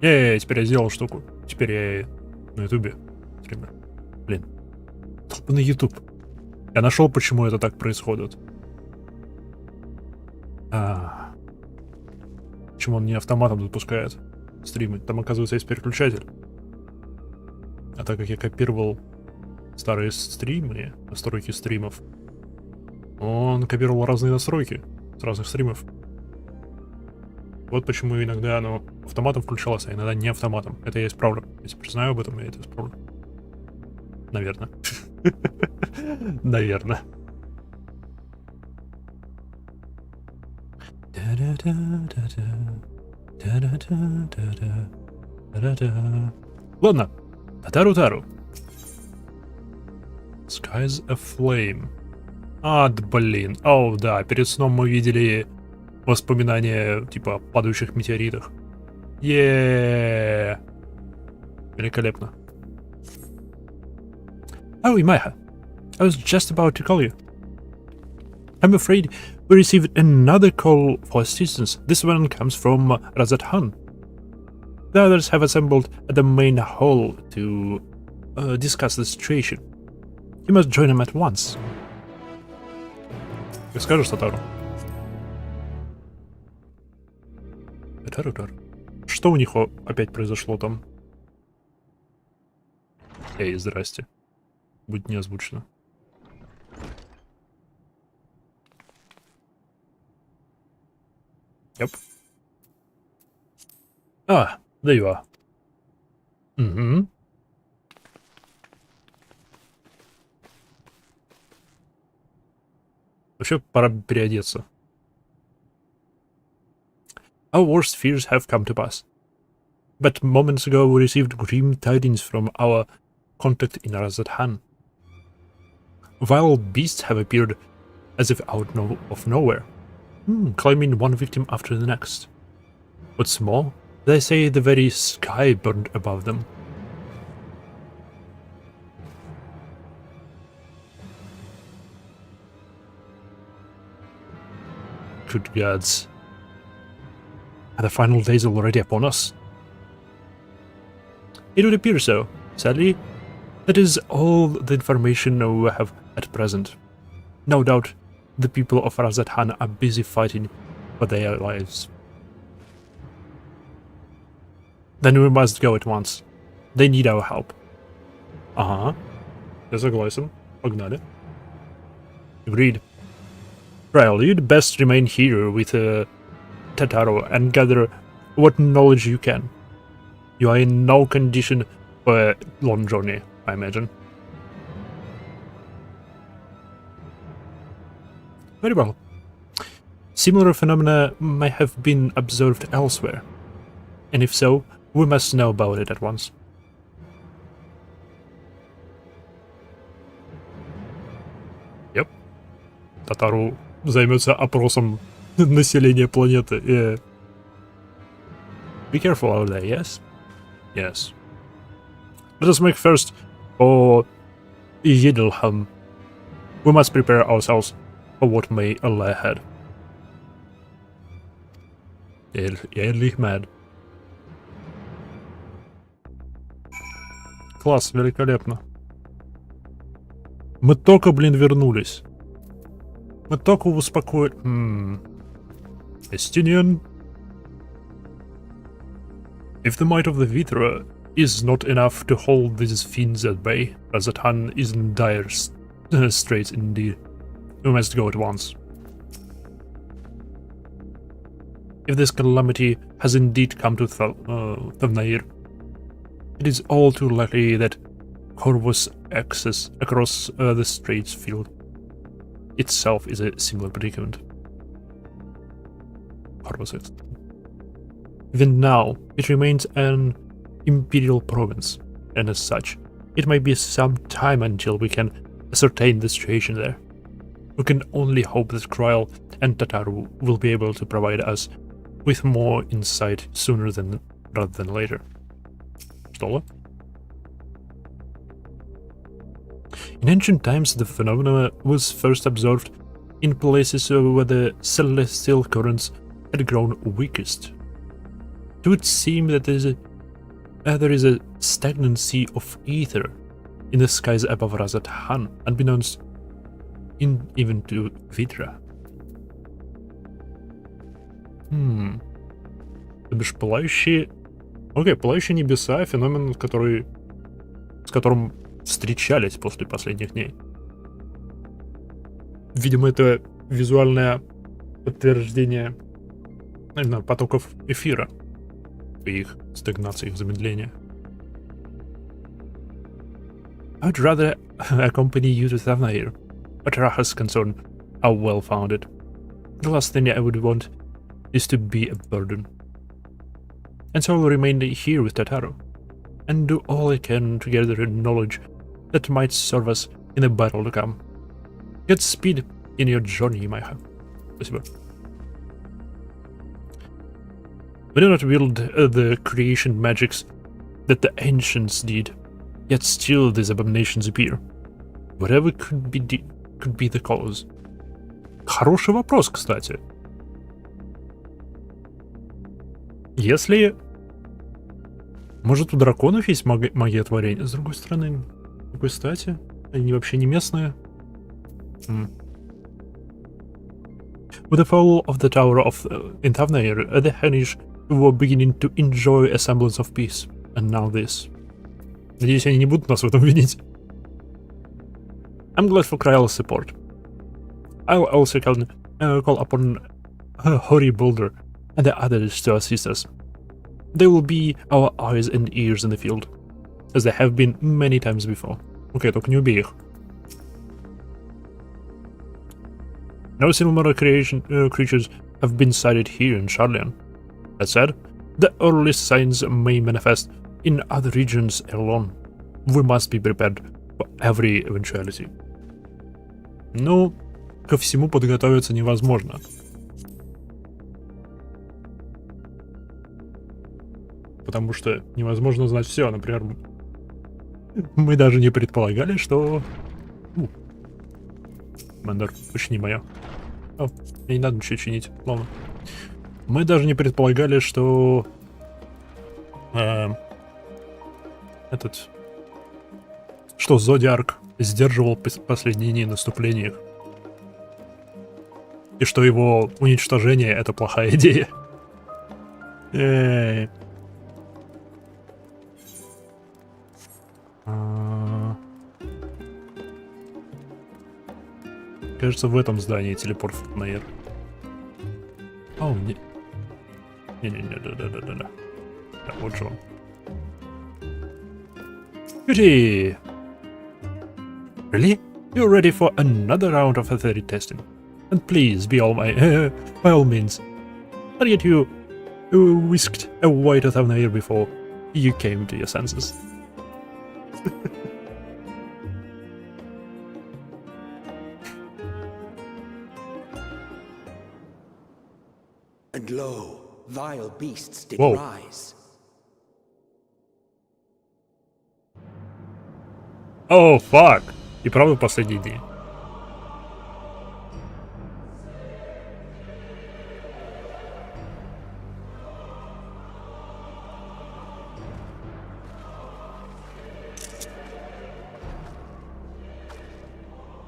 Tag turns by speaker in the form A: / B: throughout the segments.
A: Теперь я сделал штуку. Теперь я на ютубе стример. Блин. На ютуб. Я нашел, почему это так происходит. Почему он не автоматом запускает стримы? Там, оказывается, есть переключатель. А так как я копировал старые стримы, настройки стримов, он копировал разные настройки с разных стримов. Вот почему иногда оно автоматом включалось, а иногда не автоматом. Это я исправлю. Я теперь знаю об этом, я это исправлю. Наверное. Наверное. Ладно. Татару-тару. Sky's aflame. Блин. Да, перед сном мы видели воспоминания, типа, о падающих метеоритах. Великолепно. Oh, Imaiha. I was just about to call you. I'm afraid we received another call for assistance. This one comes from Razat Khan. The others have assembled at the main hall to discuss the situation. You must join them at once. Ты скажешь Татару? Татару. Что у них опять произошло там? Эй, здрасте. Будет не озвучено. Yep. There you are. Угу. Вообще, пора переодеться. Our worst fears have come to pass. But moments ago we received grim tidings from our contact in Razathan. Wild beasts have appeared as if out of nowhere, claiming one victim after the next. What's more, they say the very sky burned above them. Good gods. Are the final days already upon us? It would appear so. Sadly, that is all the information we have at present. No doubt, the people of Razathan are busy fighting for their lives. Then we must go at once. They need our help. Я согласен. Погнали. Agreed. Trial, you'd best remain here with Tataru and gather what knowledge you can. You are in no condition for a long journey, I imagine. Very well. Similar phenomena may have been observed elsewhere, and if so, we must know about it at once. Yep. Татару займется опросом населения планеты. Be careful out there, yes? Yes. Let us make first for Yiddelham. We must prepare ourselves for what may lie ahead. Ehrlich mad. Класс, великолепно. Мы только, вернулись. Мы только успокоили... Estinian. If the might of the Vitra is not enough to hold these fiends at bay, Razathan is in dire straits indeed. We must go at once. If this calamity has indeed come to Thavnair, it is all too likely that Corvus' access across the Straits field itself is a similar predicament. Corvus. Even now, it remains an imperial province, and as such, it may be some time until we can ascertain the situation there. We can only hope that Kryl and Tataru will be able to provide us with more insight sooner rather than later. Что? In ancient times, the phenomena was first observed in places where the celestial currents had grown weakest. it would seem that there is a stagnant sea of ether in the skies above Razat Han, unbeknownst even to Vidra. То бишь пылающие... Окей, пылающие небеса — феномен, с которым встречались после последних дней. Видимо, это визуальное подтверждение, не знаю, потоков эфира и их стагнации, их замедления. I'd rather accompany you to Thavnair, but Raha's concern are well founded. The last thing I would want is to be a burden. And so I'll remain here with Tataru, and do all I can to gather knowledge that might serve us in the battle to come. Godspeed in your journey, Maiha. Спасибо. We do not wield the creation magics that the ancients did, yet still these abominations appear. Whatever could be the cause. Хороший вопрос, кстати. Если... Может, у драконов есть магия творения? С другой стороны, какой стати? Они вообще не местные. With the fall of the tower in Thavnair, the Hanish were beginning to enjoy a semblance of peace. And now this. Надеюсь, они не будут нас в этом винить. I'm glad for Kryal's support. I'll also call upon Hori Boulder and the others to assist us. They will be our eyes and ears in the field, as they have been many times before. Окей, только не убей их. No similar creatures have been sighted here in Sharlayan. That said, the earliest signs may manifest in other regions alone. We must be prepared for every eventuality. Ну, ко всему подготовиться невозможно. Потому что невозможно знать все. Например, мы даже не предполагали, что... Мендер, почини моё. О, мне не надо ничего чинить, ладно. Мы даже не предполагали, что... Что Зодиарк сдерживал последние дни наступления их. И что его уничтожение — это плохая идея. Кажется, в этом здании телепорт в Наир. О, не... Не-не-не, да. Да, вот же он. Goody! Really? You're ready for another round of authority testing? And please, by all means. Not yet you whisked away to Thavnair before you came to your senses.
B: And lo, vile beasts did rise.
A: Oh, fuck! И правда последние дни.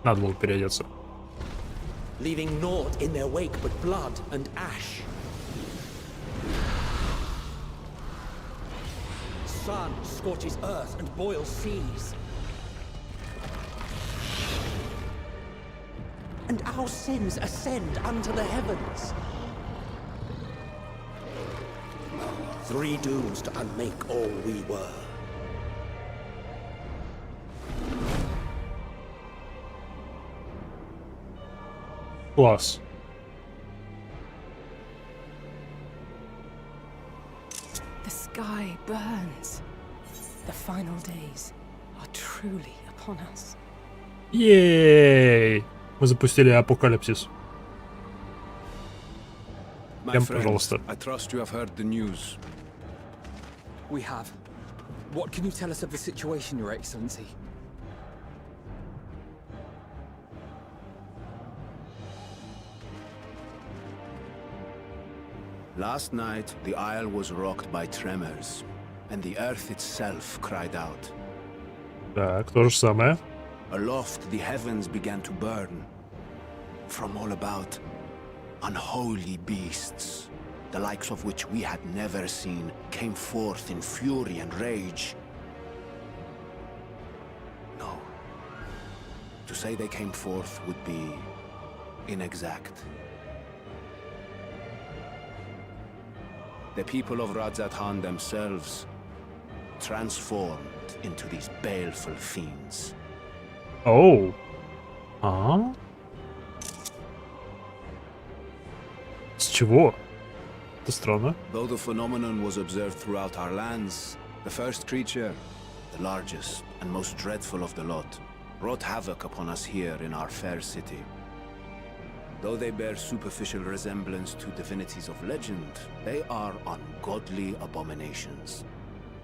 A: Надо было переодеться.
B: Leaving naught in their wake but blood and ash. Sun scorches earth and boils seas. And our sins ascend unto the heavens. 3 dooms to unmake all we were.
A: Класс.
C: The sky burns. The final days are truly upon us.
A: Ей! Мы запустили апокалипсис. Прям, пожалуйста.
D: I trust you have heard the news.
E: We have. What can you tell us of the situation, Your Excellency?
F: Last night, the isle was rocked by tremors, and the earth itself cried out.
A: Так, то же самое.
F: Aloft, the heavens began to burn. From all about, unholy beasts, the likes of which we had never seen, came forth in fury and rage. No. To say they came forth would be inexact. The people of Radzat-Han themselves transformed into these baleful fiends.
A: Оу. А? С чего? Это странно.
F: Though the phenomenon was observed throughout our lands, the first creature, the largest and most dreadful of the lot, wrought havoc upon us here in our fair city. Though they bear superficial resemblance to divinities of legend, they are ungodly abominations.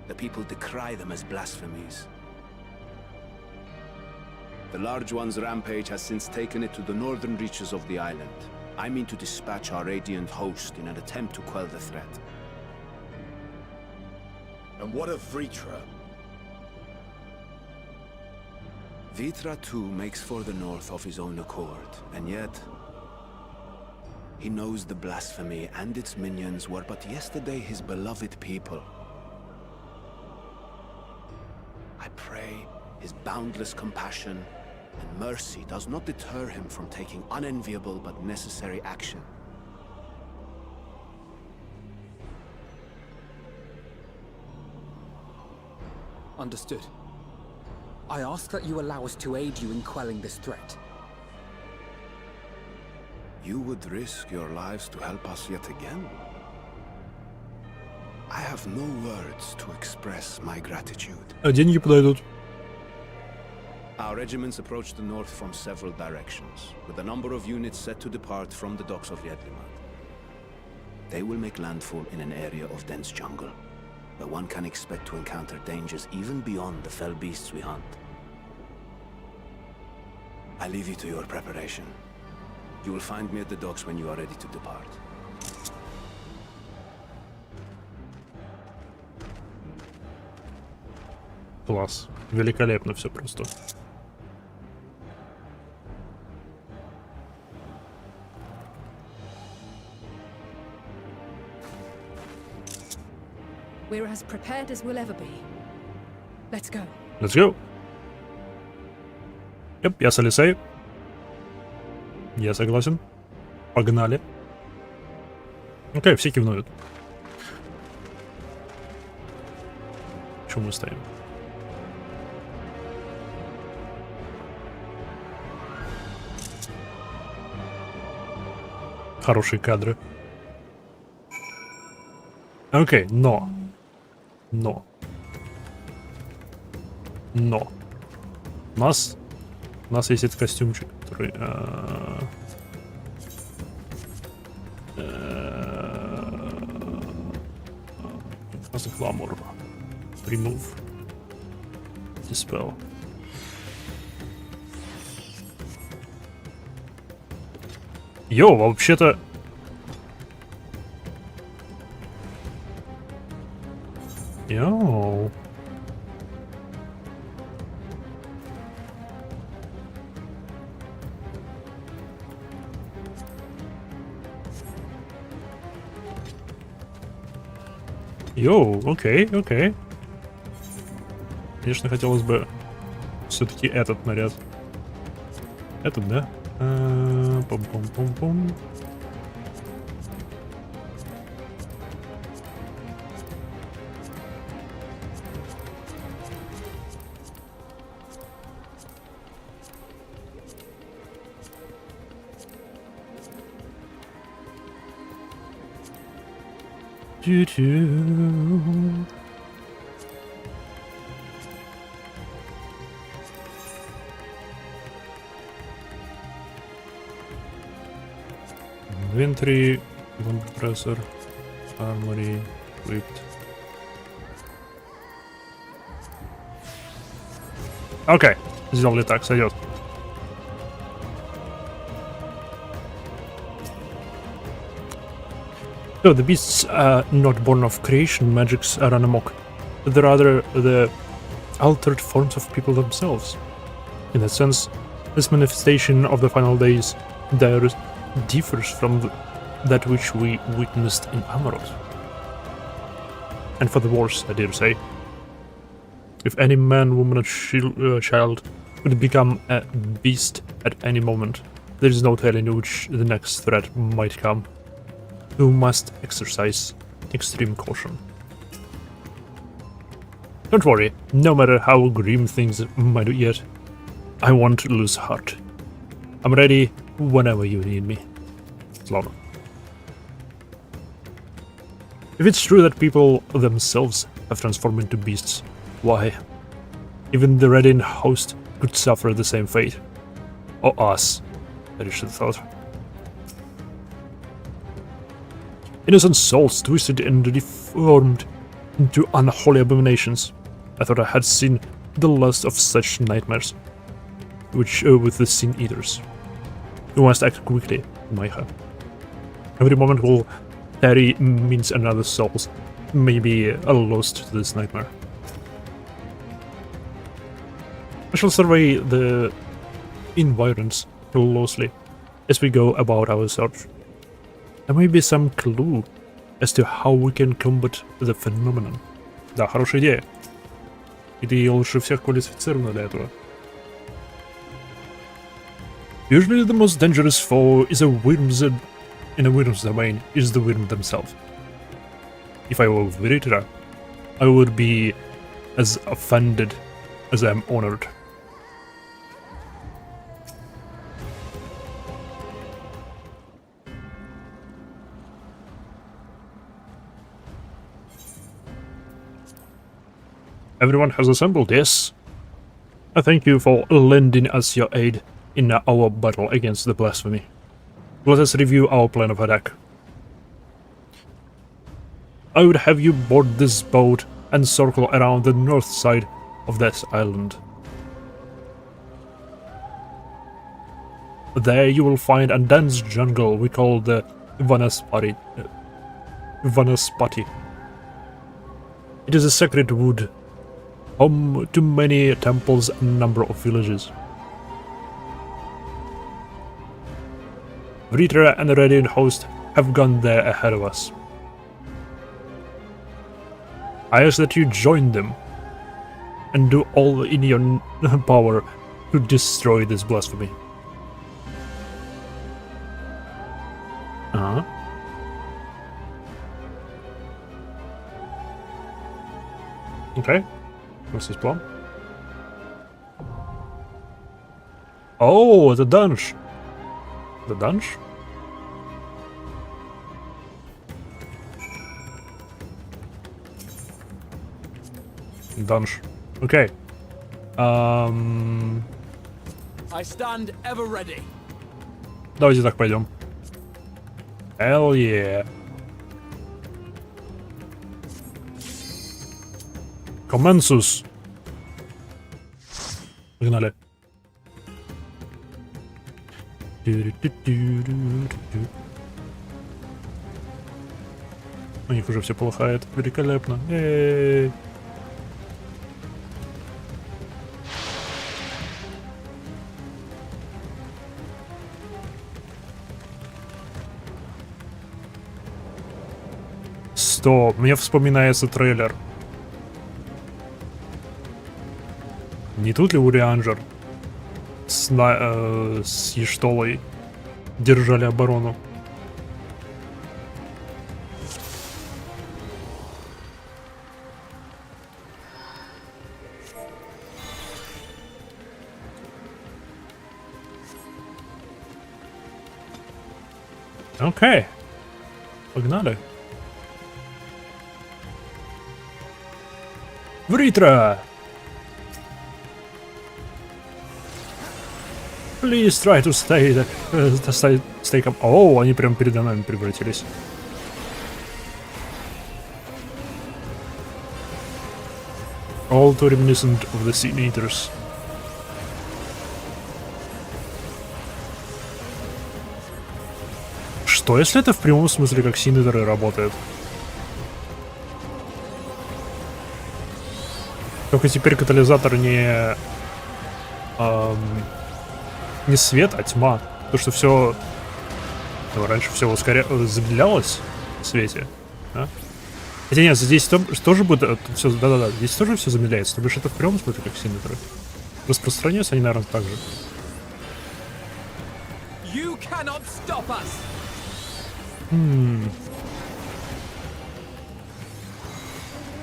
F: The people decry them as blasphemies. The large one's rampage has since taken it to the northern reaches of the island. I mean to dispatch our radiant host in an attempt to quell the threat.
G: And what of Vritra?
F: Vitra too makes for the north of his own accord, and yet he knows the blasphemy and its minions were but yesterday his beloved people. I pray his boundless compassion and mercy does not deter him from taking unenviable but necessary action.
E: Understood. I ask that you allow us to aid you in quelling this threat.
F: You would risk your lives to help us yet again? I have no words to express my gratitude.
A: А деньги подойдут.
F: Our regiments approach the north from several directions, with a number of units set to depart from the docks of Yedlimat. They will make landfall in an area of dense jungle, where one can expect to encounter dangers even beyond the fell beasts we hunt. I leave you to your preparation. You will find me at the docks when you are ready to depart.
A: Класс. Великолепно все просто.
C: We're as prepared as we'll ever be. Let's go.
A: Let's go. Yep, я солисаю. Я согласен. Погнали. Окей, все кивнуют. Чего мы стоим? Хорошие кадры. Окей, но. У нас есть этот костюмчик, который... Glamour. Remove. Dispel. Йоу, вообще-то... Йоу. Йоу, окей. Конечно, хотелось бы все-таки этот наряд. Этот, да? Пум-пум-пум-пум. Тю-тю. Inventory, compressor, armory, equipped. Окей, сделали так, сойдет. So the beasts are not born of creation magics run amok, but they're rather the altered forms of people themselves. In that sense, this manifestation of the final days there differs from that which we witnessed in Amarot. And for the worse, I dare say. If any man, woman, or child could become a beast at any moment, there is no telling which the next threat might come. You must exercise extreme caution. Don't worry, no matter how grim things might get, I won't lose heart. I'm ready whenever you need me. Slaughter. If it's true that people themselves have transformed into beasts, why, even the Red host could suffer the same fate. Or us, I should have thought. Innocent souls twisted and deformed into unholy abominations. I thought I had seen the last of such nightmares, which with the Sin Eaters. We must act quickly, Maiha. Every moment will carry means another soul may be lost to this nightmare. I shall survey the environs closely as we go about our search. There may be some clue as to how we can combat the phenomenon. Да, хорошая идея. И ты лучше всех квалифицирована для этого. Usually the most dangerous foe is a worm's in a worm's domain is the worm themselves. If I were Viritra, I would be as offended as I am honored. Everyone has assembled, yes? I thank you for lending us your aid in our battle against the blasphemy. Let us review our plan of attack. I would have you board this boat and circle around the north side of this island. There you will find a dense jungle we call the Vanaspati. It is a sacred wood, home to many temples and a number of villages. Vritra and the Radiant Host have gone there ahead of us. I ask that you join them and do all in your power to destroy this blasphemy. Okay. What's his plan? Oh, the dungeon. The dungeon? Dungeon. Okay.
E: I stand ever ready.
A: Давайте так пойдем. Hell yeah. Commensus. Погнали. У них уже все полыхает. Великолепно. Эй. Стоп, мне вспоминается трейлер. Не тут ли Урианджер с Ештолой держали оборону? Окей. Погнали. Vritra! Please try to stay calm. О, они прям передо нами превратились. All too reminiscent of the Sin Eaters. Что? Что, если это в прямом смысле как синетеры работает? Только теперь катализатор не свет, а тьма. То, что все... раньше все замедлялось в свете. Да? Хотя нет, здесь тоже будет все... Да-да-да, здесь тоже все замедляется. Ты думаешь, это в прямом смысле как синетеры? Распространяются они, наверное, так же.
E: You cannot stop us.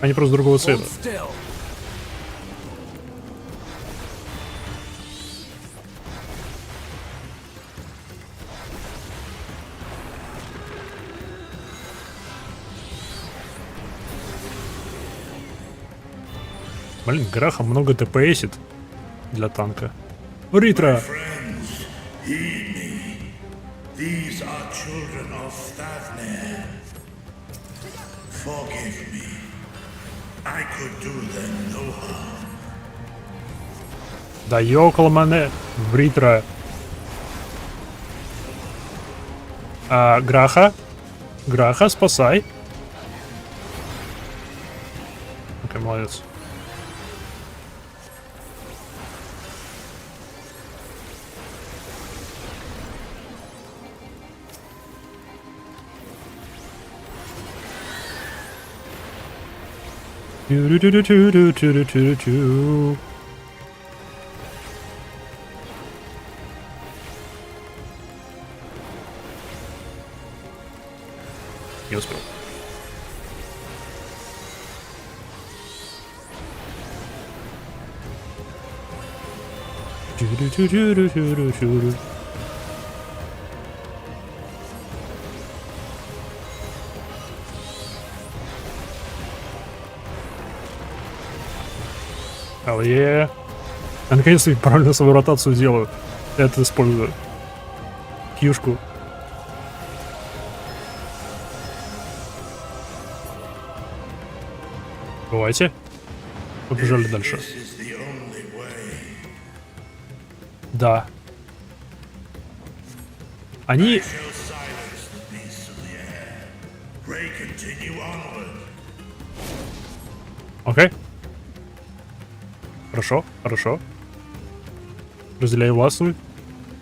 A: Они просто другого цвета.
E: Hold still.
A: Блин, Граха много ТПСит для танка. Ритро!
H: These are children of Thavner. Forgive me. I could do them no harm.
A: Да ёкал мене, Ритро. Граха? Граха, спасай. Окей, молодец. Тю-рю-тю-рю-тю-рю-тю-рю-тю. Не успел. Тю-рю-тю-рю-тю-рю-тю-рю. Hell yeah. Я наконец-то правильно свою ротацию делаю. Я это использую. Кьюшку. Давайте. Побежали дальше.
H: This is the only way.
A: Да. Они...
H: Shall silence the beasts of the air. Pray continue onward.
A: Окей. Хорошо, хорошо. Разделяй властвуй.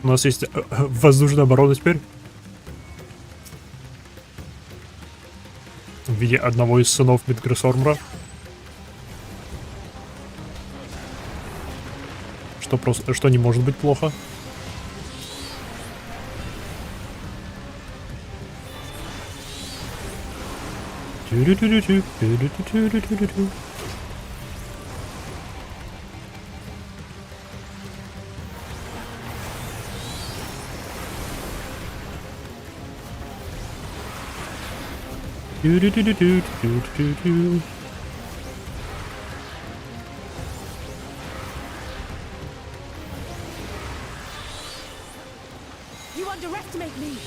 A: У нас есть воздушная оборона теперь. В виде одного из сынов Мидгрессормра. Что не может быть плохо.
C: You underestimate me.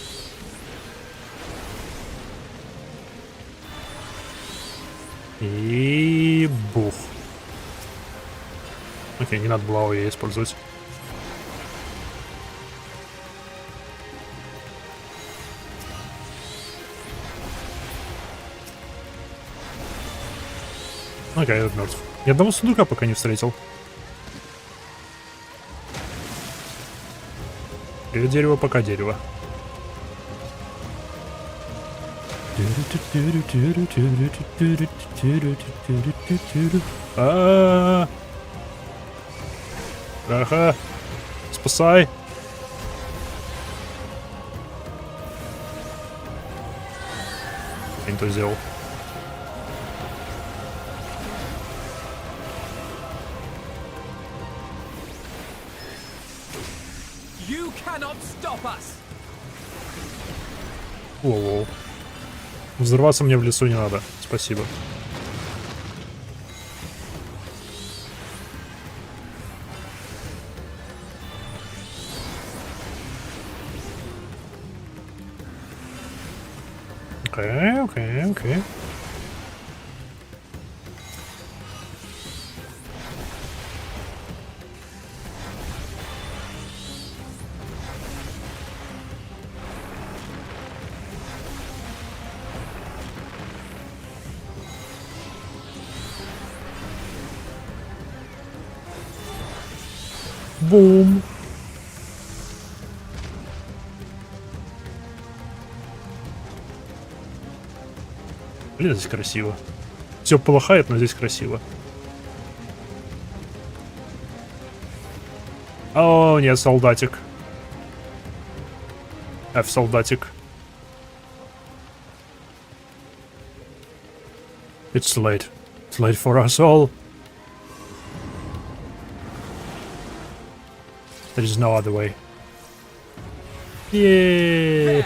A: И бух. Окей, не надо было ее использовать. Окей, я мертв. Ни одного сундука пока не встретил. Дерево пока дерево. Ага. Спасай. Я не то сделал.
E: You cannot stop us.
A: Воу-воу. Взорваться мне в лесу не надо. Спасибо. Окей. Бум. Блин, здесь красиво. Все полыхает, но здесь красиво. О, нет, солдатик. Солдатик. It's late. It's late for us all. There is no other way. Yay!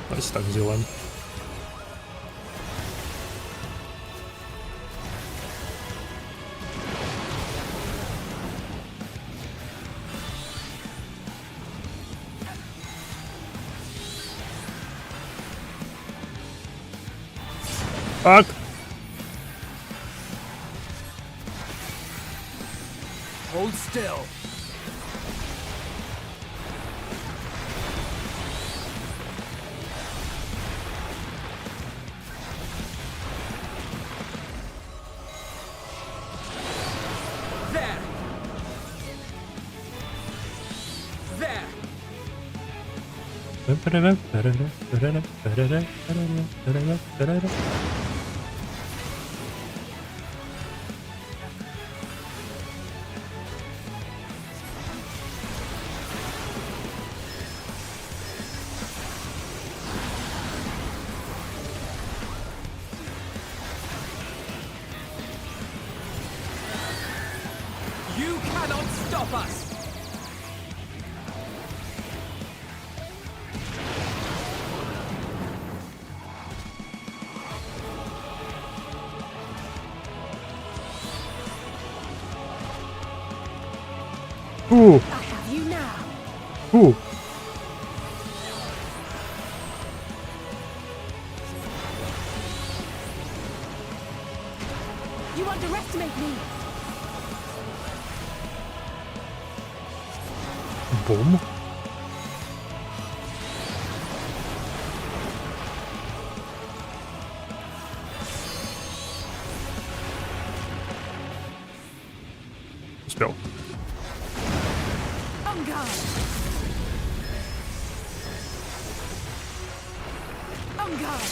A: Давайте так сделаем. Так.
E: Hold still. There.
A: There.
E: You cannot stop us.
A: Ooh.
C: I have you now.
A: Ooh.
C: You underestimate me.
A: Бум. Успел.
C: On guard. On guard.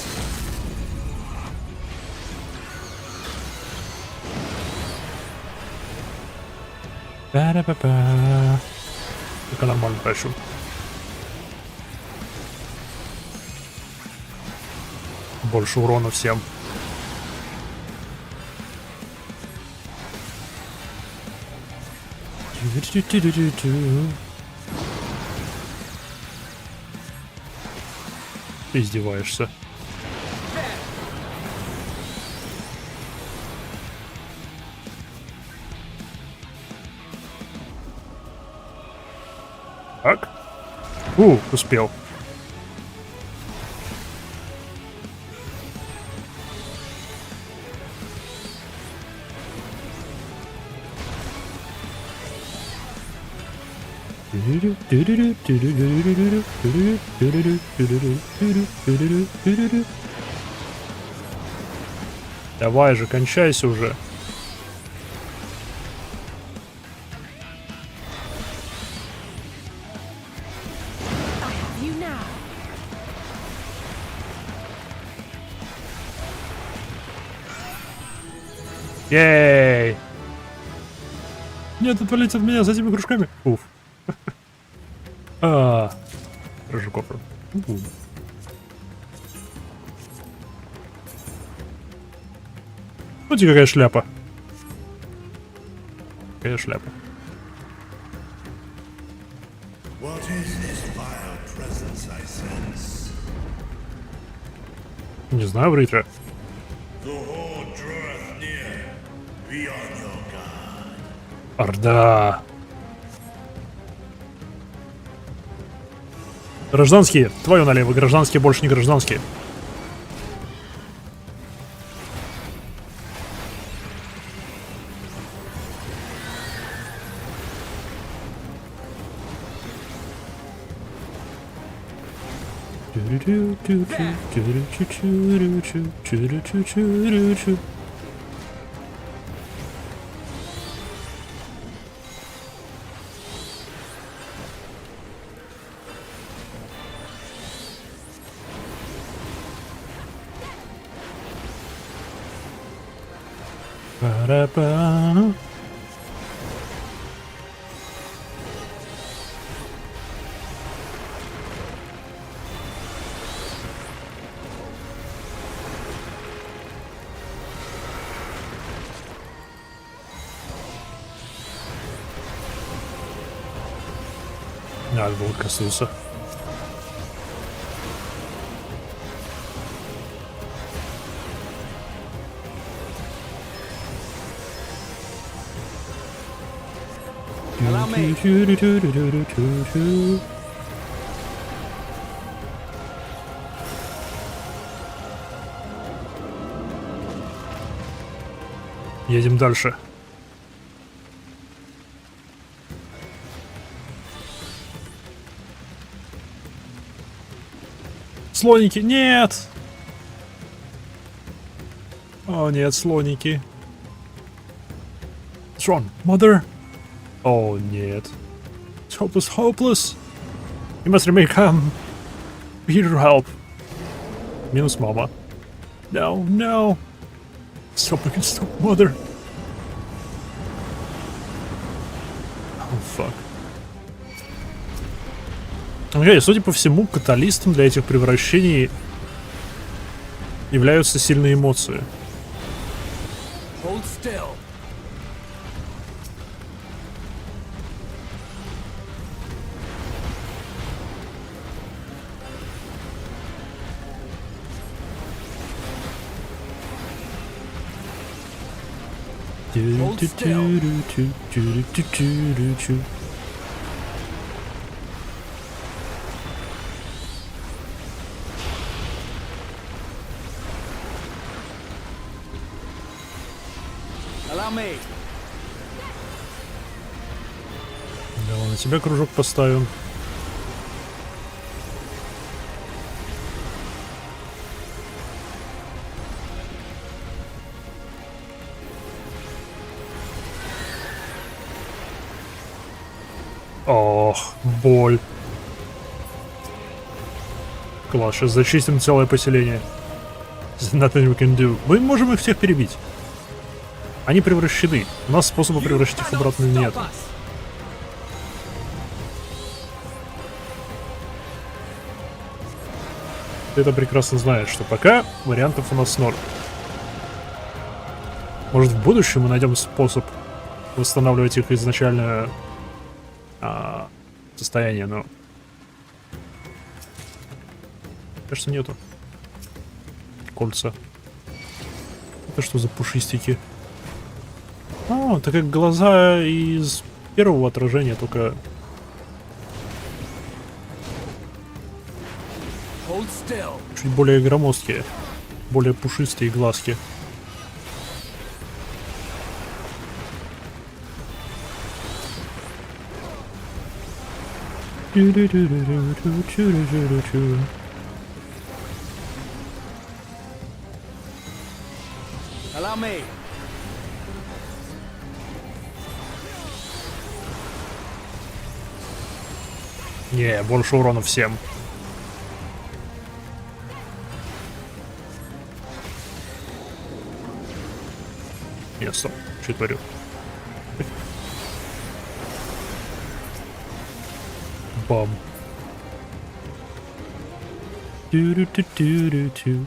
A: Ба-да-ба-ба. Только нормально прошу. Больше урона всем. Ты издеваешься. Так. Успел. Давай же, кончайся уже.
C: I have you now.
A: Ей! Нет, отвалите от меня с этими кружками. Уф. Хорошо, кофр. Смотрите, какая шляпа. Какая шляпа.
H: What is this vile presence I sense?
A: Не знаю, Бритра.
H: The horde draweth near. Be on your guard.
A: Орда. Гражданские, твою налево, гражданские больше не гражданские. Па-ра-па. Надо было коснуться.
E: Allow me.
A: Едем дальше. Слоники, нет! О, нет, слоники. What's wrong, mother? О, нет. It's hopeless, hopeless. You must remain calm. We're here to help. Минус мама. No, no. Stop, I can stop, mother. Oh, fuck. Окей, судя по всему, каталистом для этих превращений являются сильные эмоции.
E: Hold still. Allow me.
A: Давай на тебя кружок поставим. Ох, боль. Класс, сейчас зачистим целое поселение. There's nothing we can do. Мы можем их всех перебить. Они превращены. У нас способа превращать их обратно нет. Ты это прекрасно знаешь, что пока вариантов у нас ноль. Может, в будущем мы найдем способ восстанавливать их изначальное состояние, но... Кажется, нету. Кольца. Это что за пушистики? О, это как глаза из первого отражения, только...
E: Hold still.
A: Чуть более громоздкие. Более пушистые глазки.
E: Allow me.
A: Не, больше урона всем. Не, стоп. Что я творю? Бам. Еще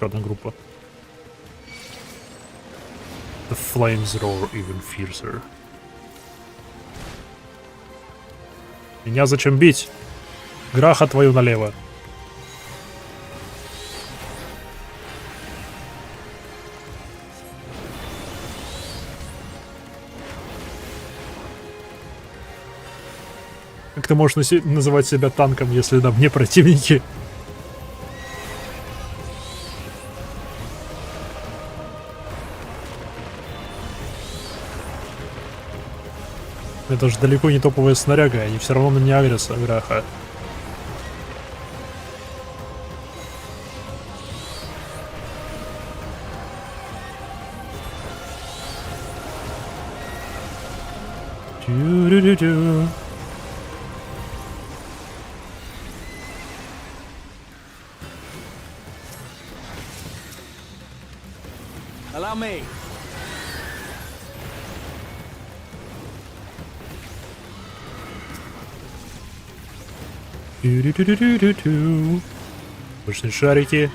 A: одна группа. The flames roar even fiercer. Меня зачем бить? Граха твою налево. Как ты можешь называть себя танком, если на мне противники? Это же далеко не топовая снаряга, они все равно на меня агрятся, Граха. Тю-тю-тю-тю-тю-тю.
E: Allow me.
A: Тю-тю-тю-тю-тю-тю. Пушные шарики.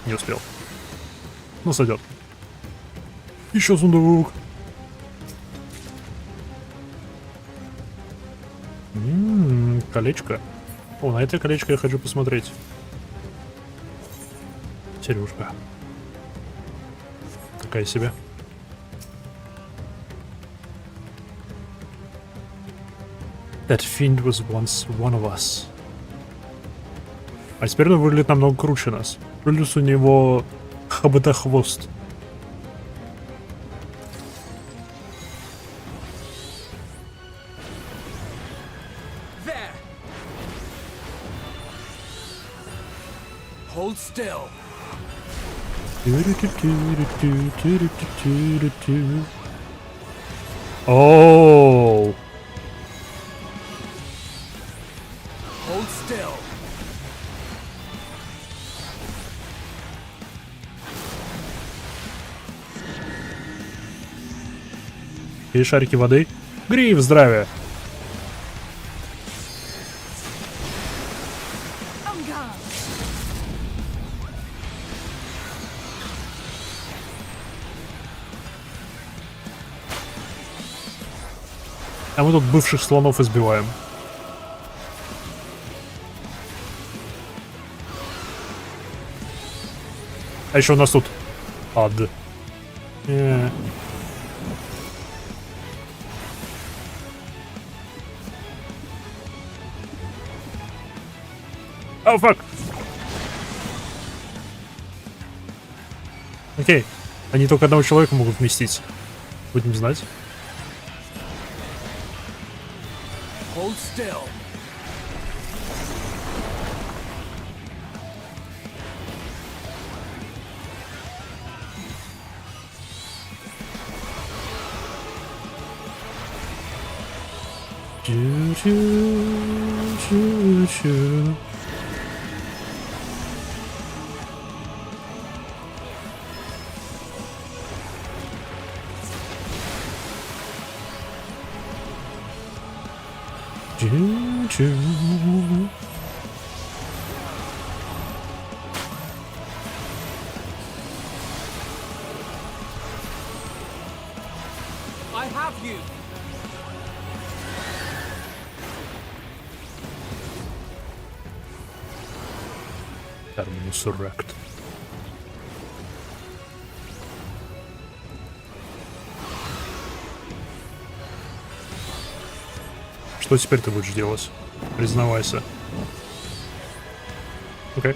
A: Не успел. Ну, сойдет. Еще сундук. Колечко. О, на это колечко я хочу посмотреть. Сережка. Такая себе. That fiend was once one of us. А теперь он выглядит намного круче нас. Плюс у него хоботохвост.
E: There. Hold still.
A: Оу.
E: Hold still.
A: И шарики воды. Гриф, здравия.
C: On guard.
A: А мы тут бывших слонов избиваем. А еще у нас тут ад. О, фак. Окей. Они только одного человека могут вместить. Будем знать.
E: Hold still.
A: Чу-чу-чу-чу. Чу-чу.
E: I have you.
A: Terminus erect. Что теперь ты будешь делать? Признавайся. Окей.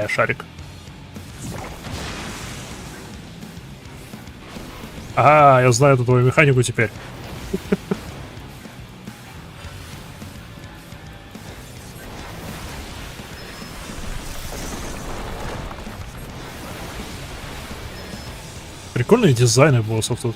A: Шарик. Ага, я знаю эту твою механику теперь. Прикольные дизайны боссов тут.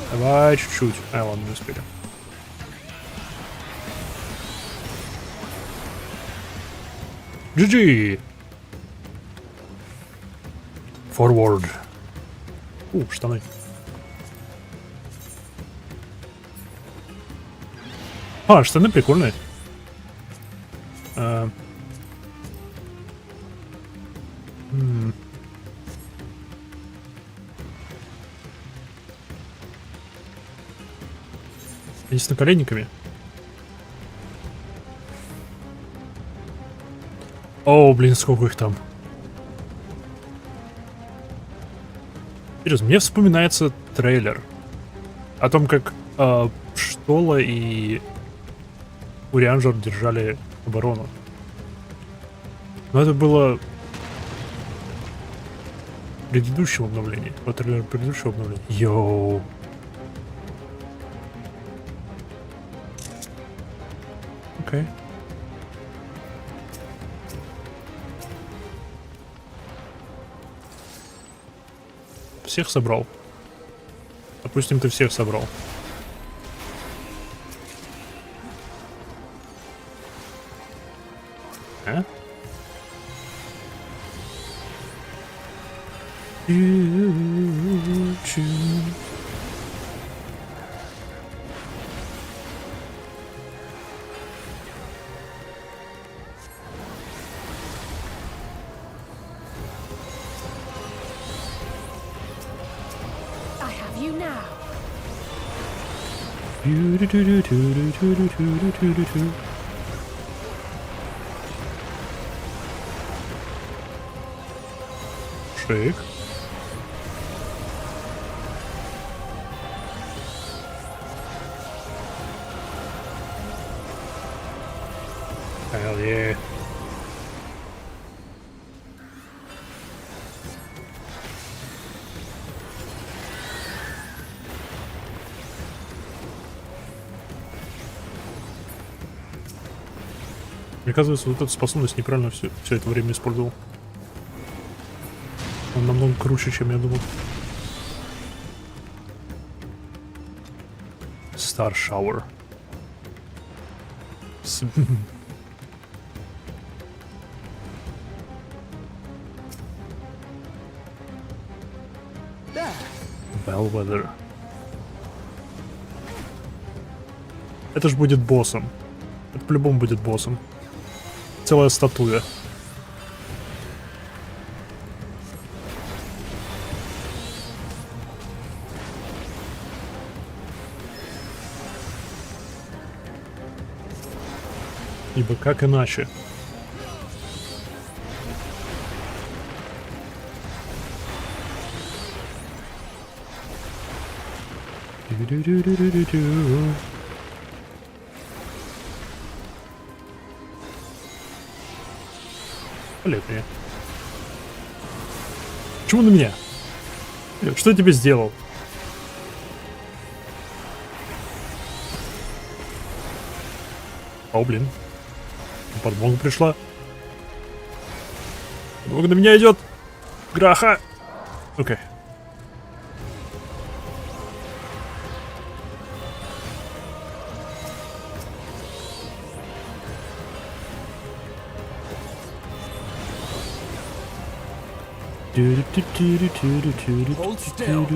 A: Давай чуть-чуть. А, ладно, не успели. GG! Forward. Штаны. А, штаны прикольные. Они с наколенниками. О, блин, сколько их там. Серьезно, мне вспоминается трейлер о том, как Штола и Урианжер держали оборону. Но это было предыдущего обновления. Вот трейлер предыдущего обновления. Йоу. Окей. Всех собрал. Допустим, ты всех собрал. А?
C: I have you now.
A: Шейк. Hell yeah. Мне кажется, вот эту способность неправильно все это время использовал. Он намного круче, чем я думал. Star Shower. Bellwether. Это ж будет боссом. Это по-любому будет боссом. Целая статуя. Ибо как иначе? Полетные. Почему на меня? Что я тебе сделал? О, блин. Подмога пришла. Подмога на меня идет. Граха. Окей.
E: Hold still.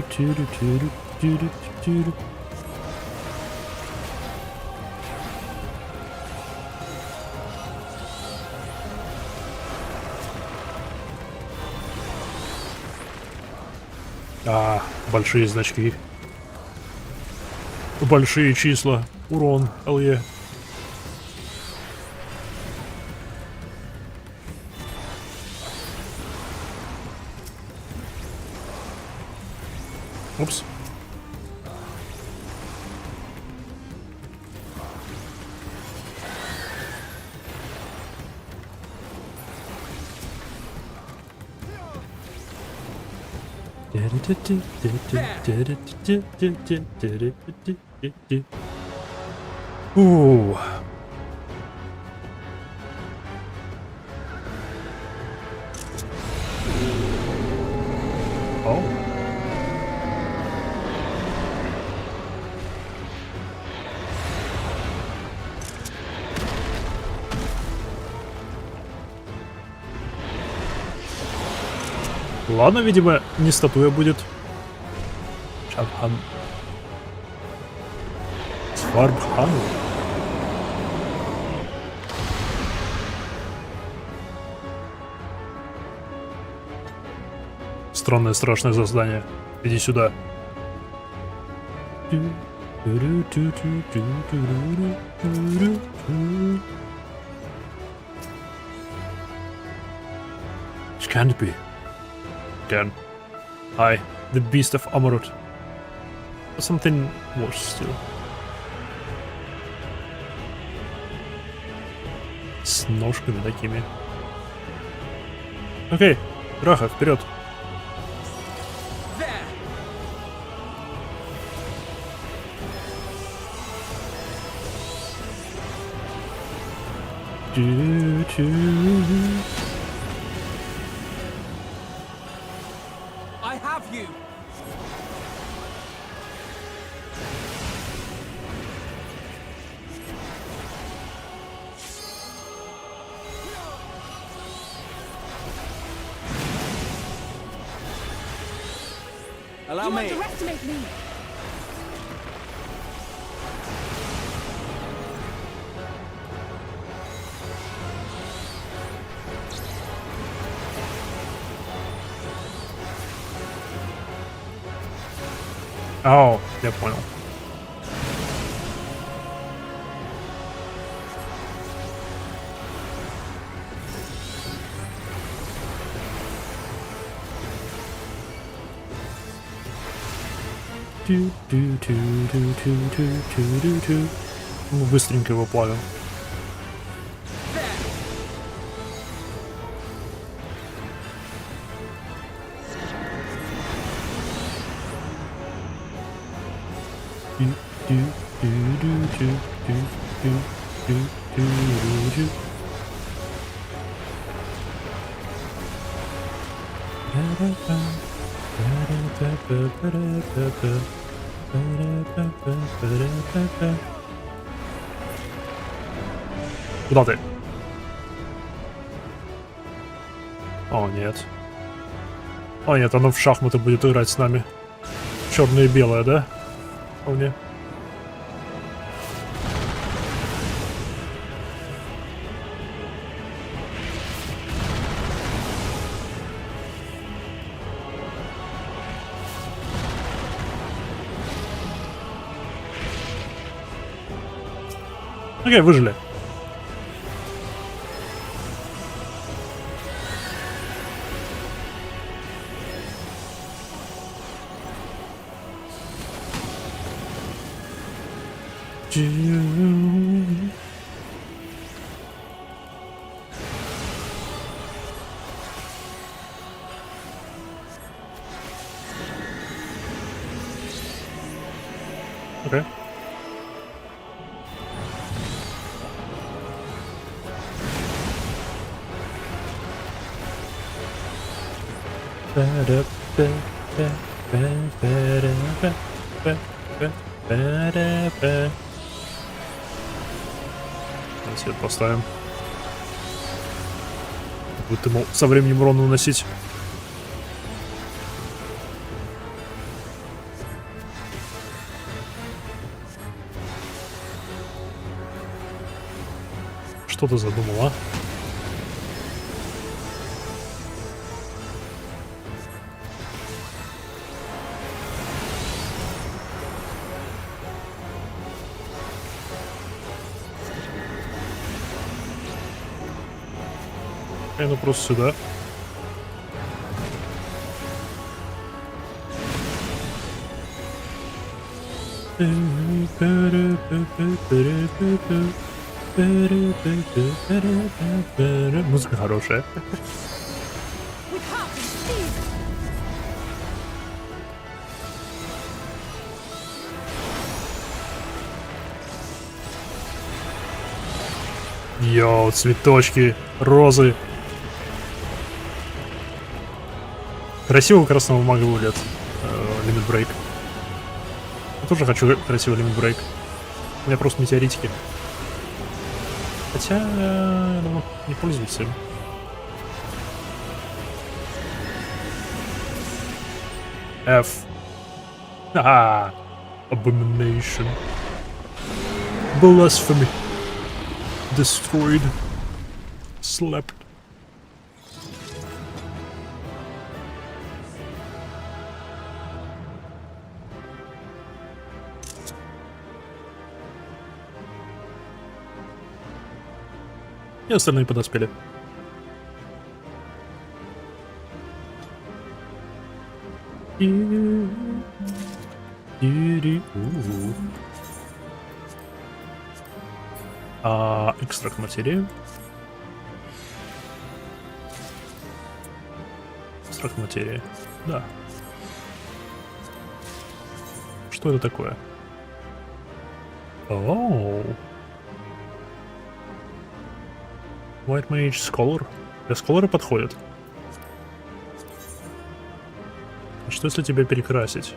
A: Большие значки. Большие числа. Урон. ЛЕ. Упс. Ooh. Oh. Ладно, видимо, не статуя будет. Чабхан. Сварбхан. Странное страшное создание. Иди сюда. can't be. Again. I, the beast of Amarut. But something worse still. С ножками такими. Окей, Раха, вперед.
E: I have you!
B: Allow
C: You
B: me.
C: underestimate me.
A: О, я понял. Быстренько его плавил. Куда ты? О, нет. О, нет, оно в шахматы будет играть с нами. Черное и белое, да? Вполне. Окей, выжили. Окей. Свет поставим. Будет ему со временем урон наносить. Что ты задумал, а? Ну просто сюда. Музыка хорошая.
C: We can't be seen.
A: Йоу, цветочки, розы. Красивого красного мага улет. Лимит брейк. Я тоже хочу красивый лимит брейк. У меня просто метеоритики. Хотя, ну, не пользуюсь им. F. Ага. Abomination. Blasphemy. Destroyed. Slapped. И остальные подоспели. Экстракт материи. Экстракт материи. Да. Что это такое? Оу. White Mage Scholar. Для Scholar подходит. А что если тебя перекрасить?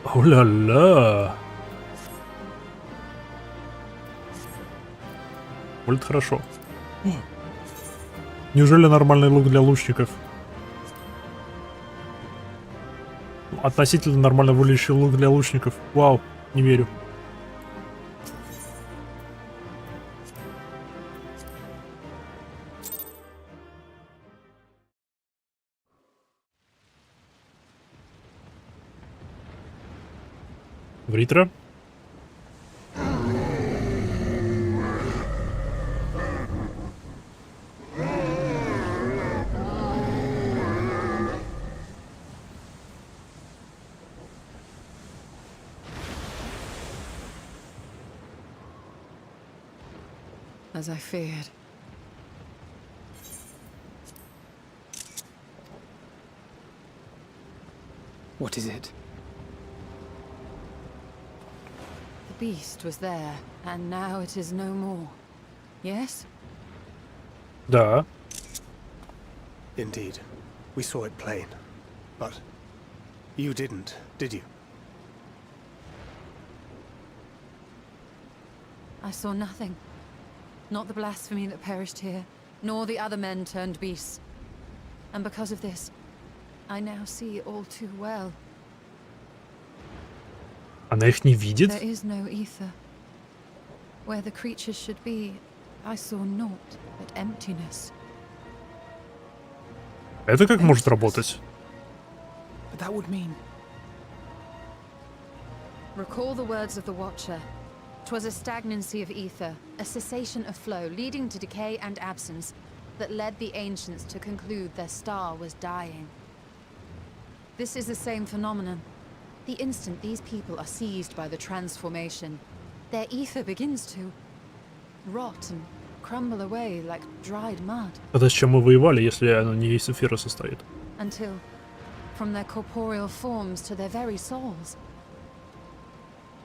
A: О-ля-ля! Будет хорошо. Неужели нормальный лук для лучников? Относительно нормально выглядящий лук для лучников. Вау, не верю. Вритра?
C: As I feared.
E: What is it?
C: The beast was there, and now it is no more. Yes?
A: Да.
G: Indeed. We saw it plain. But you didn't, did you?
C: I saw nothing. Not the blasphemy that perished here, nor the other men turned beasts. And because of this, I now see all too well.
A: Она их не видит?
C: There is no ether. Where the creatures should be, I saw naught but emptiness.
A: Это как может работать?
E: But that would mean...
C: Recall the words of the Watcher. 'Twas a stagnancy of ether, a cessation of flow, leading to decay and absence, that led the ancients to conclude their star was dying. This is the same phenomenon. The instant these people are seized by the transformation, their ether begins to rot and crumble away like dried mud.
A: Тогда с чем мы воевали, если оно не из эфира состоит?
C: Until, from their corporeal forms to their very souls,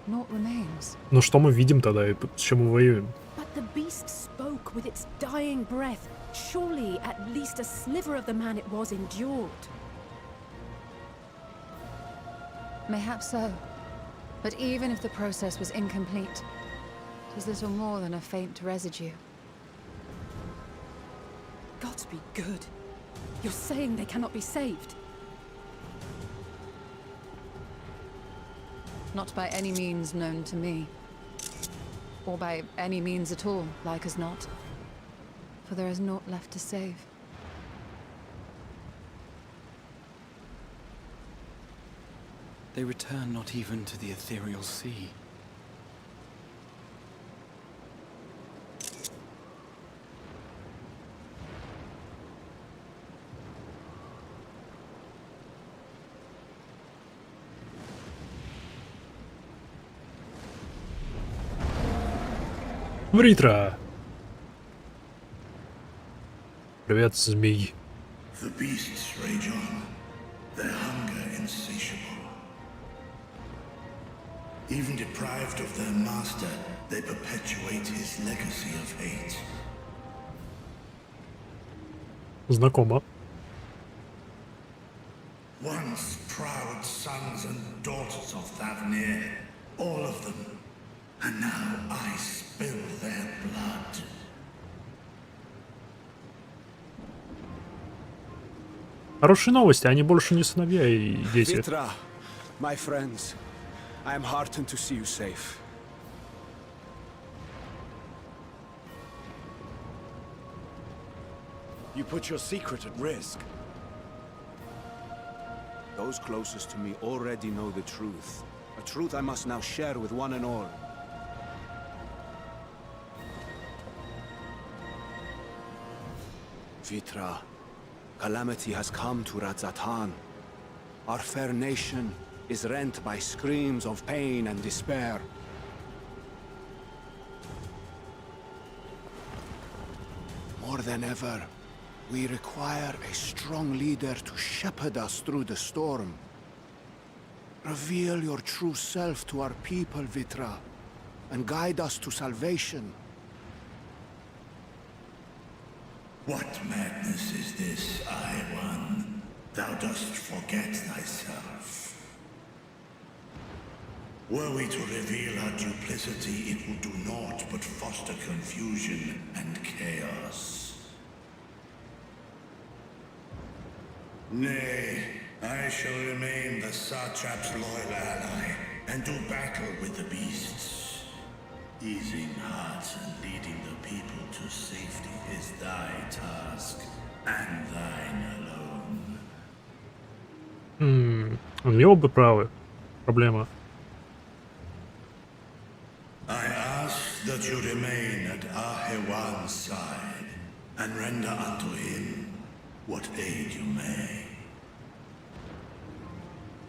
C: naught remains.
A: Но что мы видим тогда и с чем мы воюем?
I: But the beast spoke with its dying breath. Surely at least a sliver of the man it was endured.
C: Mayhap so. But even if the process was incomplete, it was little more than a faint residue.
I: Gods be good. You're saying they cannot be saved?
C: Not by any means known to me. Or by any means at all, like as not. For there is naught left to save.
E: They return not even to the ethereal sea.
A: Вритра! Привет, змей.
H: The beasts rage on, their hunger insatiable. Even deprived of their master, they perpetuate his legacy of hate.
A: Знакомо.
H: Once proud sons and daughters of Thavnir, all of them, and now I spill their blood.
A: Хорошие новости, они больше не сыновья и дети.
F: Vitra, my friends, I am heartened to see you safe.
G: You put your secret at risk.
F: Those closest to me already know the truth. A truth I must now share with one and all. Vitra, Calamity has come to Radzatan. Our fair nation is rent by screams of pain and despair. More than ever, we require a strong leader to shepherd us through the storm. Reveal your true self to our people, Vitra, and guide us to salvation.
H: What madness is this, I-One? Thou dost forget thyself. Were we to reveal our duplicity, it would do naught but foster confusion and chaos. Nay, I shall remain the Satrap's loyal ally, and do battle with the beasts. Easing hearts and leading the people to safety is thy task, and thine alone.
A: Они оба правы. Проблема.
H: I ask that you remain at Ahewan's side, and render unto him what aid you may.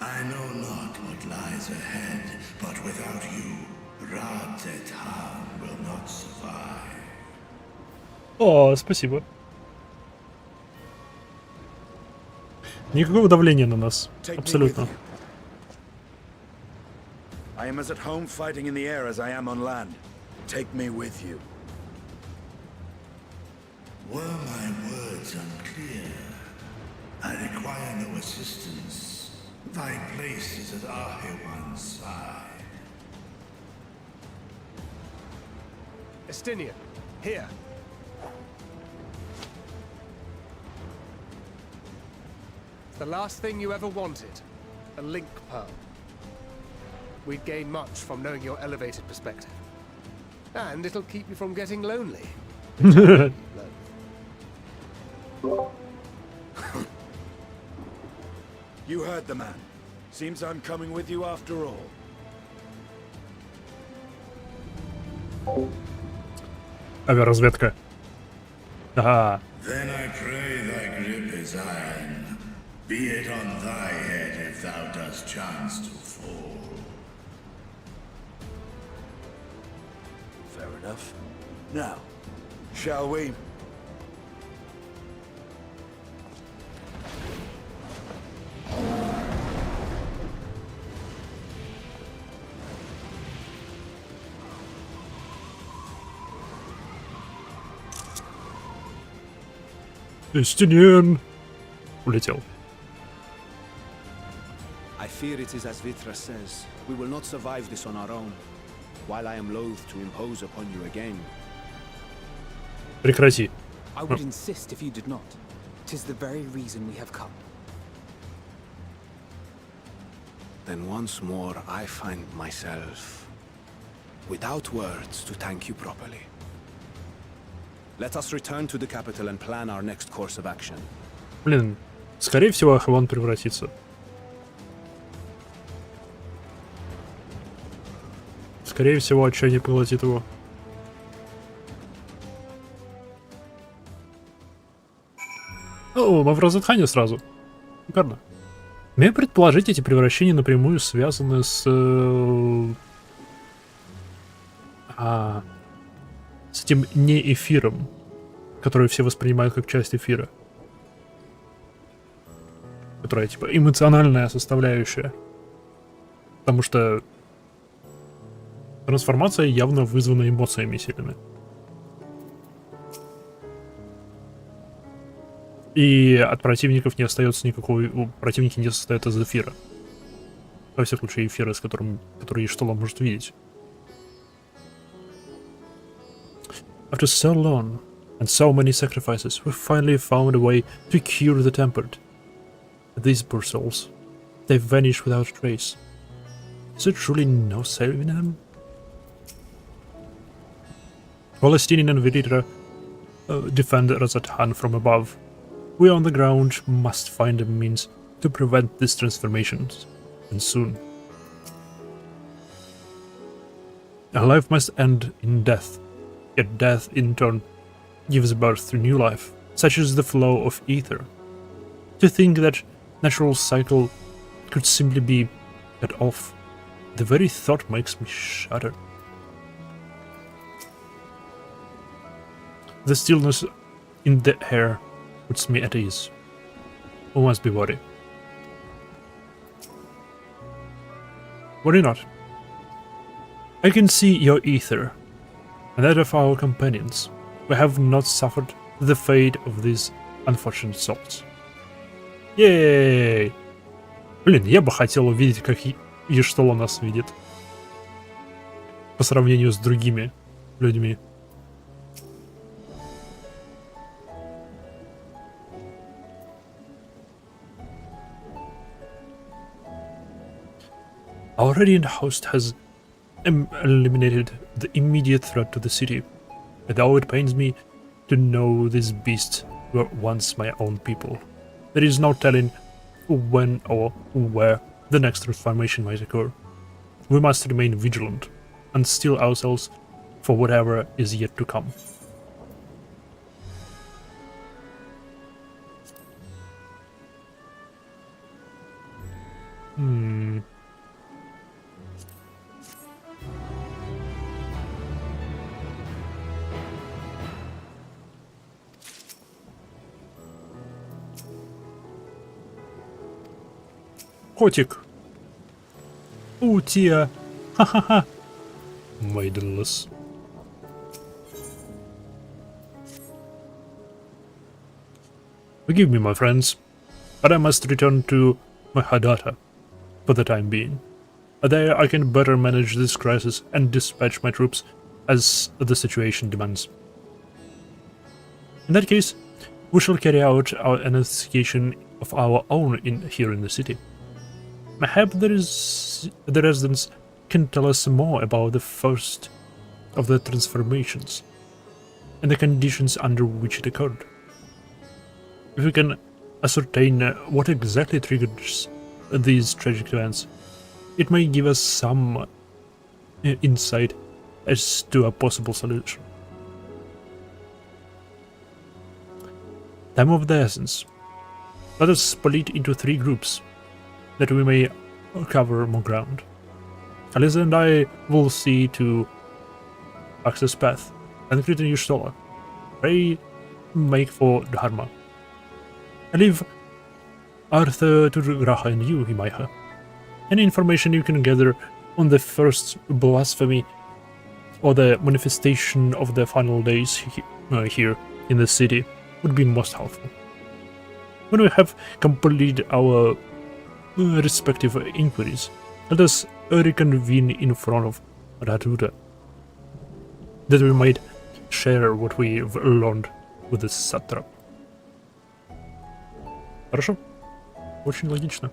H: I know not what lies ahead, but without you, Radzatan will not survive.
A: О, спасибо. Никакого давления на нас. Абсолютно.
D: I am as at home fighting in the air as I am on land. Take me with you.
H: Were my words unclear? I require no assistance. Thy place is at Ahewan's side.
G: Estinian, here. It's the last thing you ever wanted. A link pearl. We'd gain much from knowing your elevated perspective. And it'll keep you from getting lonely.
D: You heard the man. Seems I'm coming with you after all.
A: Авиаразведка. Ага.
H: Then I pray thy grip is iron. Be it on thy head if thou dost chance to fall.
D: Fair enough. Now, shall we?
A: Estinian. Улетел.
F: I fear it is as Vitra says. We will not survive this on our own. While I am loath to impose upon you again.
A: Прекрати.
E: I would insist if you did not. 'Tis the very reason we have come.
F: Then once more I find myself without words to thank you properly. Let us return to the capital and plan our next course of action.
A: Блин, скорее всего, Ахван превратится. Скорее всего, отчаяние поглотит его. О, мы в Розетхане сразу. Шикарно. Мне предположить, эти превращения напрямую связаны с этим не эфиром, который все воспринимают как часть эфира. Которая, типа, эмоциональная составляющая. Потому что трансформация явно вызвана эмоциями сильными. И от противников не остается никакого... Противники не состоят из эфира. Во всяком случае, эфира, который Иштала может видеть. After so long and so many sacrifices, we finally found a way to cure the tempered. These poor souls, they vanish without a trace. Is there truly no saving them? While Estinian and Viritra defend Razatan from above, we on the ground must find a means to prevent these transformations, and soon. A life must end in death, yet death in turn gives birth to new life, such as the flow of ether, To think that natural cycle could simply be cut off, the very thought makes me shudder. The stillness in the air puts me at ease. Who must be worried? Worry not. I can see your ether, and that of our companions. We have not suffered the fate of these unfortunate souls. Yay! Блин, я бы хотел увидеть, как Ештола нас видит. По сравнению с другими людьми. Our radiant host has eliminated the immediate threat to the city, and though it pains me to know these beasts were once my own people, there is no telling when or where the next transformation might occur. We must remain vigilant and steel ourselves for whatever is yet to come. Котик. Утия. Ха-ха-ха. Maidenless. Forgive me, my friends, but I must return to my Hadata for the time being. There I can better manage this crisis and dispatch my troops as the situation demands. In that case, we shall carry out our investigation of our own here in the city. Perhaps the residents can tell us more about the first of the transformations and the conditions under which it occurred. If we can ascertain what exactly triggers these tragic events, it may give us some insight as to a possible solution. Time of the essence. Let us split into 3 groups, that we may cover more ground. Aliza and I will see to access path, and Crit and Yushtola. Pray make for Dharma. I leave Arthur to Graha and you, Himaiha. Any information you can gather on the first blasphemy or the manifestation of the final days here in the city would be most helpful. When we have completed our respective inquiries, let us reconvene in front of Ratuda, that we might share what we've learned with the satrap. Хорошо? Очень логично.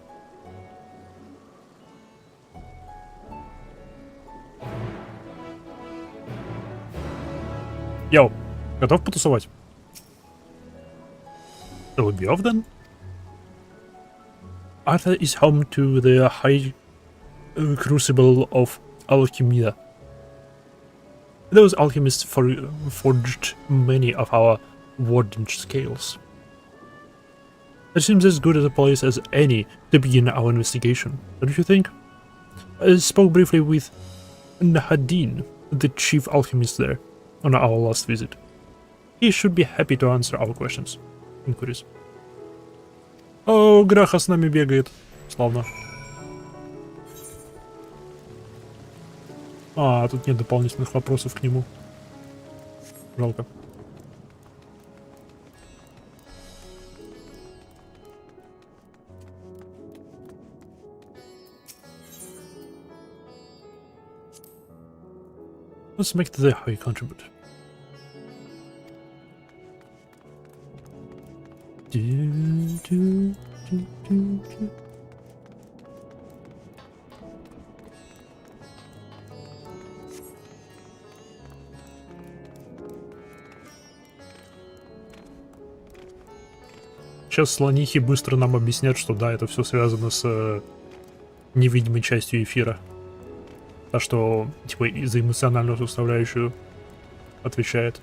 A: Йоу, готов потусовать? Shall we be off then? Arthur is home to the high crucible of Alchemia. Those alchemists forged many of our warden scales. It seems as good a place as any to begin our investigation, don't you think? I spoke briefly with Nahadin, the chief alchemist there, on our last visit. He should be happy to answer our questions. Inquiries. О, Граха с нами бегает. Славно. А, тут нет дополнительных вопросов к нему. Жалко. Let's make the high contribute. Сейчас слонихи быстро нам объяснят, что да, это все связано с невидимой частью эфира. А что, типа, и за эмоциональную составляющую отвечает.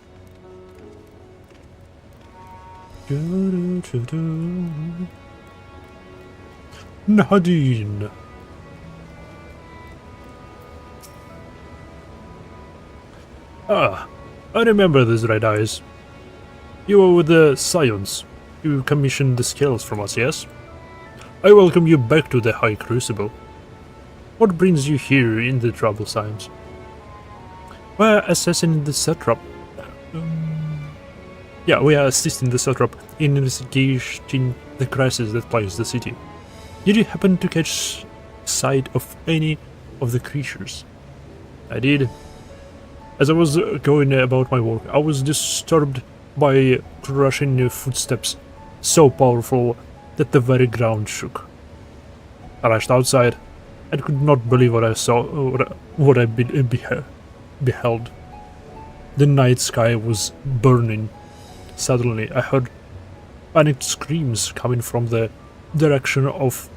A: Nadine. Ah, I remember these red eyes. You were with the Scions. You commissioned the scales from us, yes? I welcome you back to the High Crucible. What brings you here in the troubled times? We're assessing the satrap. We are assisting the satrap in investigating the crisis that plagues the city. Did you happen to catch sight of any of the creatures? I did. As I was going about my work, I was disturbed by crushing footsteps, so powerful that the very ground shook. I rushed outside and could not believe what I saw, what I beheld. The night sky was burning. Suddenly, I heard panicked screams coming from the direction of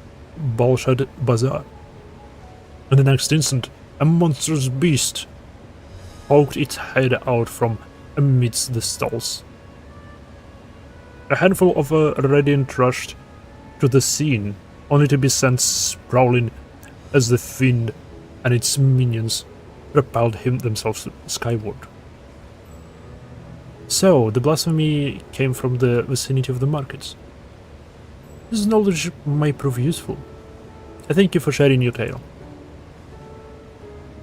A: Balshad Bazaar. In the next instant, a monstrous beast poked its head out from amidst the stalls. A handful of Radiant rushed to the scene, only to be sent sprawling as the fiend and its minions propelled themselves skyward. So, the blasphemy came from the vicinity of the markets. This knowledge may prove useful. I thank you for sharing your tale.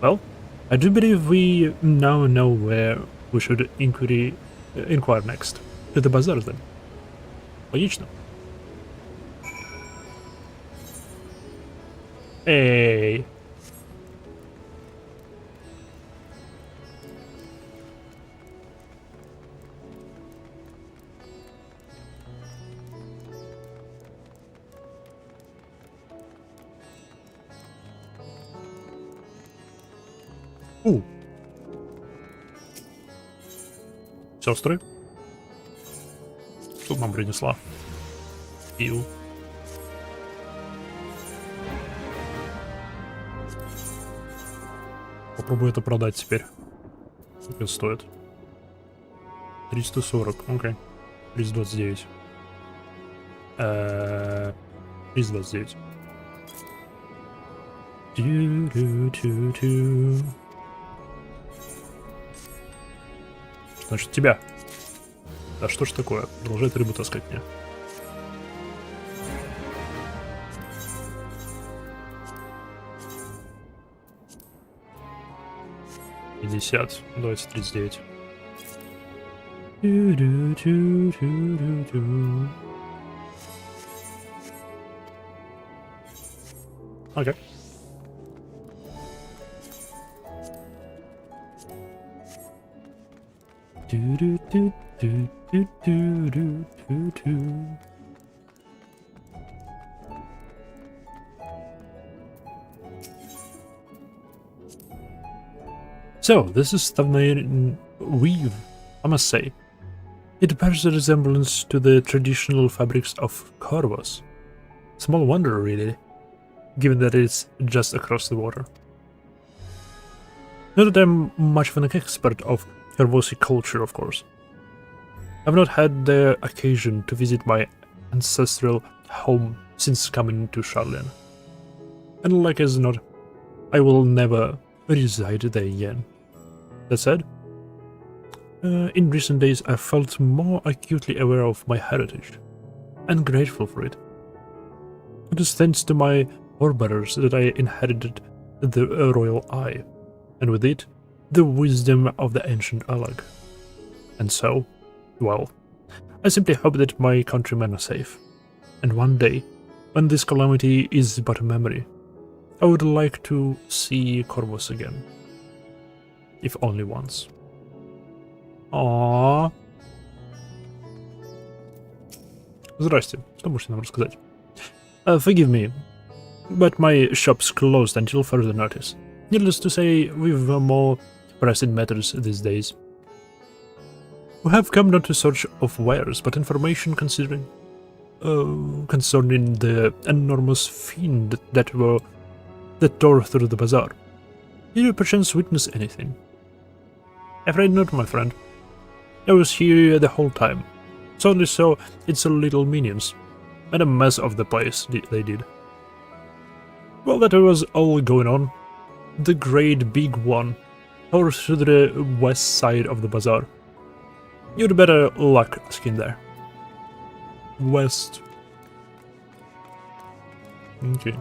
A: Well, I do believe we now know where we should inquire next. To the bazaars, then. Логично. Эй. Сестры. Что нам принесла? Пил. Попробую это продать теперь. Сколько это стоит? 340, окей. 329. 329. Значит, тебя. Да что ж такое? Продолжает рыбу таскать мне. $50. Давайте 39. Окей. So, this is thumbnail weave, I must say. It bears a resemblance to the traditional fabrics of Corvus. Small wonder, really, given that it's just across the water. Not that I'm much of an expert of Corvosi culture, of course. I've not had the occasion to visit my ancestral home since coming to Charlian. And like as not, I will never reside there again. That said, in recent days I felt more acutely aware of my heritage, and grateful for it. It is thanks to my forebears that I inherited the royal eye, and with it, the wisdom of the ancient Alag. And so, well, I simply hope that my countrymen are safe, and one day, when this calamity is but a memory, I would like to see Corvus again. If only once. Aww. Здрасте, что можете нам рассказать? Forgive me, but my shop's closed until further notice. Needless to say, we've more pressing matters these days. We have come not to search of wares, but information concerning the enormous fiend that tore through the bazaar. Did you perchance witness anything? Afraid not, my friend. I was here the whole time. It's only so it's a little minions. And a mess of the place they did. Well, that was all going on. The great big one, over to the west side of the bazaar. You'd better luck asking there. West. Okay.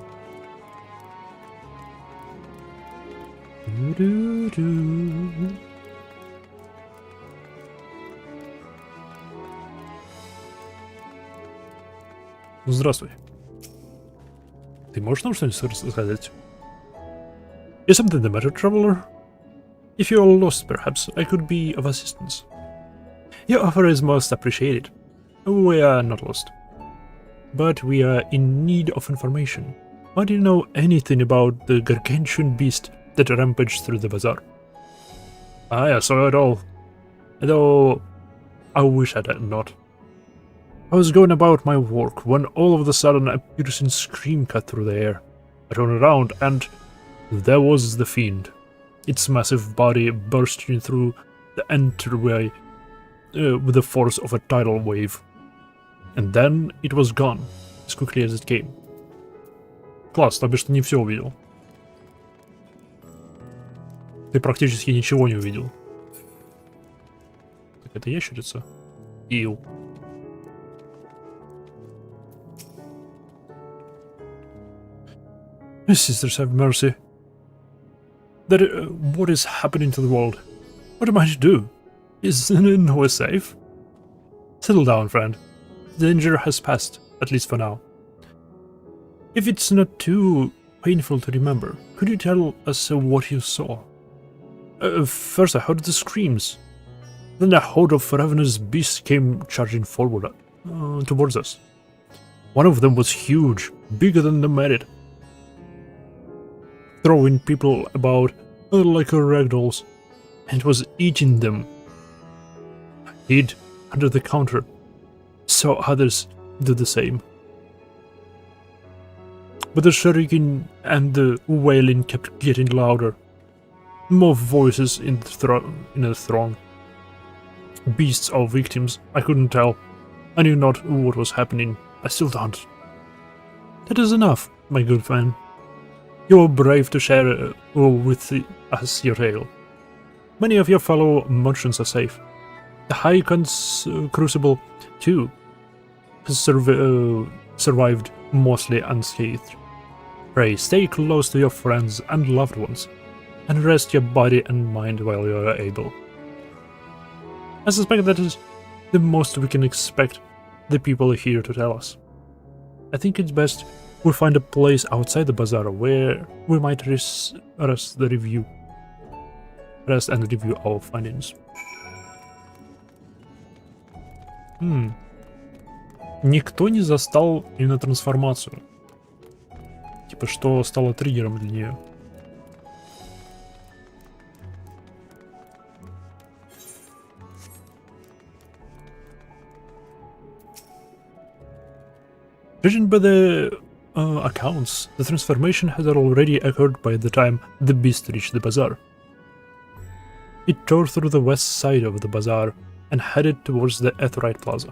A: Здравствуй. Ты можешь нам что-нибудь рассказать? Is something the matter, traveler? If you are lost, perhaps I could be of assistance. Your offer is most appreciated. We are not lost, but we are in need of information. Why do you know anything about the gargantuan beast that rampaged through the bazaar? I saw it all, though I wish I had not. I was going about my work when all of a sudden a piercing scream cut through the air. I turned around and there was the fiend, its massive body bursting through the entryway with the force of a tidal wave. And then it was gone, as quickly as it came. Класс, то бишь ты не все увидел. Ты практически ничего не увидел. Так это ящерица? Ил. Sisters, have mercy. What is happening to the world? What am I to do? Is nowhere safe? Settle down, friend. The danger has passed, at least for now. If it's not too painful to remember, could you tell us what you saw? First I heard the screams. Then a horde of ravenous beasts came charging forward towards us. One of them was huge, bigger than the merit, throwing people about like ragdolls, and was eating them. I hid under the counter, saw others do the same. But the shrieking and the wailing kept getting louder. More voices in the throng. Beasts or victims, I couldn't tell. I knew not what was happening. I still don't. That is enough, my good man. You are brave to share with us your tale. Many of your fellow merchants are safe. The High Crucible, too, has survived mostly unscathed. Pray stay close to your friends and loved ones, and rest your body and mind while you are able. I suspect that is the most we can expect the people here to tell us. I think it's best we find a place outside the bazaar where we might rest and review our findings. Никто не застал именно трансформацию. Типа, что стало триггером для нее. Judging by the accounts, the transformation had already occurred by the time the beast reached the bazaar. It tore through the west side of the bazaar and headed towards the Aetheryte Plaza.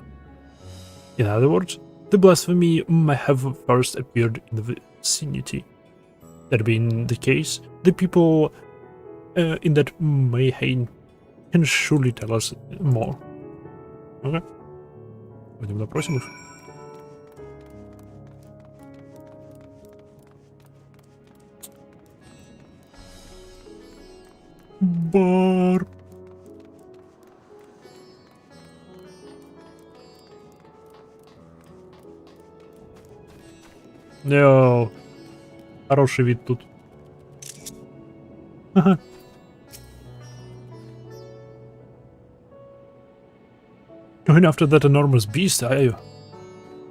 A: In other words, the blasphemy may have first appeared in the vicinity. That being the case, the people in that mayhem can surely tell us more. Okay. Пойдем допросим их. Бар. Йоу. Хороший вид тут. Ага. Going after that enormous beast, are you?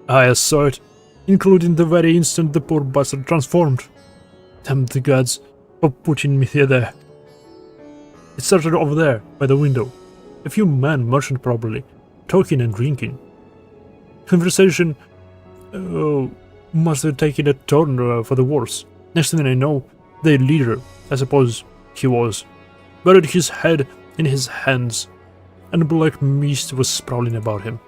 A: I saw it, including the very instant the poor bastard transformed. Damn the gods for putting me there. It started over there, by the window. A few men merchant probably, talking and drinking. Conversation must have taken a turn for the worse. Next thing I know, their leader, I suppose he was, buried his head in his hands, and black mist was sprawling about him.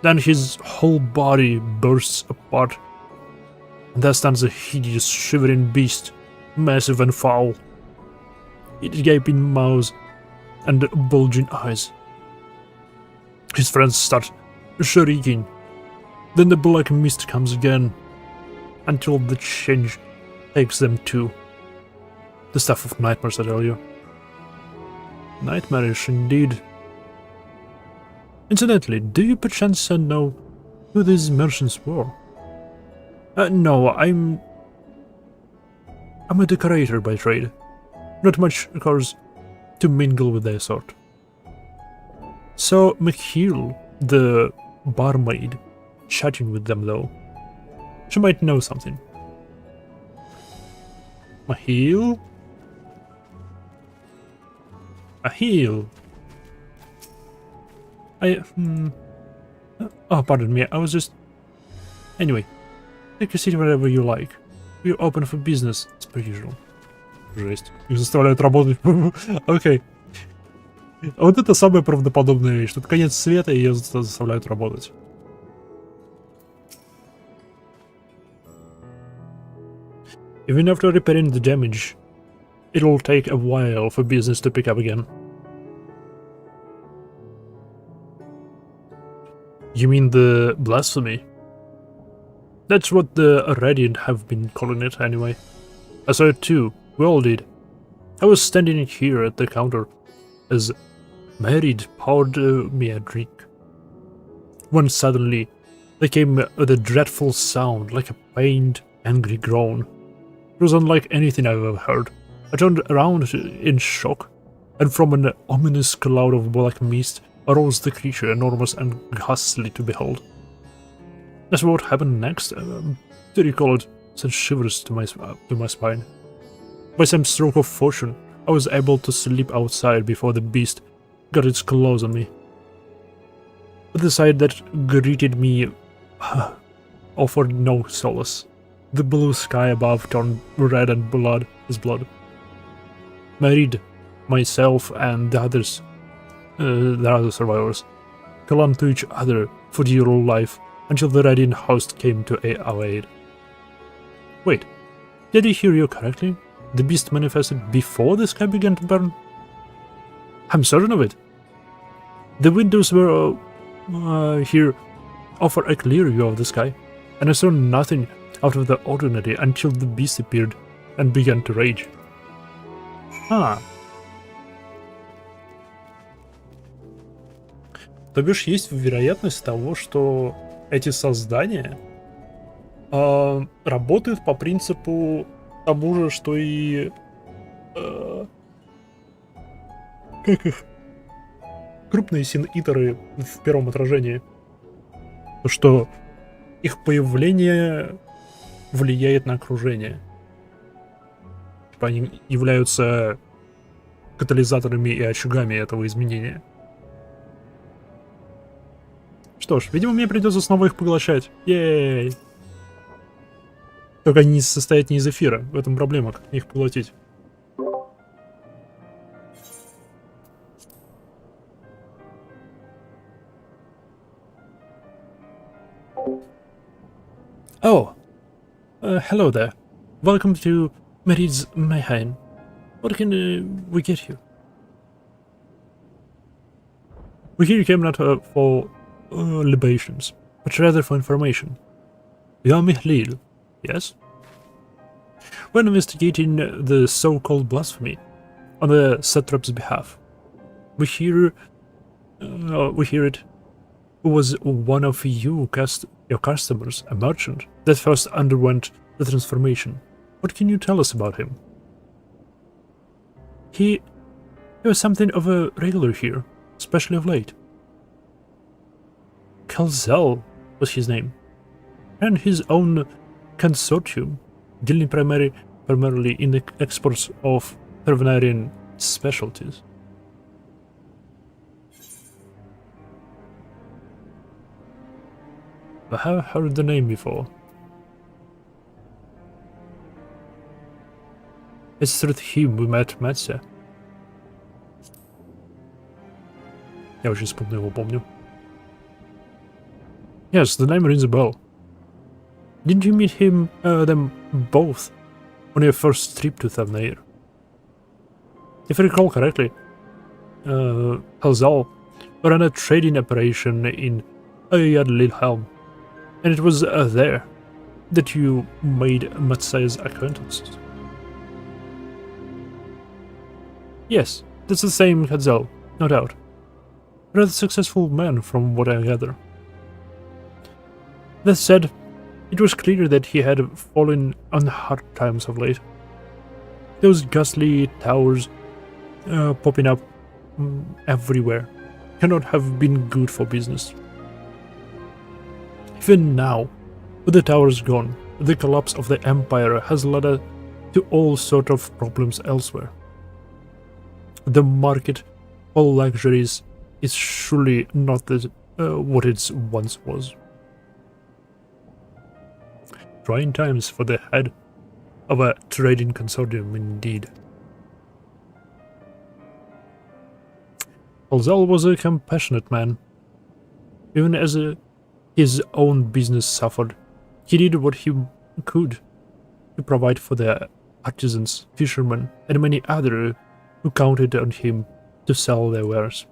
A: Then his whole body bursts apart, There stands a hideous, shivering beast, massive and foul. Its gaping mouth and bulging eyes. His friends start shrieking. Then the black mist comes again, until the change takes them too. The stuff of nightmares, I tell you. Nightmarish indeed. Incidentally, do you perchance know who these merchants were? No, I'm a decorator by trade. Not much, of course, to mingle with their sort. So McHeel, the barmaid, chatting with them though. She might know something. Maheel? Maheel? Oh, pardon me, I was just... Anyway, take a seat wherever you like. We're open for business, as per usual. Жесть. Их заставляют работать. Окей. Вот это самая правдоподобная вещь. Тут конец света, и ее заставляют работать. Even after repairing the damage, it'll take a while for business to pick up again. You mean the blasphemy? That's what the Radiant have been calling it anyway. I saw it too, we all did. I was standing here at the counter as Married poured me a drink. When suddenly there came a dreadful sound like a pained, angry groan. It was unlike anything I've ever heard. I turned around in shock, and from an ominous cloud of black mist arose the creature, enormous and ghastly to behold. As for what happened next, to recall it sent shivers to my spine. By some stroke of fortune, I was able to slip outside before the beast got its claws on me. But the sight that greeted me offered no solace. The blue sky above turned red and blood as blood. Married, myself and the other survivors clung to each other for dear life until the Radiant host came to our aid. Wait, did I hear you correctly? The beast manifested before the sky began to burn? I'm certain of it. The windows were here offer a clear view of the sky, and I saw nothing out of the ordinary until the beast appeared and began to rage. А. То бишь есть вероятность того, что эти создания работают по принципу тому же, что и как их крупные син-итеры в первом отражении. Что их появление влияет на окружение. Типа они являются катализаторами и очагами этого изменения. Что ж, видимо, мне придется снова их поглощать. Ей! Только они состоят не из эфира. В этом проблема, как их поглотить. Oh, hello there. Welcome to Merid's Mayhem. What can we get you? We hear you came not for libations, but rather for information. You are Mihlil, yes? We're investigating the so-called blasphemy on the satrap's behalf. We hear it was one of your customers, a merchant, that first underwent the transformation. What can you tell us about him? He was something of a regular here, especially of late. Kalzel was his name, and his own consortium, dealing primarily in the exports of Tervenarian specialties. I have heard the name before. It's through him we met Matze. Я очень смутно его помню. Yes, the name rings a bell. Didn't you meet them both on your first trip to Thavnair? If I recall correctly, Halzal ran a trading operation in Ayad Lilhelm, and it was there that you made Matsai's acquaintance. Yes, that's the same Halzal, no doubt. A rather successful man from what I gather. That said, it was clear that he had fallen on hard times of late. Those ghastly towers popping up everywhere cannot have been good for business. Even now, with the towers gone, the collapse of the Empire has led to all sorts of problems elsewhere. The market for luxuries is surely not what it once was. Trying times for the head of a trading consortium indeed. Halzal was a compassionate man. Even as his own business suffered, he did what he could to provide for the artisans, fishermen, and many others who counted on him to sell their wares.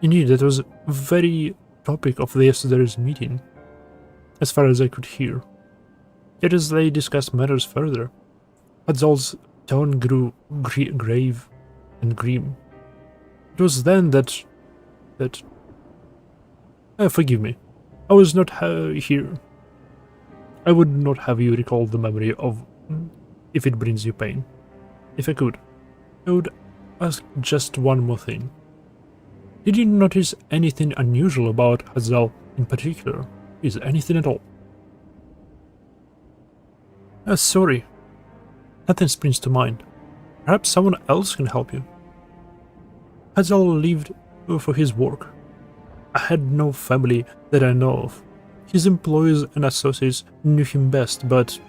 A: Indeed, that was a very topic of yesterday's meeting, as far as I could hear. Yet as they discussed matters further, Halzal's tone grew grave and grim. It was then that forgive me, I was not here. I would not have you recall the memory of if it brings you pain. If I could, I would ask just one more thing. Did you notice anything unusual about Halzal in particular? Is anything at all? Sorry. Nothing springs to mind. Perhaps someone else can help you. Halzal lived for his work. I had no family that I know of. His employees and associates knew him best, but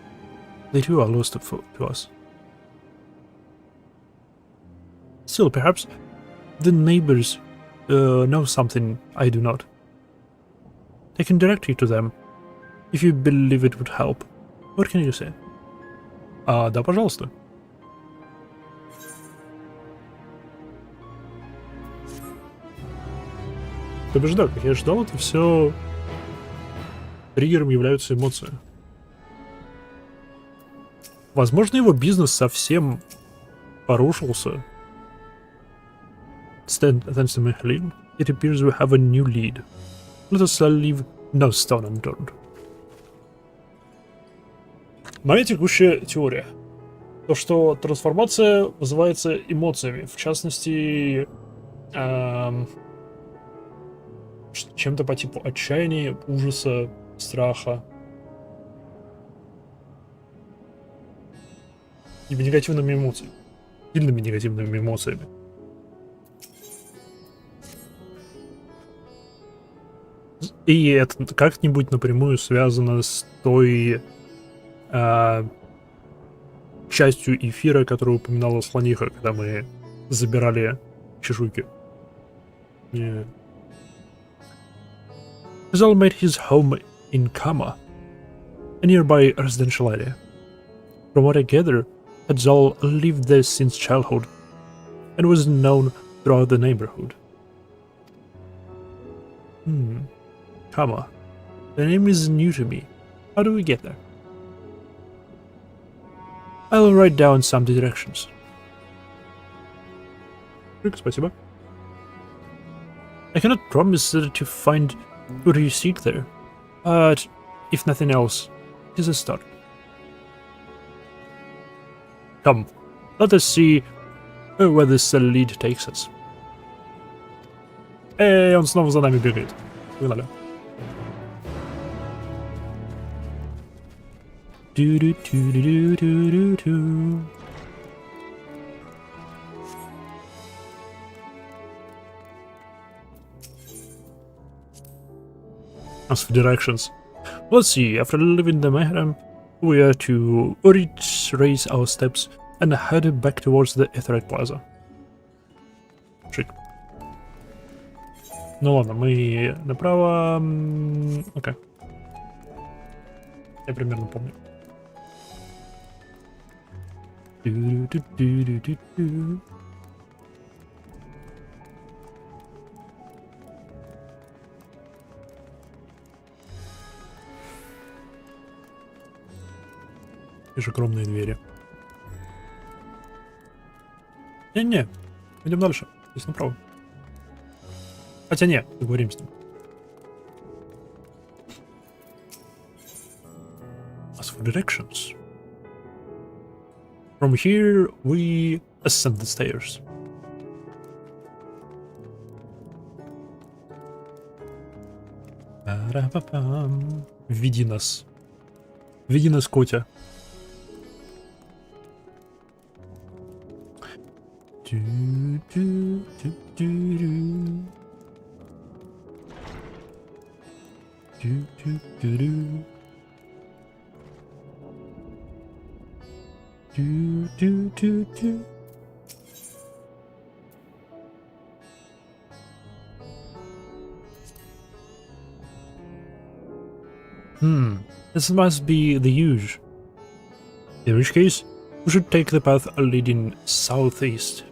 A: they too are lost to us. Still, perhaps the neighbors know something I do not. I can direct you to them, if you believe it would help. What can you say? Да, пожалуйста. То бишь, да, как я ожидал, это все триггером являются эмоции. Возможно, его бизнес совсем порушился. Thanks to Mihail, it appears we have a new lead. Let us leave no stone unturned. Моя текущая теория. То, что трансформация вызывается эмоциями. В частности, чем-то по типу отчаяния, ужаса, страха. И негативными эмоциями. Сильными негативными эмоциями. И это как-нибудь напрямую связано с той частью эфира, которую упоминала Слониха, когда мы забирали чешуйки. Halzal made his home in Kama, a nearby residential area. From what I gather, Halzal lived there since childhood and was known throughout the neighborhood. Kama. The name is new to me. How do we get there? I'll write down some directions. Спасибо. I cannot promise to find what you seek there, but if nothing else, it is a start. Come, let us see where this lead takes us. Он снова за нами бегает. Погнали. As for directions, let's see, after leaving the Mayhem, we are to retrace our steps and head back towards the Aetheryte Plaza. Chic. Ну ладно, мы направо... Окей. Я примерно помню. Видишь огромные двери. Не-не, идем дальше. Здесь направо. Хотя не, поговорим с ним. As for directions. From here we ascend the stairs. Веди нас. Веди нас, Котя. This must be the huge. In which case, we should take the path leading southeast.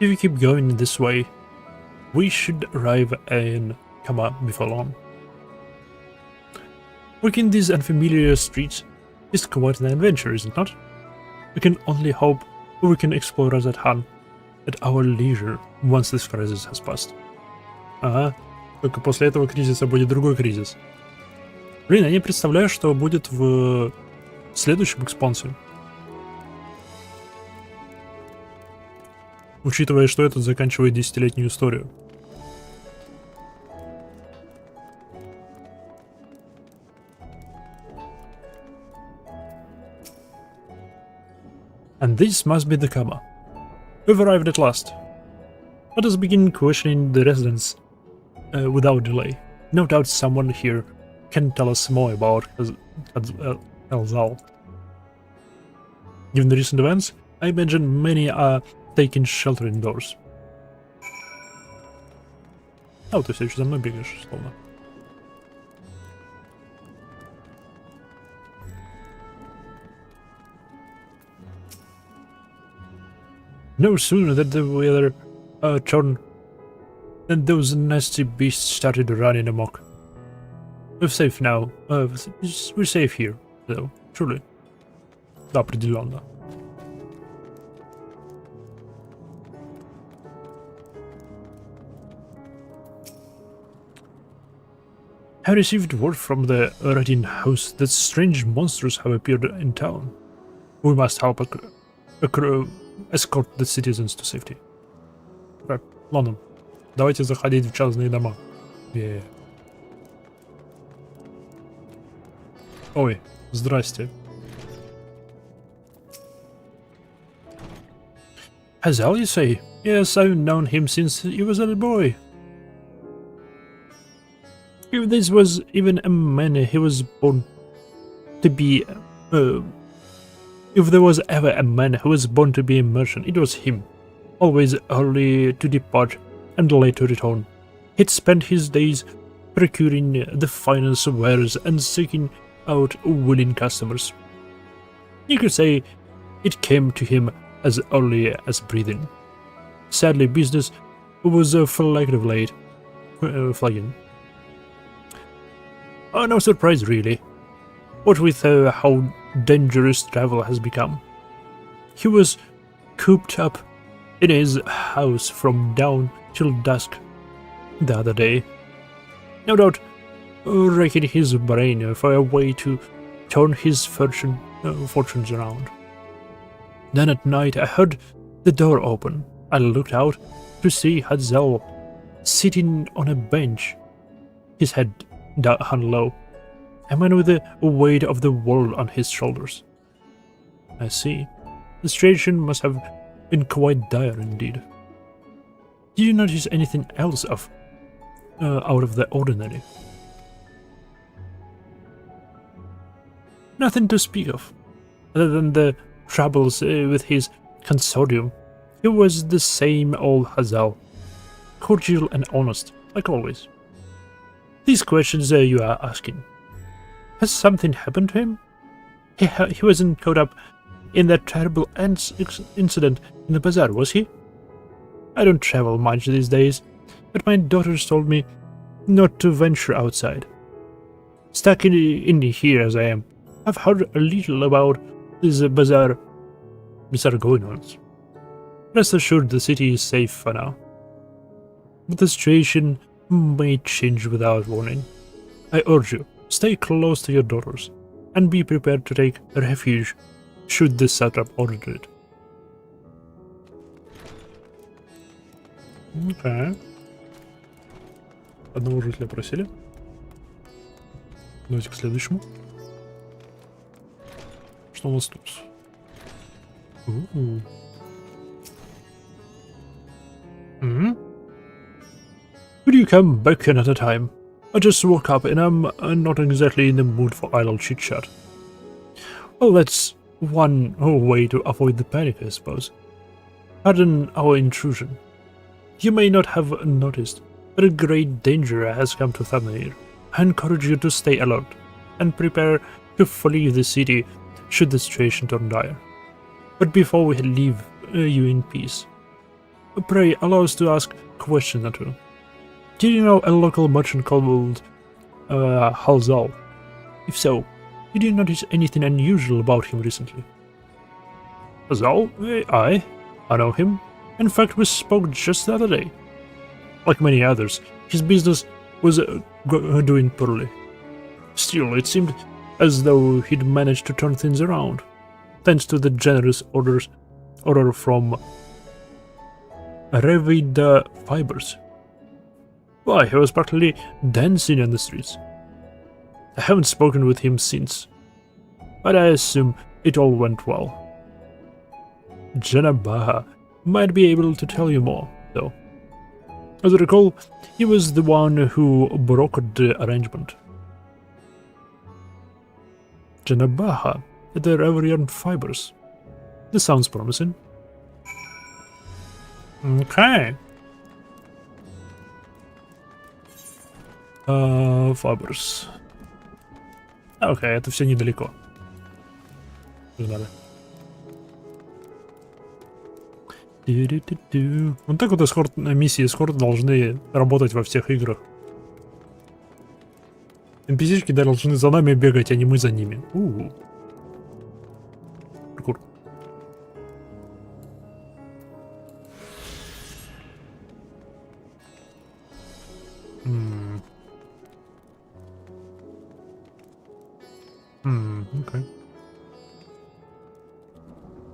A: If we keep going this way, we should arrive in Kama before long. Walking these unfamiliar streets is quite an adventure, is it not? We can only hope we can explore as at hand at our leisure once this crisis has passed. Ага, только после этого кризиса будет другой кризис. Блин, я не представляю, что будет в следующем экспансии. Учитывая, что этот заканчивает 10-летнюю историю. And this must be the Kama. We've arrived at last. Let us begin questioning the residents without delay. No doubt someone here can tell us more about Elzal. Given the recent events, I imagine many are taking shelter indoors. Oh, ты все еще за мной бегаешь, словно. No sooner did the weather turn than those nasty beasts started running amok. We're safe now. We're safe here, though. Truly. Да, определенно. I received word from the Radin house that strange monsters have appeared in town. We must help escort the citizens to safety. Так, ладно. Давайте заходить в частные дома. Ой, здрасте. Hazal, you say? Yes, I've known him since he was a little boy. If this was even a man, he was born to be... if there was ever a man who was born to be a merchant, it was him. Always early to depart and late to return. He'd spent his days procuring the finest wares and seeking out willing customers. You could say it came to him as early as breathing. Sadly, business was flagging of late. Flagging. Oh, no surprise, really. What with how dangerous travel has become. He was cooped up in his house from dawn till dusk the other day. No doubt racking his brain for a way to turn his fortunes around. Then at night I heard the door open. I looked out to see Hazal sitting on a bench, his head hung low, a man with the weight of the world on his shoulders. I see. The situation must have been quite dire indeed. Did you notice anything else out of the ordinary? Nothing to speak of, other than the troubles with his consortium. He was the same old Hazal, cordial and honest, like always. These questions you are asking. Has something happened to him? He wasn't caught up in that terrible incident in the bazaar, was he? I don't travel much these days, but my daughters told me not to venture outside. Stuck in here as I am, I've heard a little about this bazaar going-ons. Rest assured the city is safe for now. But the situation may change without warning. I urge you, stay close to your daughters, and be prepared to take refuge should the satrap order it. Окей. Одного жителя просили. Давайте к следующему. Что у нас тут? Could you come back another time? I just woke up and I'm not exactly in the mood for idle chit-chat. Well, that's one way to avoid the panic, I suppose. Pardon our intrusion. You may not have noticed, but a great danger has come to Thamir. I encourage you to stay alert and prepare to flee the city should the situation turn dire. But before we leave you in peace, pray allow us to ask a question or two. Did you know a local merchant called Halzal? If so, did you notice anything unusual about him recently? Halzal? I know him. In fact, we spoke just the other day. Like many others, his business was doing poorly. Still, it seemed as though he'd managed to turn things around, thanks to the generous order from Revida Fibers. Why, he was practically dancing in the streets. I haven't spoken with him since, but I assume it all went well. Janabaha might be able to tell you more, though. As I recall, he was the one who brokered the arrangement. Janabaha at the Reverian Fibers. This sounds promising. Okay. Fibers. Окей, это все недалеко. Надо. Вот так вот эскорт, миссии эскорт должны работать во всех играх. NPC-шки должны за нами бегать, а не мы за ними. Прикольно. Окей.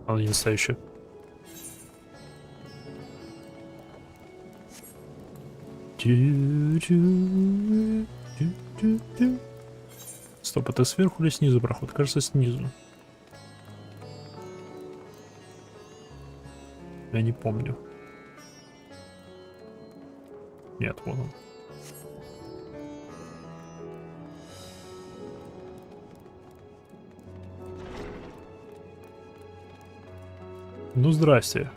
A: Он не настоящий. Стоп, это сверху или снизу проход? Кажется, снизу. Я не помню. Нет, вон он. Ну, здрасте.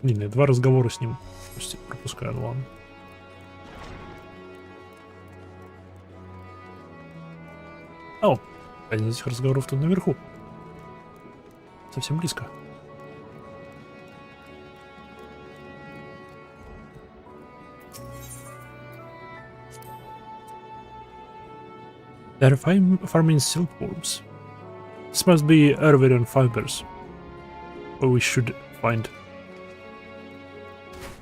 A: Не, два разговора с ним. Пусть пропускаю, ладно. О, один из этих разговоров тут наверху. Совсем близко. They're farming silkworms. This must be Erverian Fibers. Or we should find...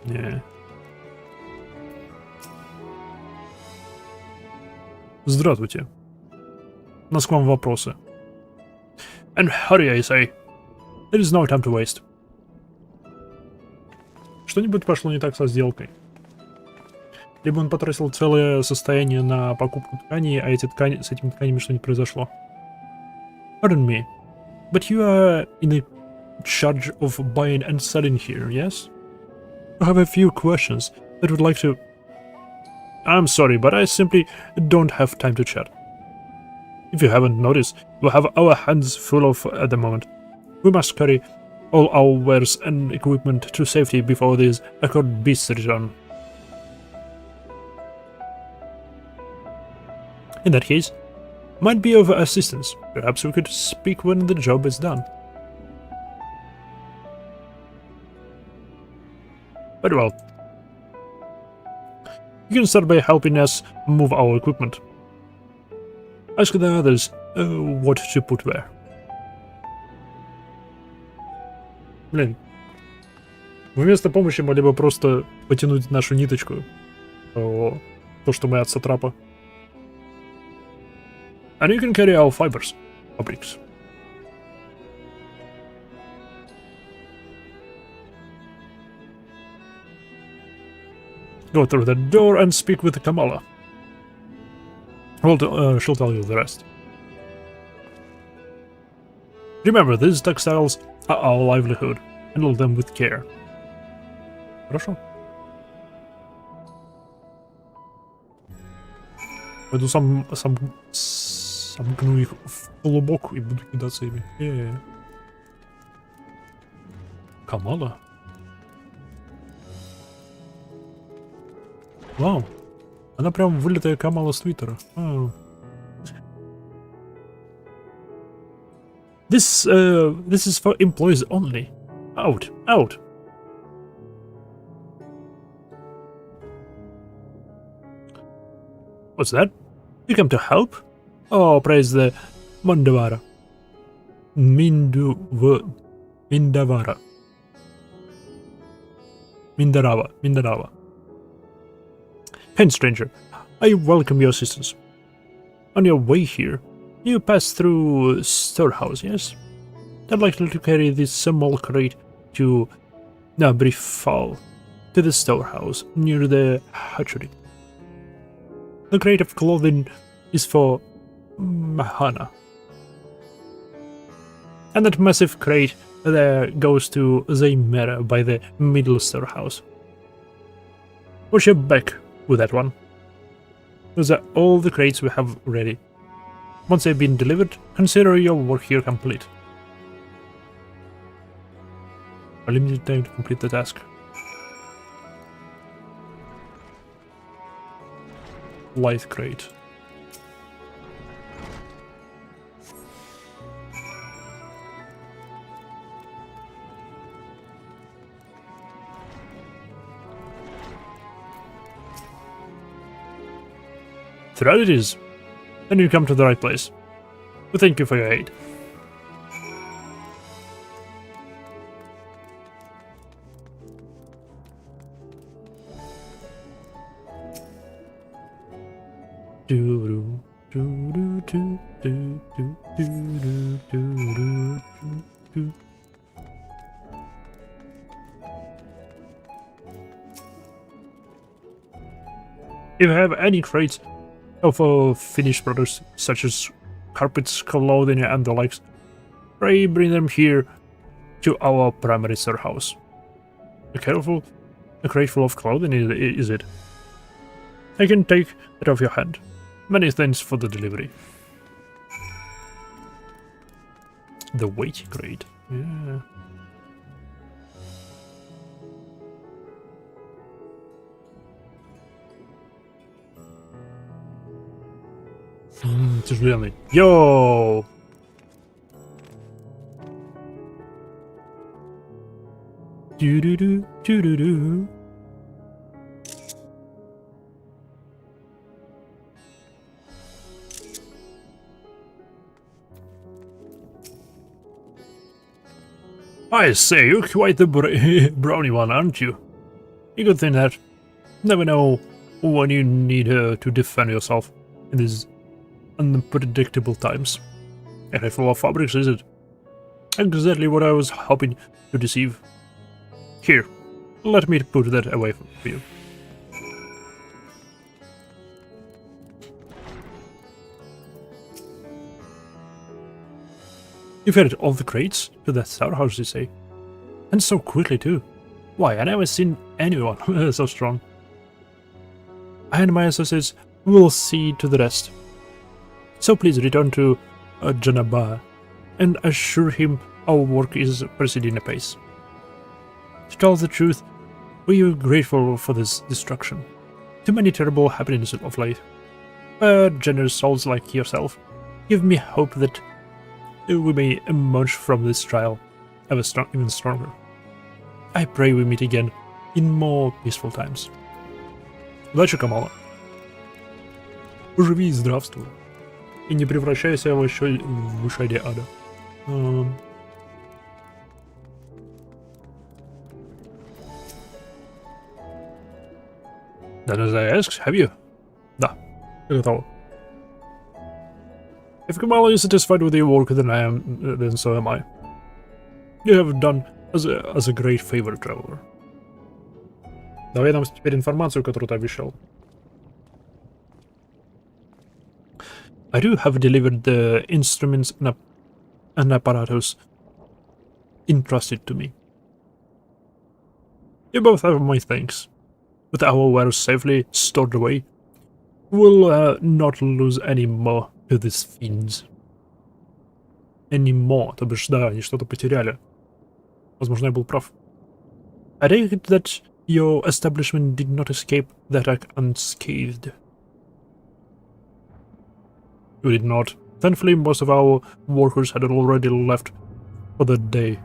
A: Yeah. Здравствуйте. У нас к вам вопросы. And hurry, I say. There is no time to waste. Что-нибудь пошло не так со сделкой. Либо он потратил целое состояние на покупку тканей, а с этими тканями что-нибудь произошло. Pardon me, but you are in a charge of buying and selling here, yes? I have a few questions that would like to... I'm sorry, but I simply don't have time to chat. If you haven't noticed, we have our hands full of at the moment. We must carry all our wares and equipment to safety before these accord beasts return. In that case, might be of assistance. Perhaps we could speak when the job is done. Very well. You can start by helping us move our equipment. Ask the others what to put where. Блин. Мы вместо помощи могли бы просто потянуть нашу ниточку. То, что мы от сатрапа. And you can carry our fibers, fabrics. Go through the door and speak with Kamala. Well, she'll tell you the rest. Remember, these textiles are our livelihood. Handle them with care. Хорошо. Пойду сомкну их в полубок и буду кидаться ими. Камала? Вау. Она прям вылитая Камала с Твиттера. This is for employees only. Out, out. What's that? You come to help? Oh, praise the Mandavara. Mindarava. Kind stranger, I welcome your assistance. On your way here, you pass through storehouse, yes? I'd like to carry this small crate to Nabrifal, to the storehouse near the hatchery. The crate of clothing is for Mahana. And that massive crate there goes to Zaymera by the middle storehouse. Watch your back with that one. Those are all the crates we have ready. Once they've been delivered, consider your work here complete. A limited time to complete the task. Light crate. Throughout it is. Then you come to the right place. We thank you for your aid. If you have any crates of finished products such as carpets, clothing, and the likes, pray bring them here to our primary storehouse. Be careful, a crate full of clothing is it? I can take it off your hand. Many thanks for the delivery. The weight crate, yeah. Тяжеленный. Йоу! Дю-дю-дю. I say, you're quite the brownie one, aren't you? You good thing that. Never know when you need to defend yourself in these unpredictable times. And full of fabrics, is it? Exactly what I was hoping to deceive. Here, let me put that away for you. You've added all the crates to that storehouse, you say? And so quickly, too. Why, I never seen anyone so strong. I and my associates will see to the rest. So please return to Janaba and assure him our work is proceeding apace. To tell the truth, we are grateful for this destruction. Too many terrible happenings of late. But generous souls like yourself give me hope that we may emerge from this trial even stronger. I pray we meet again in more peaceful times. Удачи, Камала. Живи и здравствуй. И не превращайся в вышаде ада. As I asked, have you? Да, я готова. If Kamala is satisfied with your work, then so am I. You have done as a great favor, traveler. Давай нам теперь информацию, которую ты обещал. I do have delivered the instruments and apparatus entrusted to me. You both have my thanks. With our wares safely stored away, we'll not lose any more to these fiends. Any more, то бишь, да, они что-то потеряли. Возможно, я был прав. I take it that your establishment did not escape the attack unscathed. We did not. Thankfully, most of our workers had already left for the day,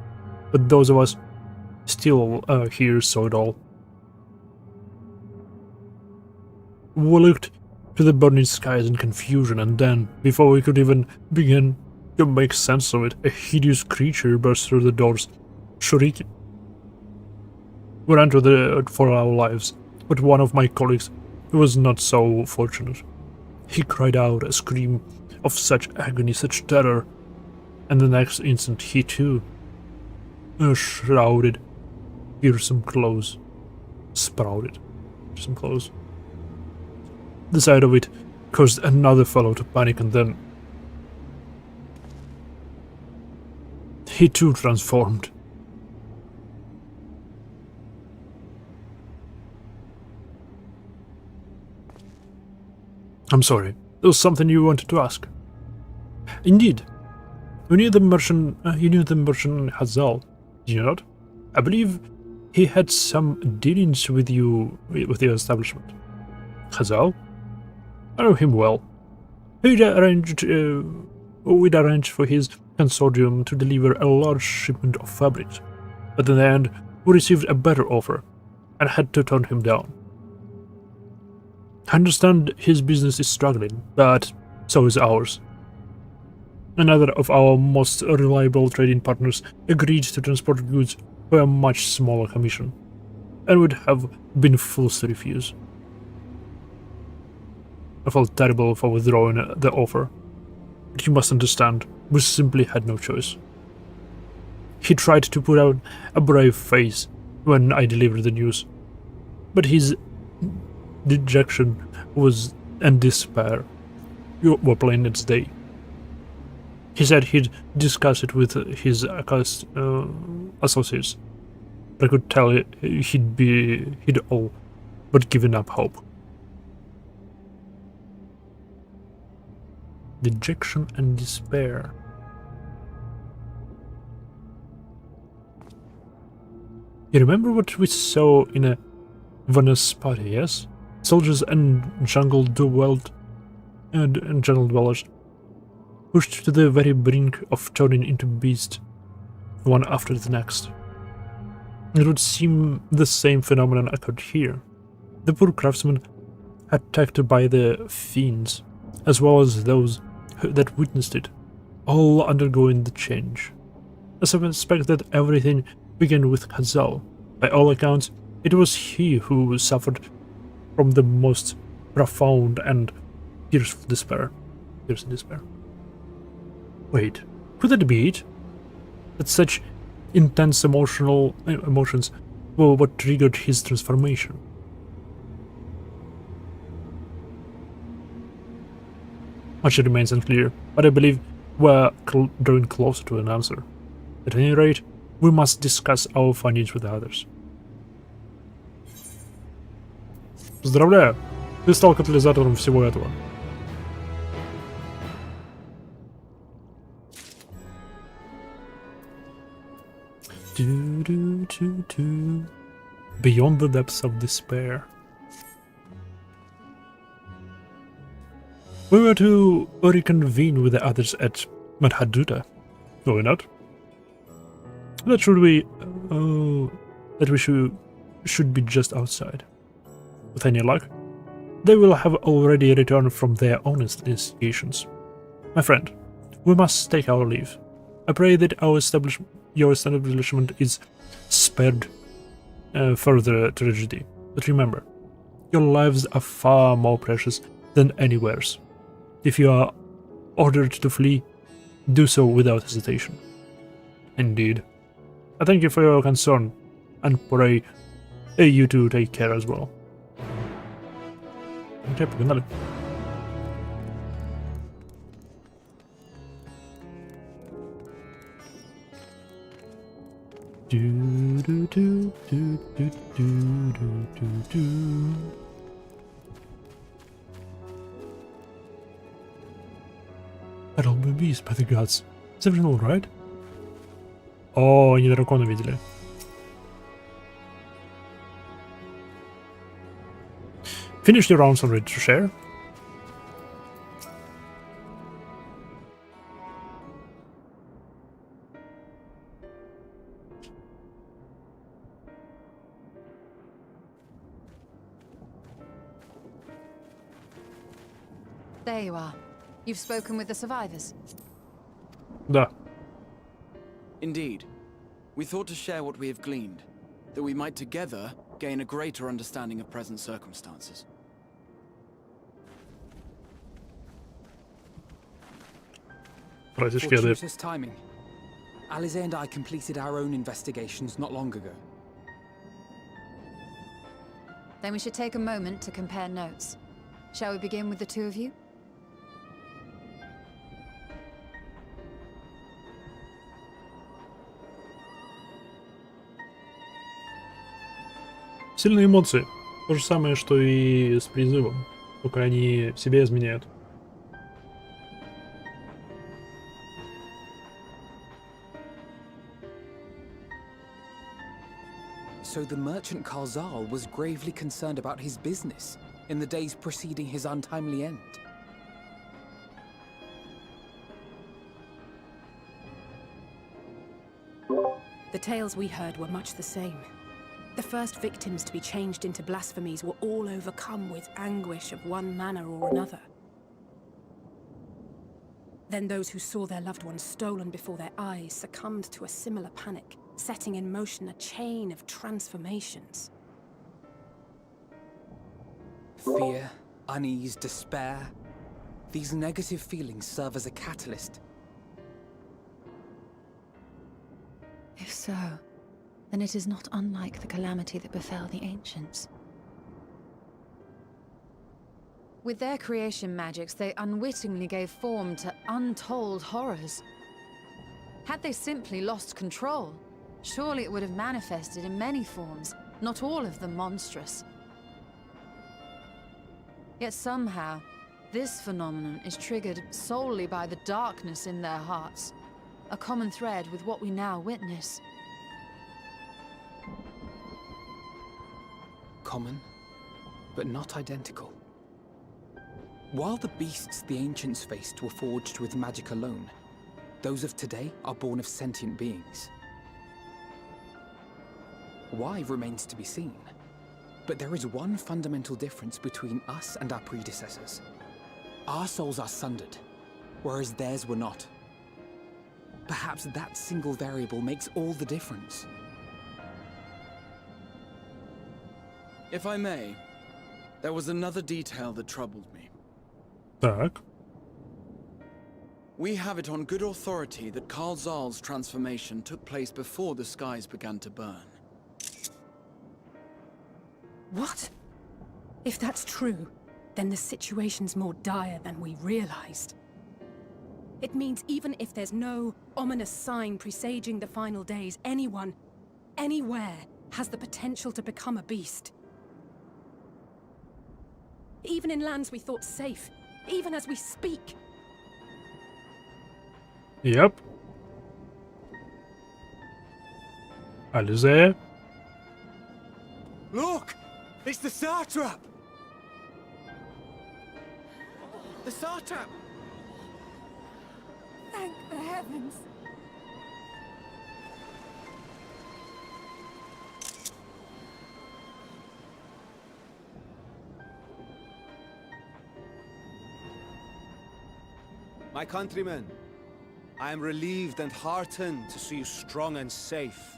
A: but those of us still here saw it all. We looked to the burning skies in confusion, and then, before we could even begin to make sense of it, a hideous creature burst through the doors, shrieking. We ran for our lives, but one of my colleagues was not so fortunate. He cried out a scream of such agony, such terror, and the next instant he too sprouted fearsome claws. The sight of it caused another fellow to panic, and then he too transformed. I'm sorry, there was something you wanted to ask. Indeed. You knew the merchant Hazal, did you not? I believe he had some dealings with your establishment. Hazal? I know him well. We'd arranged for his consortium to deliver a large shipment of fabrics, but in the end we received a better offer and had to turn him down. I understand his business is struggling, but so is ours. Another of our most reliable trading partners agreed to transport goods for a much smaller commission, and would have been fools to refuse. I felt terrible for withdrawing the offer, but you must understand, we simply had no choice. He tried to put out a brave face when I delivered the news, but his dejection and despair were plain as day. He said he'd discuss it with his associates, but I could tell he'd all but given up hope. Dejection and despair. You remember what we saw in a Venice party, yes? Soldiers and jungle dwellers pushed to the very brink of turning into beasts, one after the next. It would seem the same phenomenon occurred here. The poor craftsmen attacked by the fiends, as well as those that witnessed it, all undergoing the change. I suspect that everything began with Hazal. By all accounts, it was he who suffered from the most profound and fierce despair. Wait, could that be it? That such intense emotions were what triggered his transformation? Much remains unclear, but I believe we're drawing closer to an answer. At any rate, we must discuss our findings with others. Поздравляю! Ты стал катализатором всего этого. Beyond the depths of despair. We were to reconvene with the others at Madhaduta, were we not? That we should be just outside. With any luck, they will have already returned from their own investigations. My friend, we must take our leave. I pray that your establishment is spared further tragedy. But remember, your lives are far more precious than anywhere's. If you are ordered to flee, do so without hesitation. Indeed. I thank you for your concern, and pray you to take care as well. Окей, погнали. I'll be beast by the gods. Is everything alright? О, они дракона видели. Finish your rounds and ready to share.
C: There you are. You've spoken with the survivors.
A: Да.
J: Indeed. We thought to share what we have gleaned, that we might together gain a greater understanding of present circumstances.
E: Fortuitous timing. Alize and I completed our own investigations not long ago.
C: Then we should take a moment to compare notes. Shall we begin with the two of you?
A: Сильные эмоции. То же самое, что и с призывом. Только они себе изменяют.
E: So the merchant Karzal was gravely concerned about his business in the days preceding his untimely end.
I: The tales we heard were much the same. The first victims to be changed into blasphemies were all overcome with anguish of one manner or another. Then those who saw their loved ones stolen before their eyes succumbed to a similar panic, setting in motion a chain of transformations.
E: Fear, unease, despair. These negative feelings serve as a catalyst.
C: If so, then it is not unlike the calamity that befell the ancients. With their creation magics, they unwittingly gave form to untold horrors. Had they simply lost control, surely it would have manifested in many forms, not all of them monstrous. Yet somehow, this phenomenon is triggered solely by the darkness in their hearts, a common thread with what we now witness.
E: Common, but not identical. While the beasts the ancients faced were forged with magic alone, those of today are born of sentient beings. Why remains to be seen, but there is one fundamental difference between us and our predecessors. Our souls are sundered, whereas theirs were not. Perhaps that single variable makes all the difference.
J: If I may, there was another detail that troubled me.
A: Так.
J: We have it on good authority that Karzal's transformation took place before the skies began to burn.
I: What? If that's true, then the situation's more dire than we realized. It means even if there's no ominous sign presaging the final days, anyone, anywhere, has the potential to become a beast. Even in lands we thought safe, even as we speak.
A: Yep. Alize.
G: Look! It's the satrap!
J: The satrap!
I: Thank the heavens.
F: My countrymen, I am relieved and heartened to see you strong and safe.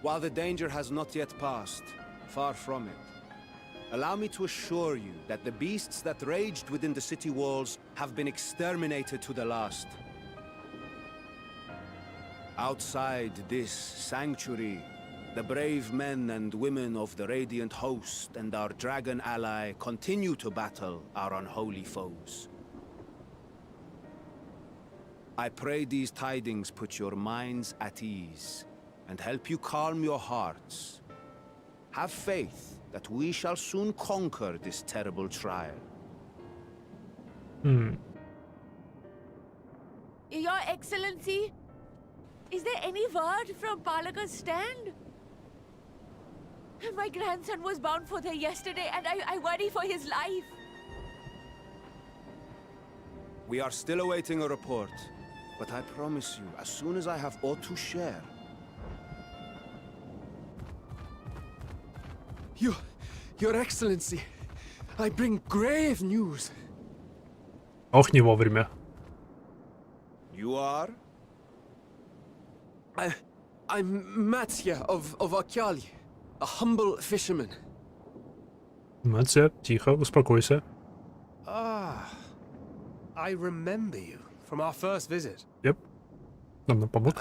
F: While the danger has not yet passed, far from it, allow me to assure you that the beasts that raged within the city walls have been exterminated to the last. Outside this sanctuary, the brave men and women of the Radiant Host and our dragon ally continue to battle our unholy foes. I pray these tidings put your minds at ease and help you calm your hearts. Have faith that we shall soon conquer this terrible trial.
C: Your Excellency, is there any word from Palaka's stand? My grandson was bound for there yesterday, and I worry for his life.
F: We are still awaiting a report, but I promise you, as soon as I have aught to share.
G: Your Excellency, I bring grave news.
A: Ох, не вовремя.
F: You are?
G: I'm Matsya of Akyali, a humble fisherman.
A: Матья, тихо, успокойся.
G: Ah, I remember you from our first visit.
A: Yep. Нам помог.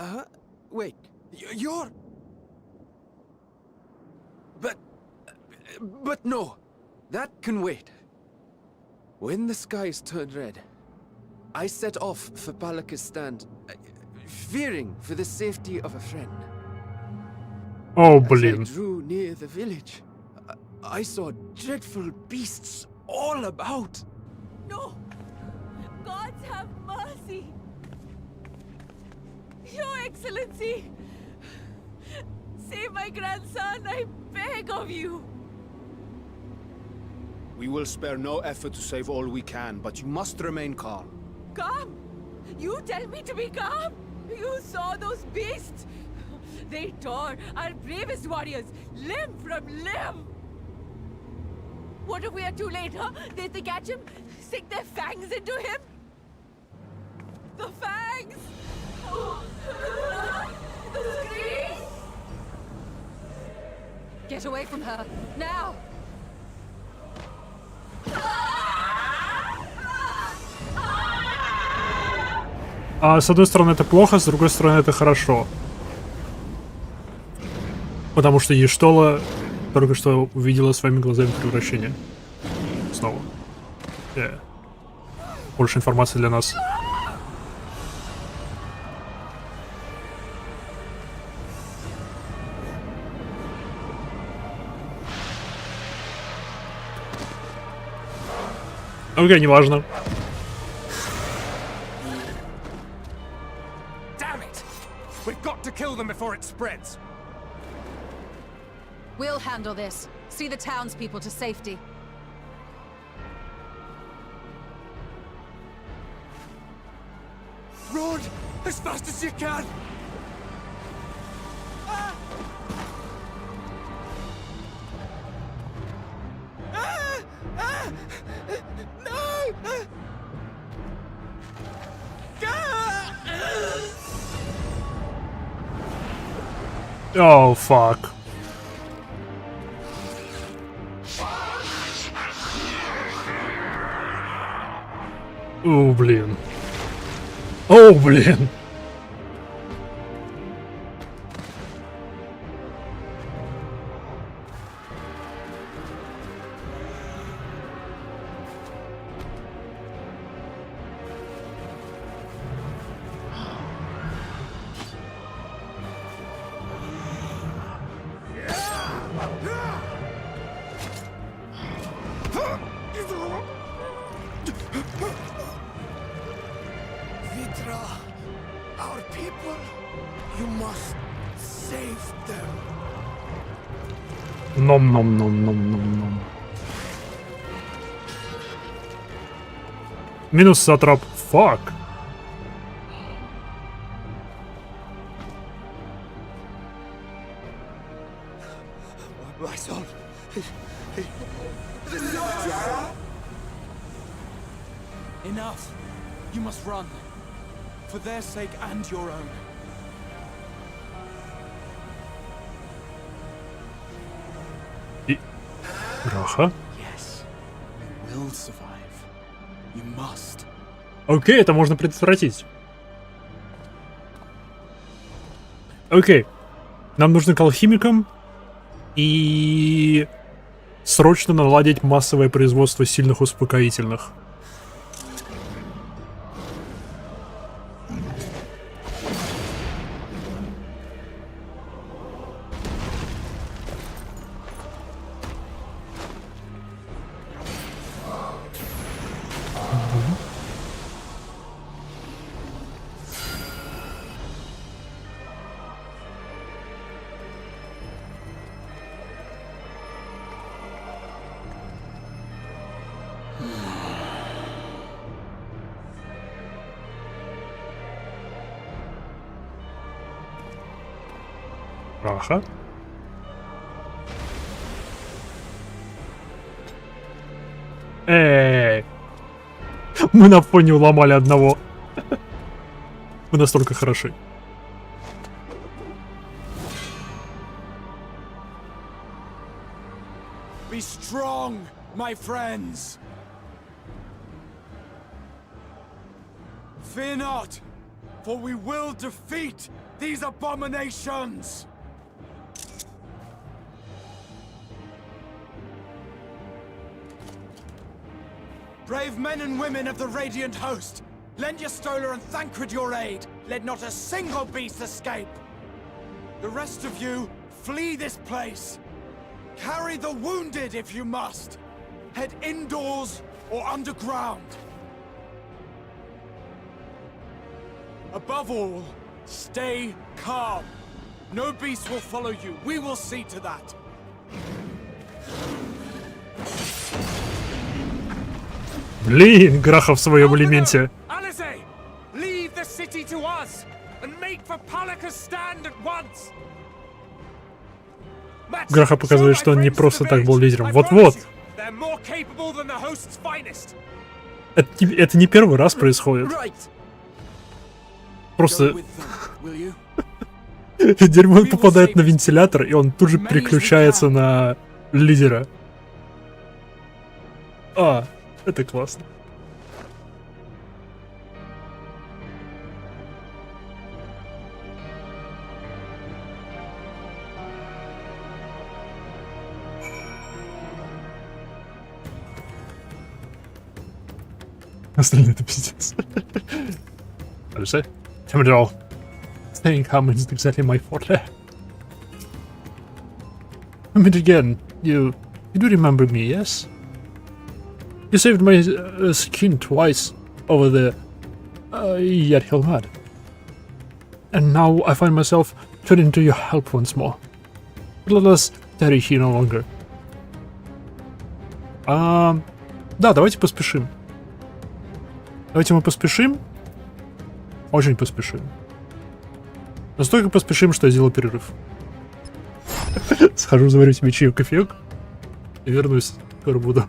G: Wait, you're... But no, that can wait. When the skies turned red, I set off for Palaka's stand, fearing for the safety of a friend.
A: О,
G: As I
A: блин.
G: drew near the village, I saw dreadful beasts all about.
C: No! Gods have mercy! Your Excellency! Save my grandson, I beg of you!
F: We will spare no effort to save all we can, but you must remain calm.
C: Calm? You tell me to be calm? You saw those beasts? They tore our bravest warriors limb from limb! What if we are too late, huh? They catch him, sink their fangs into him? The fangs! The screams! Get away from her, now!
A: С одной стороны это плохо, с другой стороны это хорошо. Потому что Ештола только что увидела своими глазами превращение. Снова. Больше информации для нас. Окей, неважно.
G: Damn it! We've got to kill them before it spreads.
C: We'll handle this. See the townspeople to safety.
G: Run as fast as you can! No!
A: Oh, fuck. О, блин. О, блин.
H: Mitra, our people, you must save them.
A: Ном-ном-ном-ном-ном-ном. Минус сатрап. Фак.
H: My son.
J: Enough! You must run. For their sake and your own.
A: Браха.
J: Yes, you will survive. You must.
A: Окей, это можно предотвратить. Окей. Нам нужно к алхимикам и срочно наладить массовое производство сильных успокоительных. Браха. Эй! Мы на фоне уломали одного. Мы настолько хороши.
J: Be strong, my friends! Fear not, for we will defeat these abominations! Brave men and women of the Radiant Host, lend your Stola and Thancred your aid. Let not a single beast escape. The rest of you, flee this place. Carry the wounded if you must. Head indoors or underground. Above all, stay calm. No beast will follow you. We will see to that.
A: Блин, Граха в своем элементе.
G: Alizé, leave the city to us and make for Palaka's stand at once.
A: Граха показывает, что он не просто так был лидером. Вот-вот. Это не первый раз происходит. Просто дерьмо попадает на вентилятор, и он тут же переключается на лидера. А, это классно. Остальные это пиздец. What is it? Tell me it all. Staying calm isn't exactly my forte. I mean again, you do remember me, yes? You saved my skin twice over the Yet Hilmad. And now I find myself turning to your help once more. But let us tarry here no longer. Да, давайте поспешим. Давайте мы поспешим. Очень поспешим. Настолько поспешим, что я сделаю перерыв. Схожу, заварю себе чаек, кофеек. И вернусь. Скоро буду.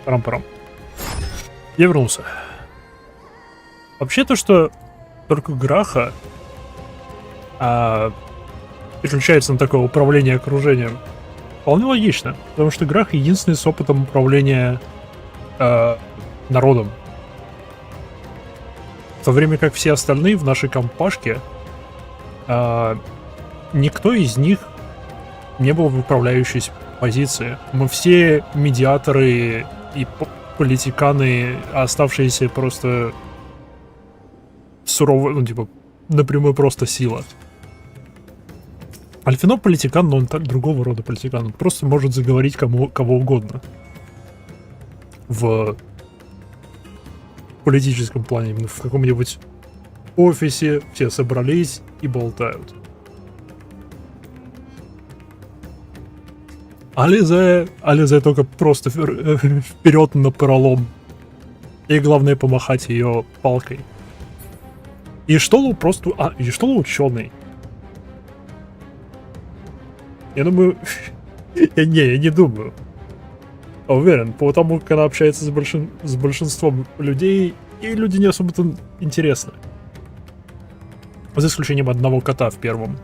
A: Парам-парам. Я вернулся. Вообще то, что только Граха переключается на такое управление окружением, вполне логично, потому что Грах единственный с опытом управления народом. В то время как все остальные в нашей компашке, никто из них не был в управляющей позиции. Мы все медиаторы и политиканы, а оставшиеся просто суровые, ну типа напрямую просто сила. Альфино политикан, но он так другого рода политикан. Он просто может заговорить кого угодно. В политическом плане, именно в каком-нибудь офисе все собрались и болтают. Ализе только просто вперед на пролом. И главное помахать ее палкой. И Штолу просто... и Штолу ученый. Я думаю... я не думаю. Уверен, потому как она общается с большинством людей, и люди не особо-то интересны. За исключением одного кота в первом.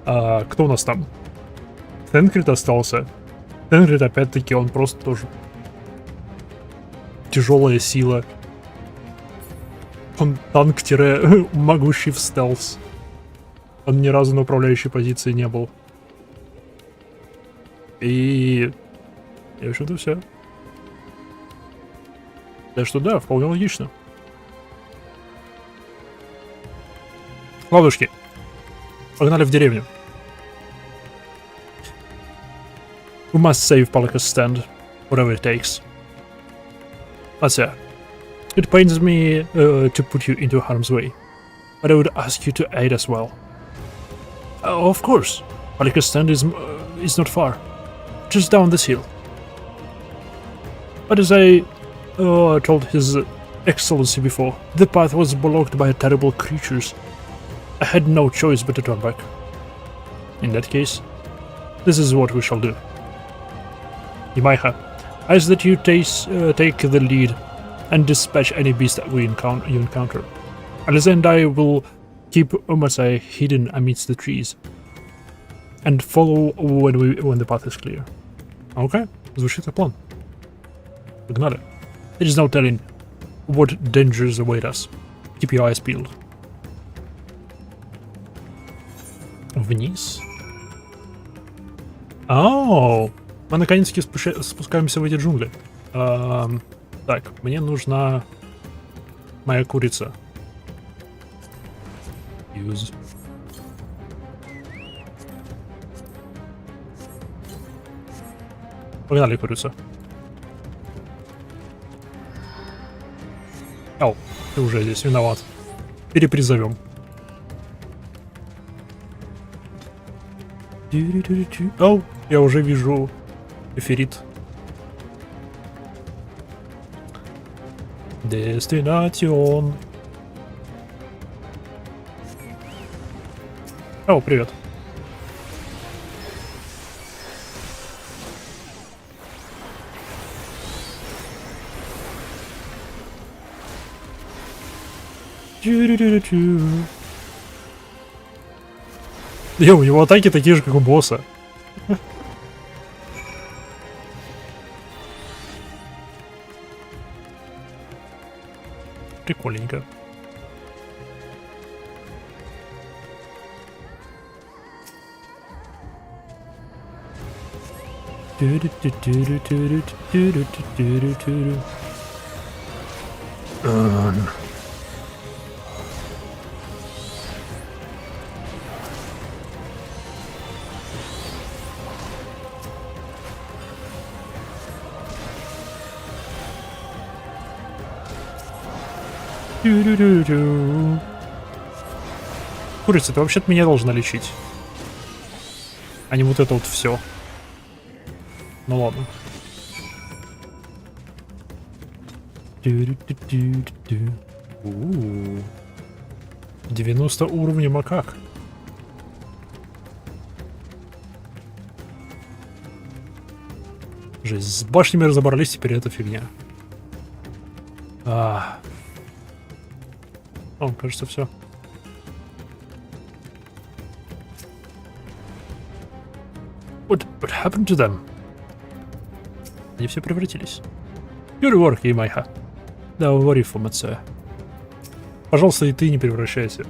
A: Кто у нас там? Тенкрит остался. Тенкрит, опять-таки, он просто тоже тяжелая сила. Он танк-могущий в стелс. Он ни разу на управляющей позиции не был. И в общем-то все. Так что да, вполне логично. Ладушки. Погнали в деревню. We must save Palaka's stand, whatever it takes. Masya, it pains me to put you into harm's way, but I would ask you to aid as well. Of course, Palaka's stand is not far, just down this hill. But as I told His Excellency before, the path was blocked by terrible creatures. I had no choice but to turn back. In that case, this is what we shall do. Imaiha, I ask that you take the lead and dispatch any beast that you encounter. Aliza and I will keep Umasai hidden amidst the trees and follow when the path is clear. Okay, звучит как план. Погнали. There is no telling what dangers await us. Keep your eyes peeled. Вниз. Оу! Мы наконец-таки спускаемся в эти джунгли. Так, мне нужна моя курица. Use. Погнали, курица. Ау, ты уже здесь виноват. Перепризовем. Ау, я уже вижу эфирит. Дестинацион. О, привет. У него атаки такие же, как у босса. Прикольненько. Курица, ты вообще-то меня должна лечить. А не вот это вот все. Ну ладно. 90 уровней макак. Жесть, с башнями разобрались, теперь эта фигня. О, кажется, все. What happened to them? Они все превратились. Good work, Ямайха. Да, говори, ФМЦ. Пожалуйста, и ты не превращайся.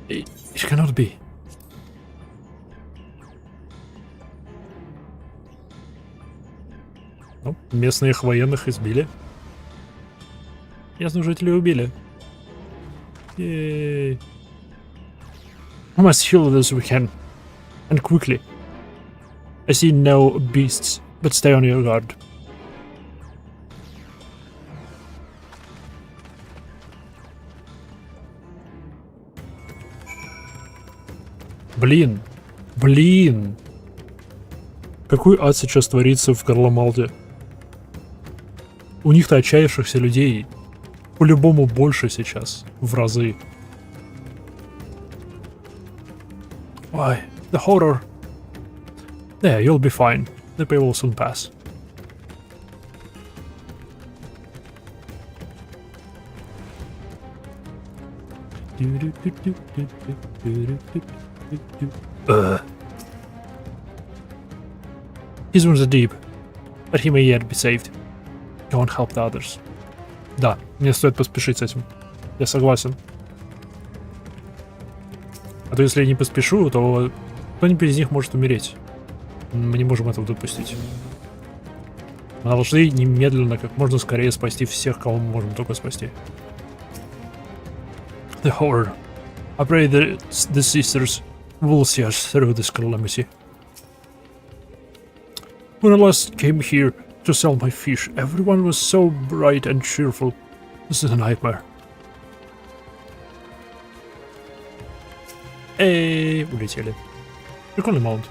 A: It cannot be. Ну, местных военных избили. Местных жителей убили. Yay. We must heal this we can. And quickly. I see no beasts, but stay on your guard. Блин. Блин. Какой ад сейчас творится в Карламалде? У них-то отчаявшихся людей по-любому больше сейчас, в разы. Why? The horror. Yeah, you'll be fine. The pain will soon pass. His wounds are deep, but he may yet be saved. Go and help the others. Да, мне стоит поспешить с этим. Я согласен. А то если я не поспешу, то кто-нибудь из них может умереть. Мы не можем этого допустить. Мы должны немедленно, как можно скорее спасти всех, кого мы можем только спасти. The horror. I pray that the sisters will see us through this calamity. When I last came here to sell my fish, everyone was so bright and cheerful. This is a nightmare. Эй, улетели. Прикольный маунт.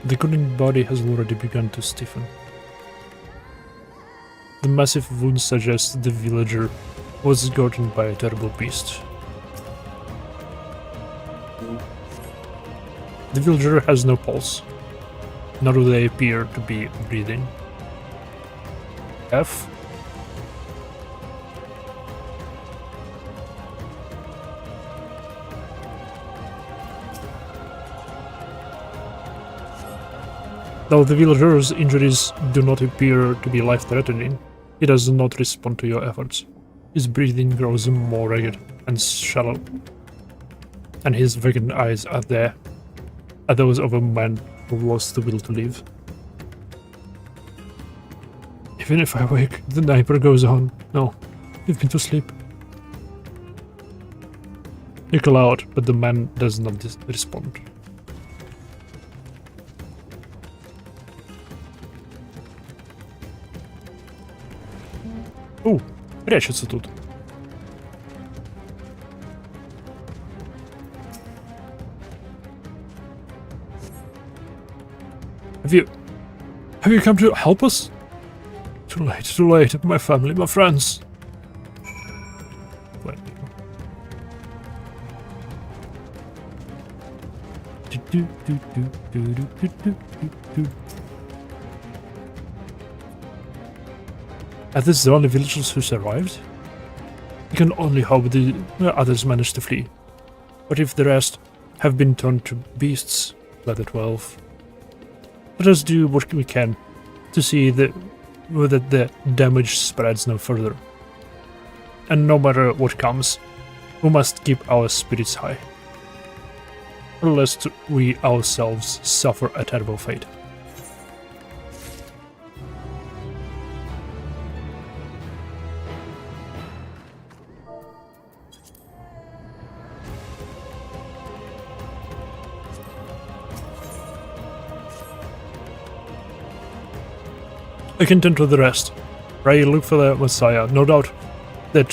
A: The cooling body has already begun to stiffen. The massive wound suggests the villager was gotten by a terrible beast. The villager has no pulse, nor do they appear to be breathing. F? Though the villager's injuries do not appear to be life-threatening, he does not respond to your efforts. His breathing grows more ragged and shallow, and his vacant eyes are those of a man who lost the will to live. Even if I wake, the nightmare goes on. No, you've been to sleep. You call out, but the man does not respond. Прячется тут. Have you come to help us? Too late, my family, my friends. Are these the only villagers who survived? We can only hope the others managed to flee. What if the rest have been turned to beasts? Letter 12. Let us do what we can to see that the damage spreads no further. And no matter what comes, we must keep our spirits high, lest we ourselves suffer a terrible fate. I can tend to the rest. Pray look for the Messiah. No doubt that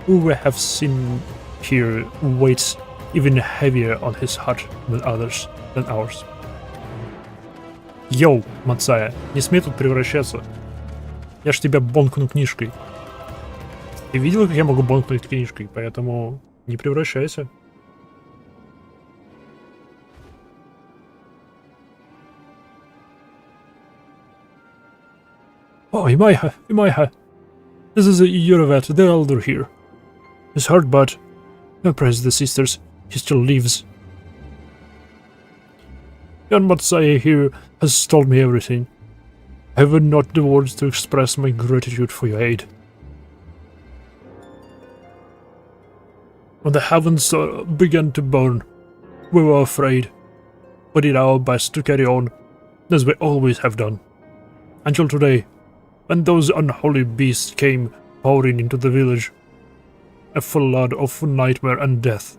A: who we have seen here weighs even heavier on his heart than ours. Йоу, Мацая, не смей тут превращаться. Я ж тебя бонкну книжкой. Ты видел, как я могу бонкнуть книжкой? Поэтому не превращайся. Oh, Imaiha. This is Yuravet, the elder here. He's hurt, but praise the sisters, he still lives. Young Matsai here has told me everything. I have not the words to express my gratitude for your aid. When the heavens began to burn, we were afraid. We did our best to carry on, as we always have done. Until today, when those unholy beasts came pouring into the village, a flood of nightmare and death.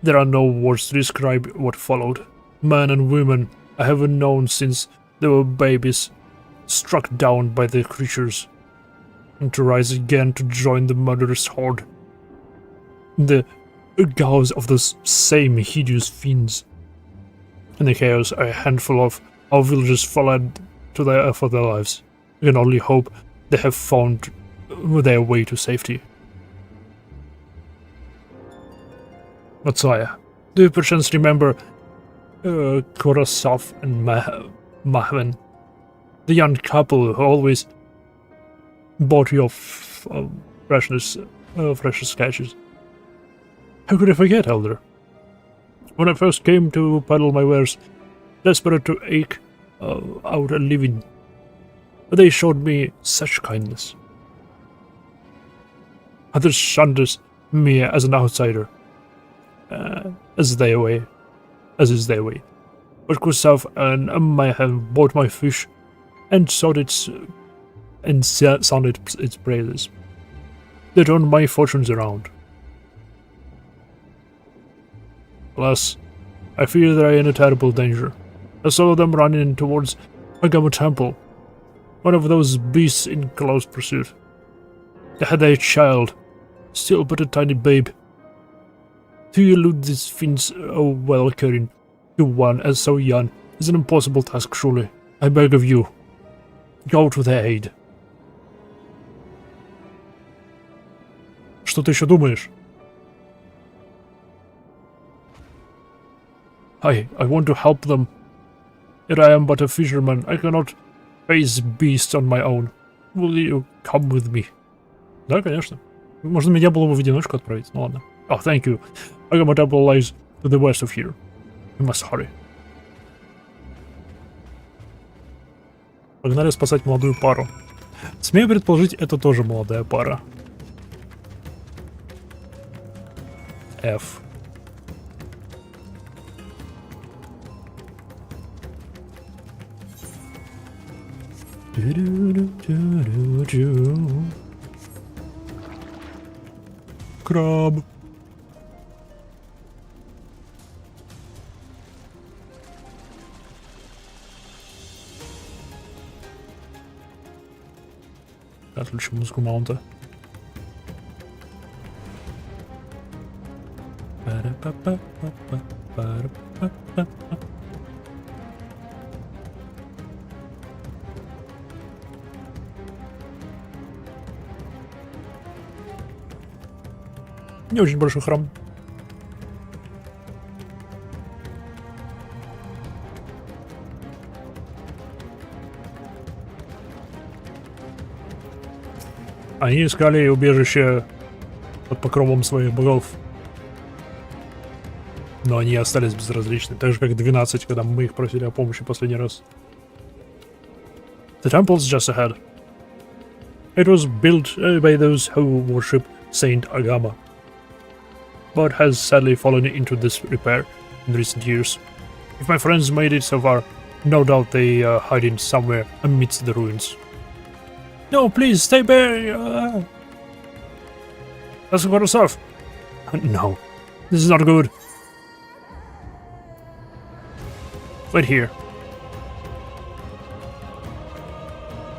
A: There are no words to describe what followed. Men and women I have known since they were babies, struck down by the creatures, and to rise again to join the murderous horde. The gauze of those same hideous fiends. In the chaos, a handful of our villagers fled for their lives. We can only hope they have found their way to safety. Matsaya, do you perchance remember Korosov and Mahven? The young couple who always bought your precious sketches. How could I forget, Elder? When I first came to peddle my wares, desperate to eke out a living, they showed me such kindness. Others shunned me as an outsider, as is their way. But Kusav and Mayhem bought my fish and sounded its praises. They turned my fortunes around. Alas, I fear they are in a terrible danger. I saw them running towards Agama Temple, one of those beasts in close pursuit. They had a child, still but a tiny babe. To elude these fiends while caring to one as so young is an impossible task, surely. I beg of you, go to their aid. Что ты еще думаешь? I want to help them. Yet I am but a fisherman. I cannot face beasts on my own. Will you come with me? Да, конечно. Можно меня было бы в одиночку отправить. Ну ладно. Oh, thank you. Agama Temple lies to the west of here. We must hurry. Погнали спасать молодую пару. Смею предположить, это тоже молодая пара. F. Краб. Отключим музыку маунта. Не очень большой храм. Они искали убежище под покровом своих богов. Но они остались безразличны. Так же, как 12, когда мы их просили о помощи последний раз. The temple's just ahead. It was built by those who worship Saint Agama, but has sadly fallen into disrepair in recent years. If my friends made it so far, no doubt they are hiding somewhere amidst the ruins. No, please, stay back! Let's go to surf. No, this is not good. Wait here.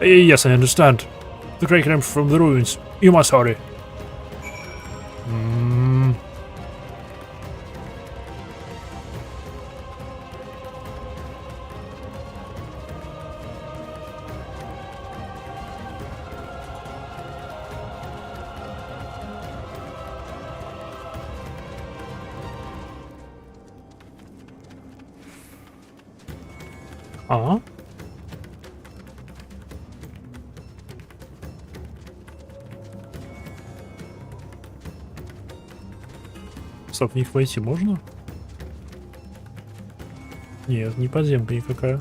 A: Yes, I understand. The Grey came from the ruins. You must hurry. А? Стоп, в них войти можно? Нет, не подземка никакая.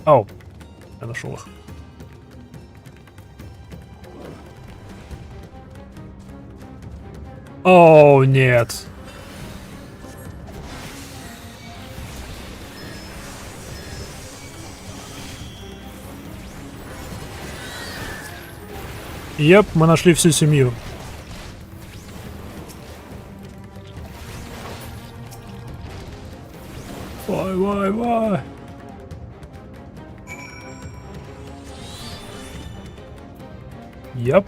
A: Ау, я нашел их. О, нет. Еп, мы нашли всю семью. Вай. Еп.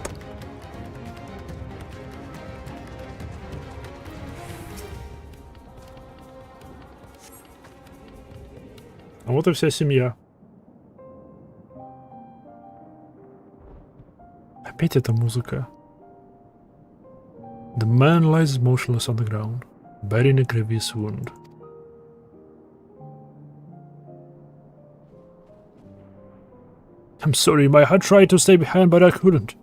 A: А вот и вся семья. Опять эта музыка. The man lies motionless on the ground, buried in a grievous wound. I'm sorry, my heart tried to stay behind, but I couldn't.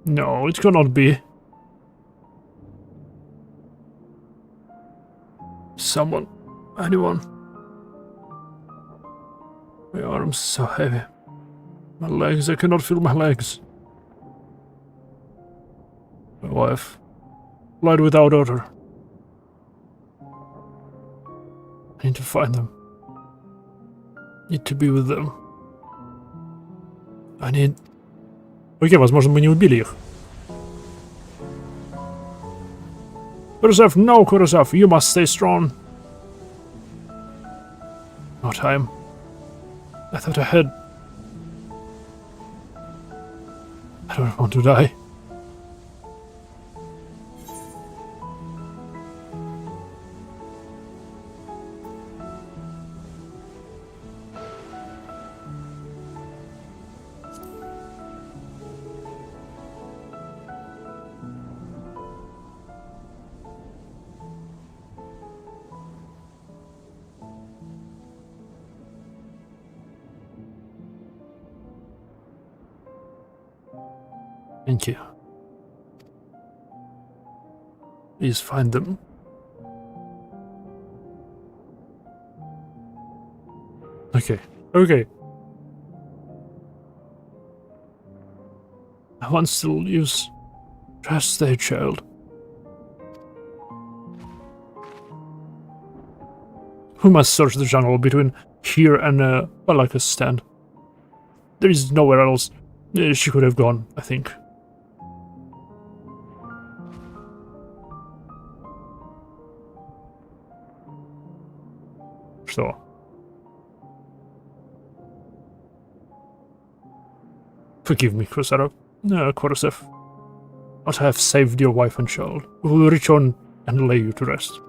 A: No, it cannot be. Someone, anyone. My arms so heavy. My legs, I cannot feel my legs. My wife, lied without daughter. I need to find them. Need to be with them. I need... Окей, возможно, мы не убили их. Kurosav, no, Kurosav, you must stay strong. No time. I thought I had... I don't want to die. Thank you. Please find them. Okay. I want still use. Just stay, child. We must search the jungle between here and Balaka's stand. There is nowhere else she could have gone, I think. Что? Forgive me, Kurosav. Kurosav. But I have saved your wife and child. We will return and lay you to rest.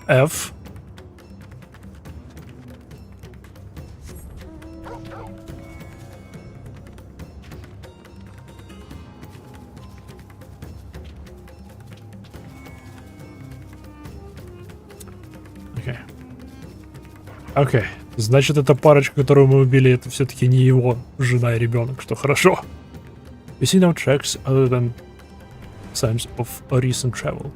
A: F. Окей. Значит, эта парочка, которую мы убили, это все-таки не его жена и ребенок, что хорошо. We see no tracks other than signs of a recent travel.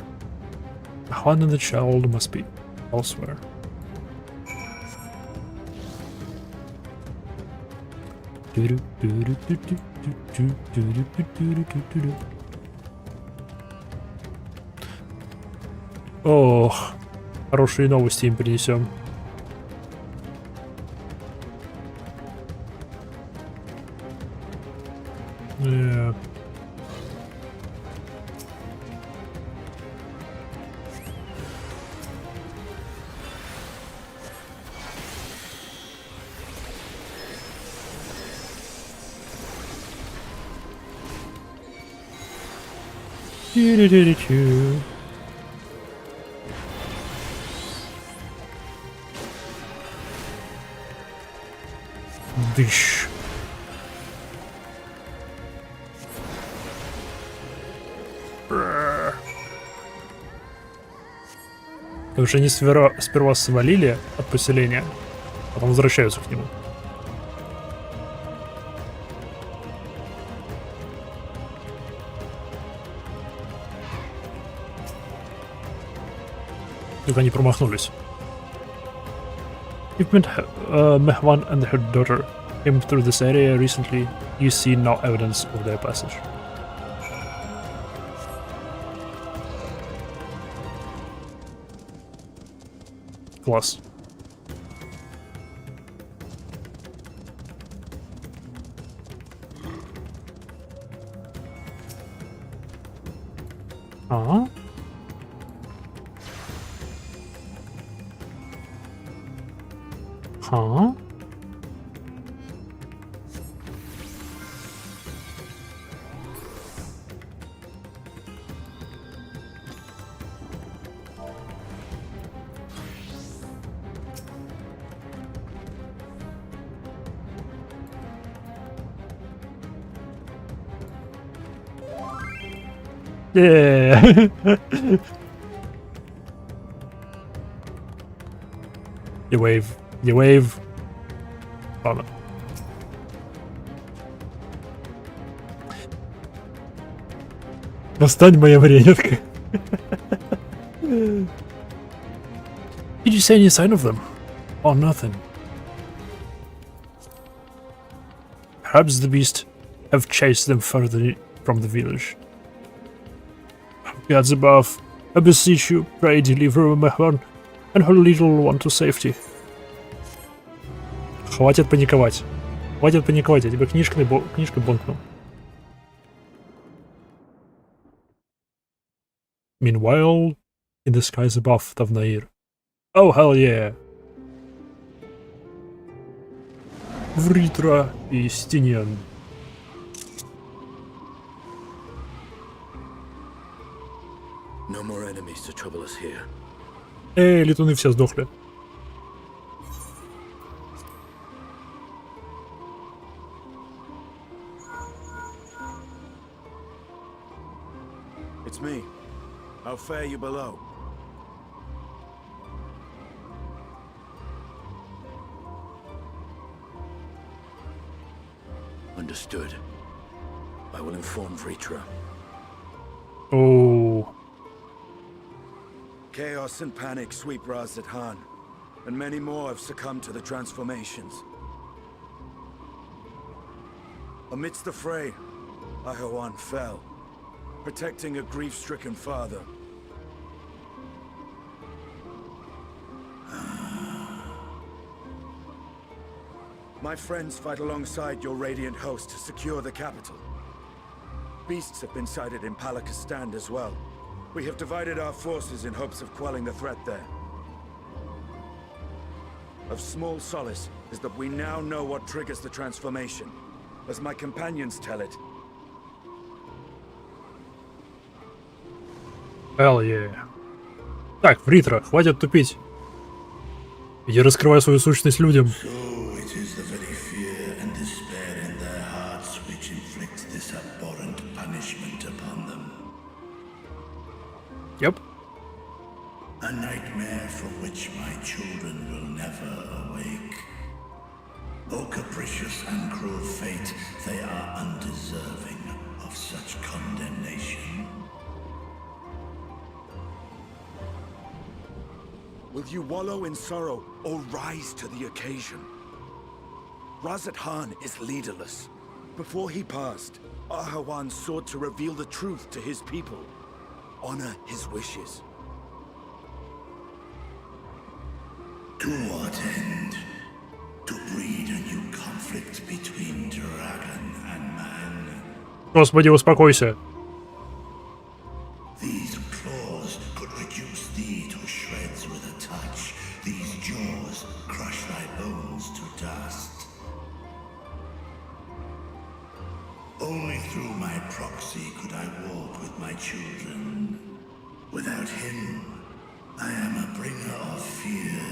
A: The hunt and the child must be elsewhere. Ох, хорошие новости им принесем. Yeah. Тыщ. Потому что они сперва свалили от поселения, потом возвращаются к нему. Тут они промахнулись. You've met Mehwan and her daughter came through this area recently. You see no evidence of their passage. Класс. Ага. Ага. Yeah. You wave. You wave. Ладно. Достань моя врединка. Did you see any sign of them? Or nothing? Perhaps the beast have chased them further from the village. Gods above, I beseech you, pray deliver Mehwan and her little one to safety. Хватит паниковать. Хватит паниковать, я тебе книжкой бонкну. Meanwhile, in the skies above Tavnair. Oh hell yeah! Вритра и Стиньян.
D: No more enemies to trouble us here.
A: Летуны все сдохли.
D: It's me. How fare you below? Understood. I will inform Vritra.
A: Oh.
D: Chaos and panic sweep Razat Khan, and many more have succumbed to the transformations. Amidst the fray, Ahawan fell, protecting a grief-stricken father. My friends fight alongside your radiant host to secure the capital. Beasts have been sighted in Palakistan as well. We have divided our forces in hopes of quelling the threat there. Of small solace is that we now know what triggers the transformation. As my companions tell it.
A: Hell yeah. Так, Вритра, хватит тупить. Я раскрываю свою сущность людям.
H: So it is the very fear and despair in their hearts which inflicts this abhorrent punishment upon them.
A: Yep.
H: A nightmare from which my children will never awake. O capricious and cruel fate, they are undeserving of such condemnation.
D: Will you wallow in sorrow or rise to the occasion? Razat Khan is leaderless. Before he passed, Ahawan sought to reveal the truth to his people. Honor his wishes.
H: To what end? To breed a new conflict between dragon and man.
A: Господи, успокойся.
H: These claws could reduce thee to shreds with a touch. These jaws crush thy bones to dust. Only through my proxy could I walk with my children. Without him, I am a bringer of fear.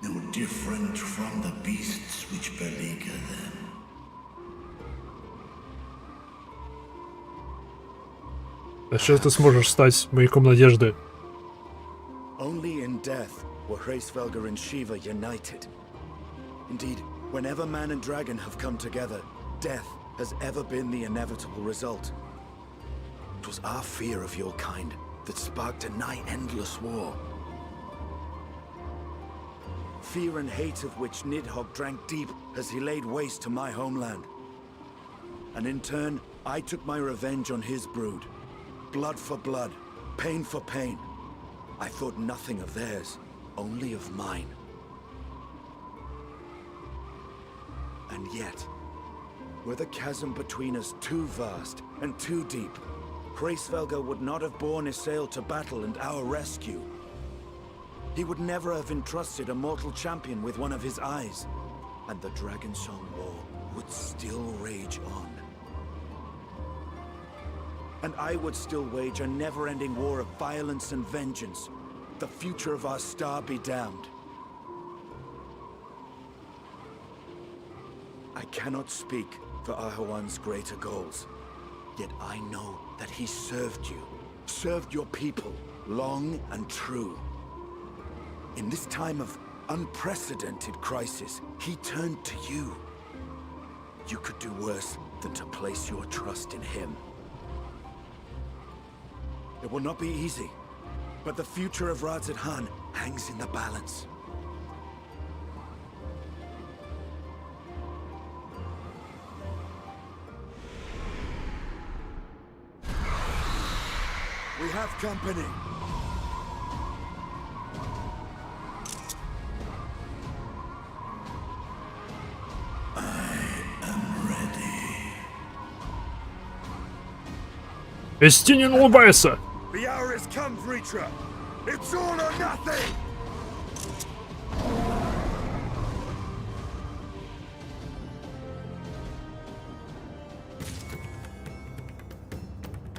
H: No different from the beasts which beleaguer them.
A: А сейчас ты сможешь стать маяком надежды.
D: Only in death were Hraesvelgr and Shiva united. Indeed, whenever man and dragon have come together, death has ever been the inevitable result. It was our fear of your kind that sparked a nigh-endless war. Fear and hate of which Nidhogg drank deep as he laid waste to my homeland. And in turn, I took my revenge on his brood. Blood for blood, pain for pain. I thought nothing of theirs, only of mine. And yet, were the chasm between us too vast and too deep, Hraesvelgr would not have borne Isael to battle and our rescue. He would never have entrusted a mortal champion with one of his eyes, and the Dragonsong War would still rage on. And I would still wage a never-ending war of violence and vengeance. The future of our star be damned. I cannot speak for Ahawan's greater goals, yet I know that he served you, served your people, long and true. In this time of unprecedented crisis, he turned to you. You could do worse than to place your trust in him. It will not be easy, but the future of Radzat Han hangs in the balance. We have company.
A: Эстинин улыбается.
D: The hour has come, Vritra. It's all or nothing.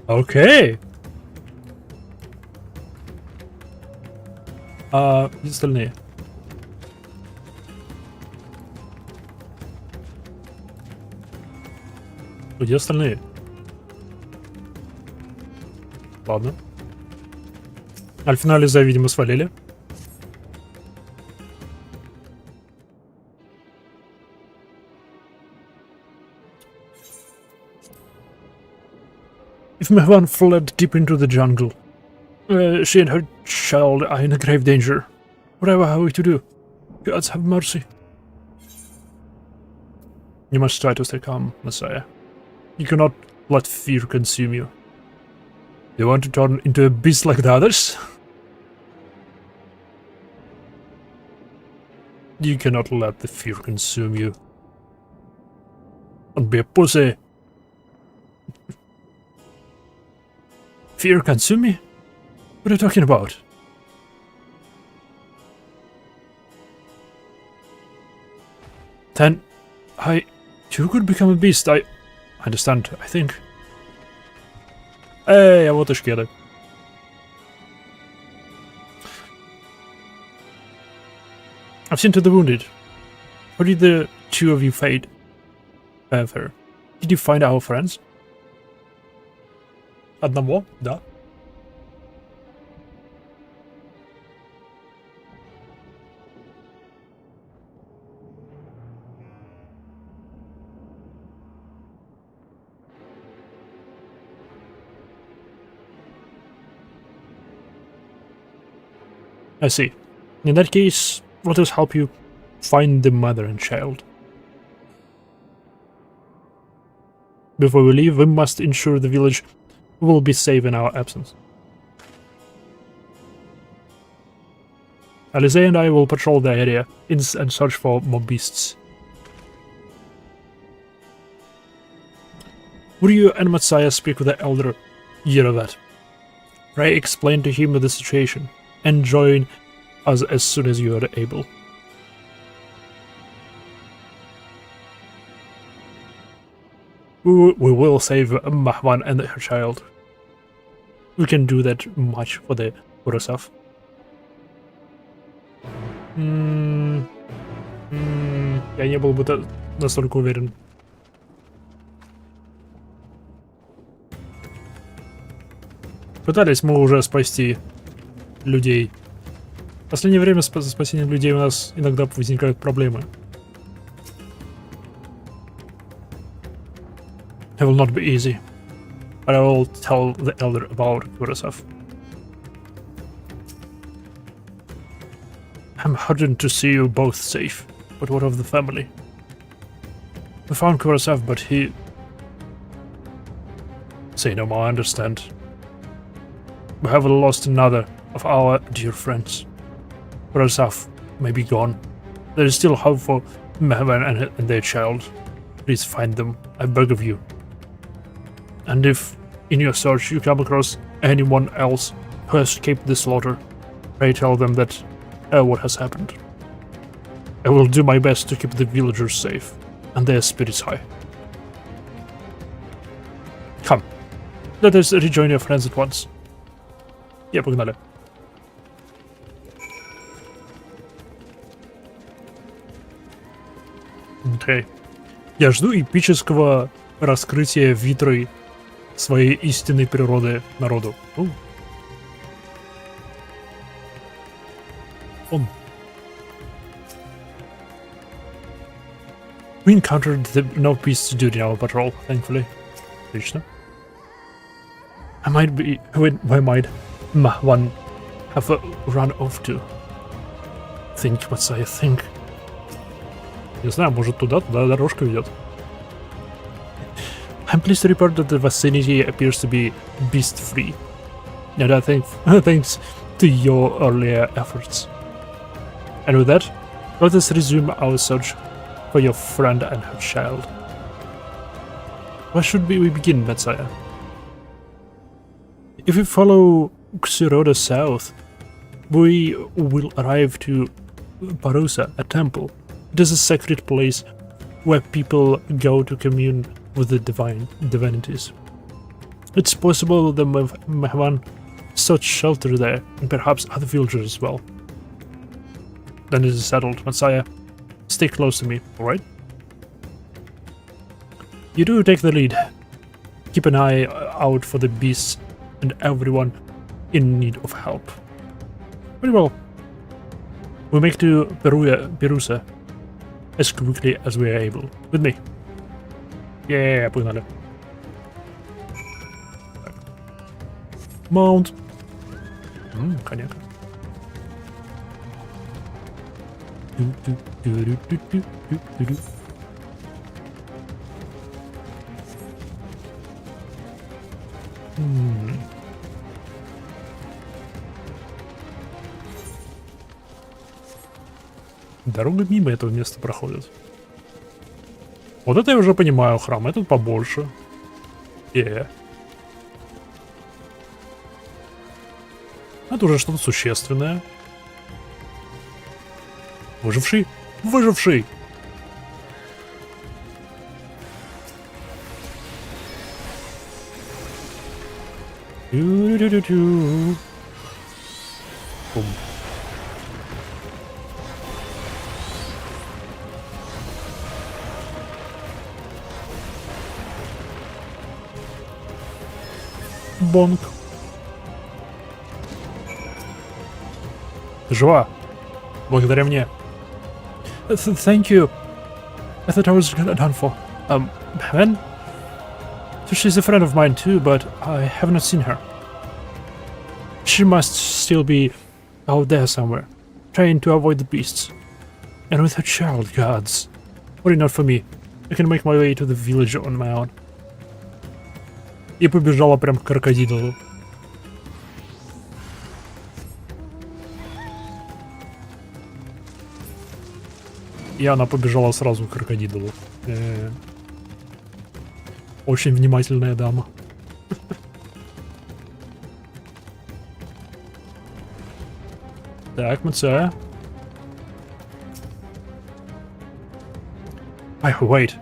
A: Окей. А где остальные? Где остальные? Ладно. Альфина Лиза, видимо, свалили. If Mehvan fled deep into the jungle, she and her child are in grave danger. Whatever are we to do? Gods have mercy. You must try to stay calm, Messiah. You cannot let fear consume you. You want to turn into a beast like the others? You cannot let the fear consume you. Don't be a pussy. Fear consume me? What are you talking about? Then I too could become a beast. I understand, I think. Эй, а вот и шкеды. I've seen to the wounded. How did the two of you fade? Ever. Did you find our friends? Одного? Да. I see. In that case, let us help you find the mother and child. Before we leave, we must ensure the village will be safe in our absence. Alize and I will patrol the area and search for more beasts. Would you and Messiah speak with the elder Yerovat? Ray explain to him the situation and join us as soon as you are able. We will save Mahwan and her child. We can do that much for the Urasaf. Я не был бы настолько уверен. Пытались мы уже спасти людей. В последнее время с спасением людей у нас иногда возникают проблемы. It will not be easy, but I will tell the elder about Kurasov. I'm heartened to see you both safe, but what of the family? We found Kurasov, but he... Say no more, I understand. We have lost another of our dear friends. Kurasov may be gone. There is still hope for Mehvan and their child. Please find them, I beg of you. And if, in your search, you come across anyone else who has escaped the slaughter, pray tell them that what has happened. I will do my best to keep the villagers safe and their spirits high. Come, let us rejoin your friends at once. Погнали. Окей. Я жду эпического раскрытия Витрой своей истинной природы народу. Он. We encountered no beasts during our patrol, thankfully. Отлично. I might be... Where might one have run off to? Think, Messiah, think. Не знаю, может туда дорожка ведет. I'm pleased to report that the vicinity appears to be beast-free. And I think thanks to your earlier efforts. And with that, let us resume our search for your friend and her child. Where should we begin, Messiah? If we follow Xiroda south, we will arrive to Parusa, a temple. It is a sacred place where people go to commune with the divinities. It's possible that Mehvan sought shelter there, and perhaps other villagers as well. Then it is settled, Messiah. Stay close to me, alright? You do take the lead. Keep an eye out for the beasts and everyone in need of help. Very well. We make to Perusa as quickly as we are able. With me. Yeah, погнали. Mount. Коньяк. Дорога мимо этого места проходит. Вот это я уже понимаю, храм, этот побольше. Это уже что-то существенное. Выживший? Выживший! Бум. Бонг. Ты жива? Благодаря мне. Thank you. I thought I was done for. Ben? So she's a friend of mine too, but I have not seen her. She must still be out there somewhere, trying to avoid the beasts. And with her child, gods. Worry not for me. I can make my way to the village on my own. И побежала прям к крокодилу. И она побежала сразу к крокодилу. Очень внимательная дама. Так, Мацая. Wait.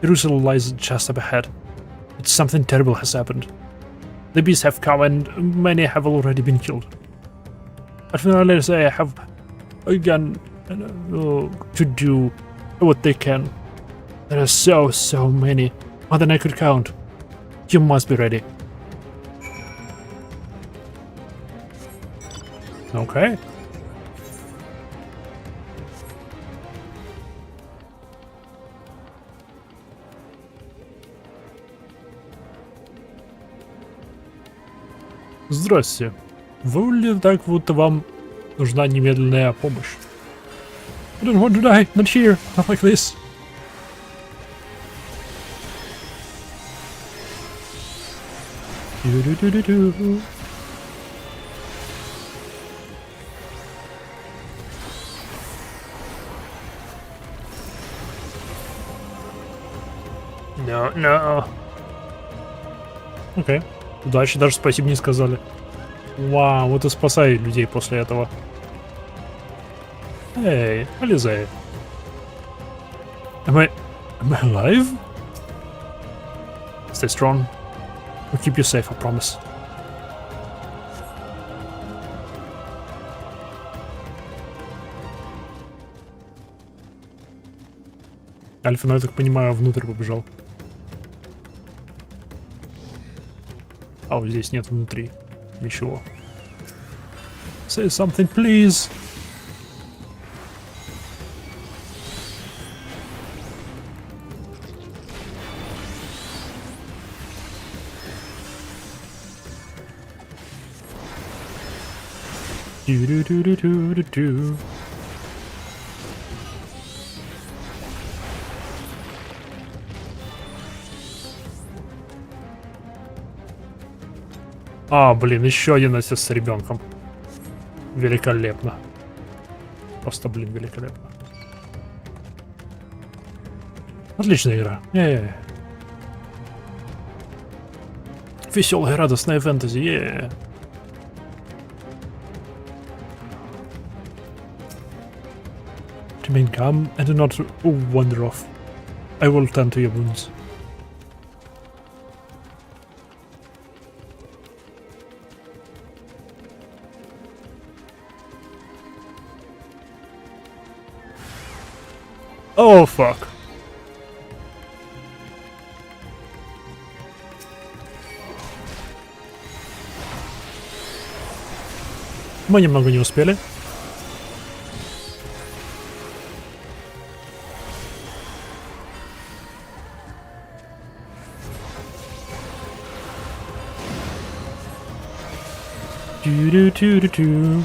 A: Jerusalem lies just up ahead. Something terrible has happened. The beasts have come and many have already been killed. But finally I have again to do what they can. There are so many, more than I could count. You must be ready. Okay. Здрасте. Выглядит так, будто вам нужна немедленная помощь. I don't want to die, not here, not like this. Do-do-do-do-do. No. Окей. Удачи, даже спасибо не сказали. Вау, вот и спасай людей после этого. Эй, полезай. Am I alive? Stay strong. We'll keep you safe, I promise. Альфа, ну я так понимаю, внутрь побежал. А вот здесь нет внутри ничего. Say something, please. Do-do-do-do-do-do-do. А, блин, еще один ассист с ребенком. Великолепно. Просто, блин, великолепно. Отличная игра. Веселая, радостная фэнтези. Remain calm and do not wander off. I will tend to your wounds. Oh fuck. Мы немного не успели. Do-do-do-do-do.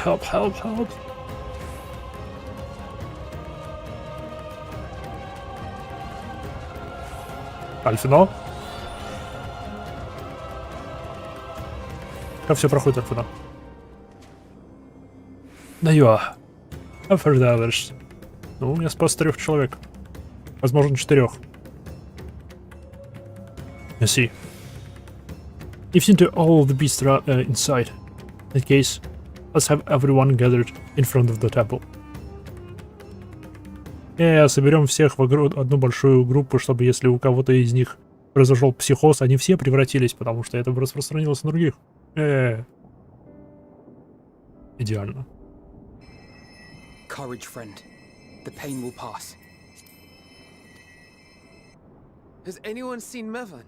A: Help, help, help. Альфино. Как все проходит, Альфино? Да я. Офердалерс. Ну, я спас 3 человек. Возможно, 4. I see. You've seen to all the beasts inside. In that case, let's have everyone gathered in front of the temple. Соберем всех в одну большую группу, чтобы если у кого-то из них произошел психоз, они все превратились, потому что это распространилось на других. Идеально.
E: Courage, friend. The pain will pass.
G: Has anyone seen Mevan?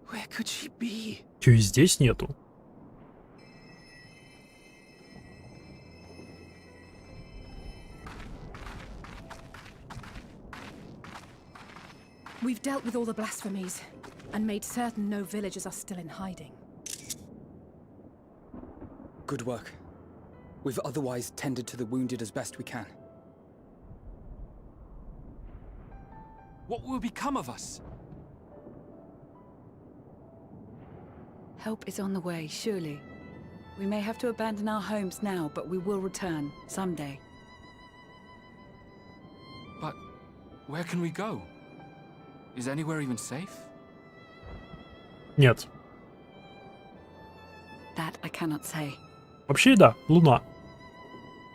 G: Where could she be?
A: Чё и здесь нету?
I: We've dealt with all the blasphemies and made certain no villagers are still in hiding.
E: Good work. We've otherwise tended to the wounded as best we can.
J: What will become of us?
K: Help is on the way, surely. We may have to abandon our homes now, but we will return, someday.
J: But where can we go? Is anywhere even safe?
A: Нет.
K: That I cannot say.
A: Вообще да, Луна.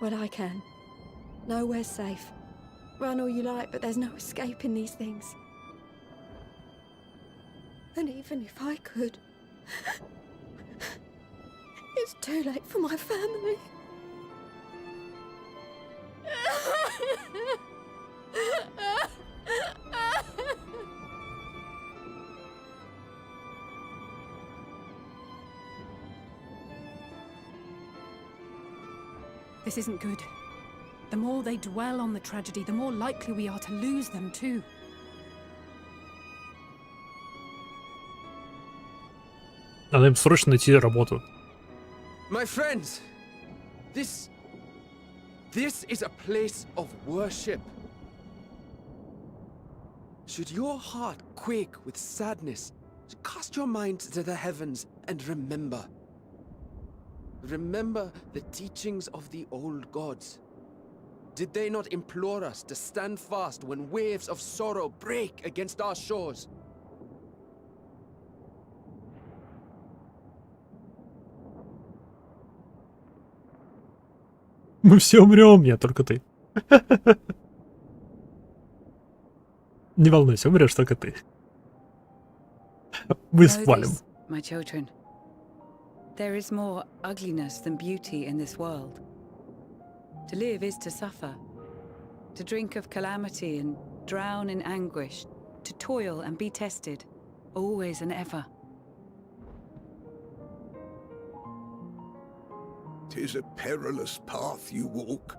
L: Well, I can. Nowhere's safe. run all you like, but there's no escaping these things. And even if I could, it's too late for my family.
I: This isn't good. The more they dwell on the tragedy, the more likely we are to lose them too.
A: Надо им срочно найти работу.
M: My friends, this is a place of worship. Should your heart quake with sadness, cast your mind to the heavens and remember. Remember the teachings of the old gods. Did they not implore us to stand fast when waves of sorrow break against our shores?
A: Мы все умрем, я только ты. Не волнуйся, умрешь только ты. Мы свалим.
K: My children, there is more ugliness than beauty in this world. To live is to suffer, to drink of calamity and drown in anguish, to toil and be tested, always and ever.
H: 'Tis a perilous path you walk.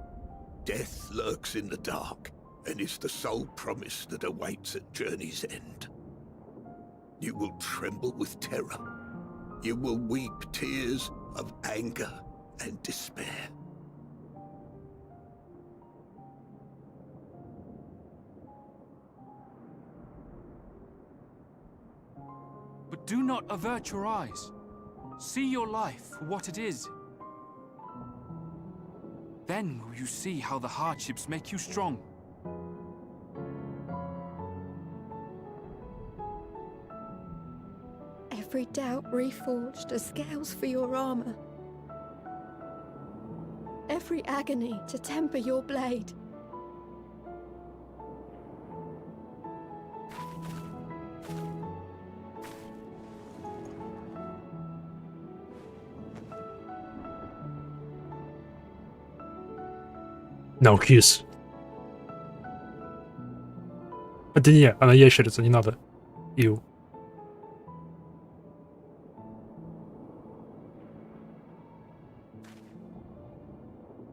H: Death lurks in the dark, and is the sole promise that awaits at journey's end. You will tremble with terror. You will weep tears of anger and despair.
J: But do not avert your eyes. See your life for what it is. Then will you see how the hardships make you strong.
L: Every doubt reforged as scales for your armor. Every agony to temper your blade.
A: No kiss. Это не, она ящерица, не надо. Ил.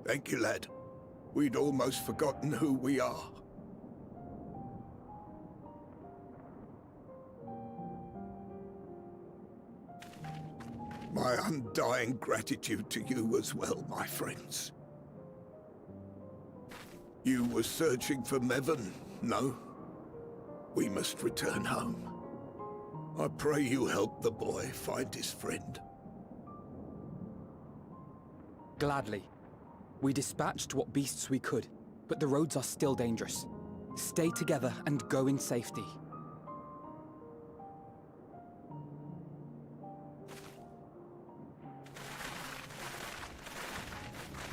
H: Thank you, lad. We'd almost forgotten who we are. My undying gratitude to you as well, my friends. You were searching for Mevon, no? We must return home. I pray you help the boy find his friend.
E: Gladly. We dispatched what beasts we could, but the roads are still dangerous. Stay together and go in safety.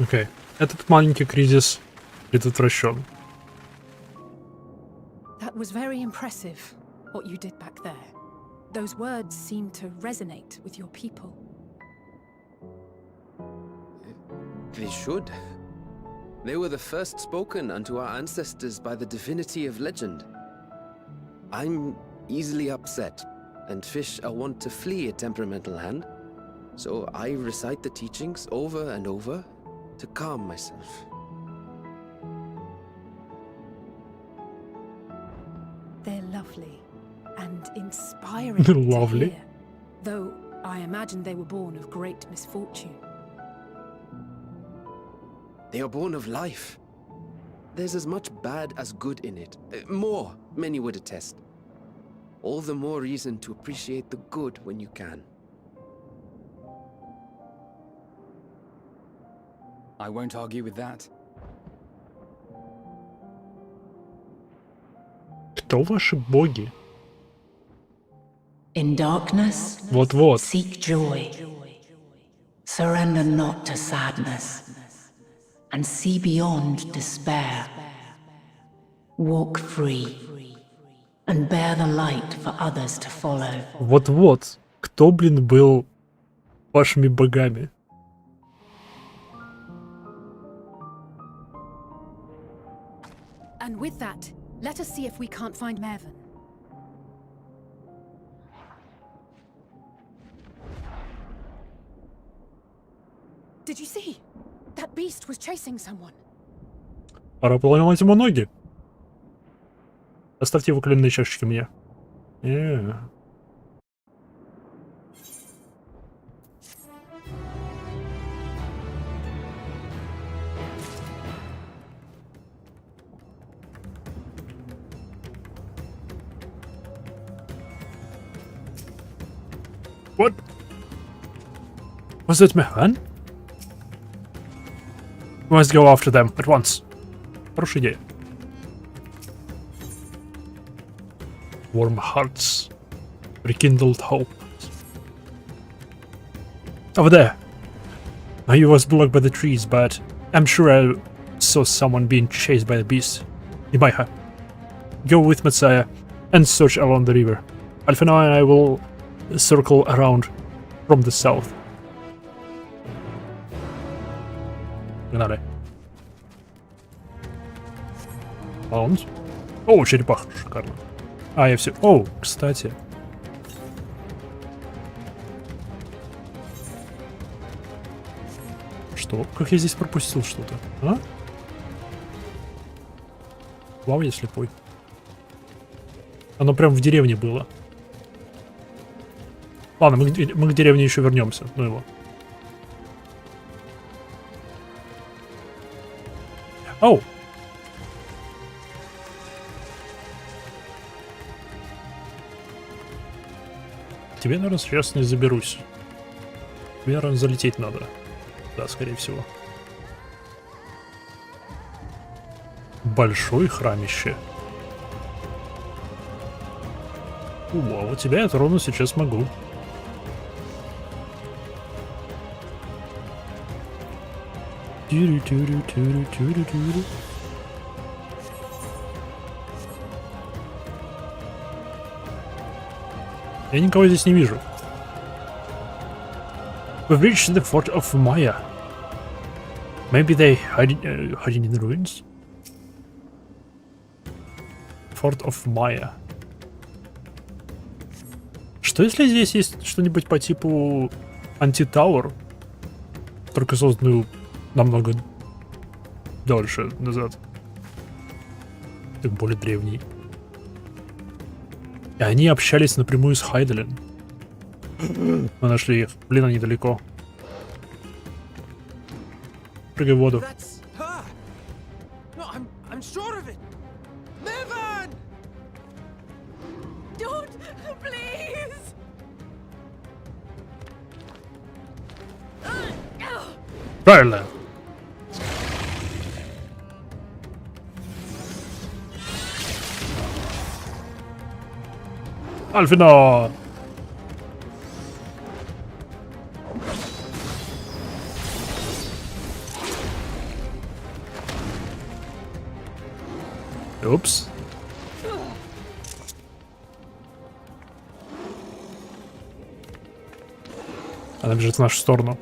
A: Окей. Этот маленький кризис предотвращен.
I: That was very impressive, what you did back there. Those words seem to resonate with your people.
M: They should. They were the first spoken unto our ancestors by the divinity of legend. I'm easily upset, and fish are wont to flee a temperamental hand, so I recite the teachings over and over to calm myself.
I: They're lovely and inspiring to
A: Lovely.
I: hear, though I imagine they were born of great misfortune.
M: They are born of life. There's as much bad as good in it. More, many would attest. All the more reason to appreciate the good when you can.
E: I won't argue with that.
A: Кто ваши боги?
N: In darkness,
A: Вот-вот.
N: seek joy. Surrender not to sadness, and see beyond despair. Walk free. And bear the light for others to follow.
A: Вот-вот. Кто, блин, был вашими богами?
I: And with that, let us see if we can't find Mervyn. Did you see? That beast was chasing someone.
A: Пора поломать ему ноги. Оставьте его коленные чашечки мне. What? Was it Mehan? We must go after them at once. Хорошая идея. Warm hearts. Rekindled hope. Over there. I was blocked by the trees, but I'm sure I saw someone being chased by the beast. Ibaiha, go with Messiah and search along the river. Alfino and I will circle around from the south. Погнали. Баунс. О, черепаха, шикарно. А, я все... О, кстати. Что? Как я здесь пропустил что-то? А? Вау, я слепой. Оно прям в деревне было. Ладно, мы к деревне еще вернемся. Ну его. Оу! Тебе, наверное, сейчас не заберусь. Тебе, наверное, залететь надо. Да, скорее всего. Большое храмище. А вот тебя я трону сейчас могу. Я никого здесь не вижу. We've reached the fort of Maya. Maybe they hiding in the ruins? Fort of Maya. Что если здесь есть что-нибудь по типу антитауэр, только созданную намного дольше назад? Так более древний. И они общались напрямую с Хайделин. Мы нашли их. Блин, они далеко. Прыгай в воду. Правильно. Альфино! Упс. Она бежит в нашу сторону.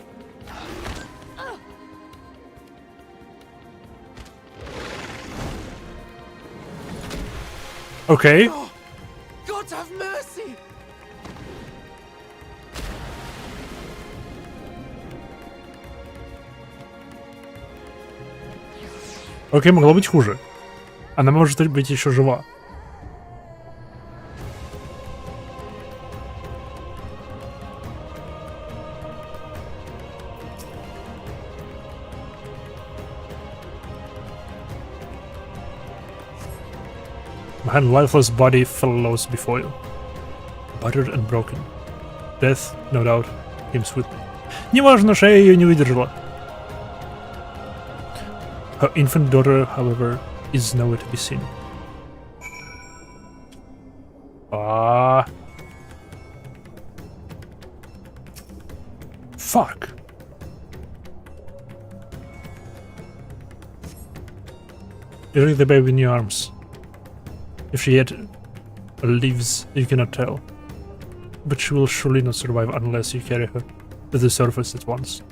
A: Окей. Окей, могло быть хуже. Она может быть еще жива. My lifeless body follows before you, battered and broken. Death, no doubt, came swiftly. Неважно, шея ее не выдержала. Her infant daughter, however, is nowhere to be seen. Fuck. You take the baby in your arms. If she yet lives, you cannot tell. But she will surely not survive unless you carry her to the surface at once.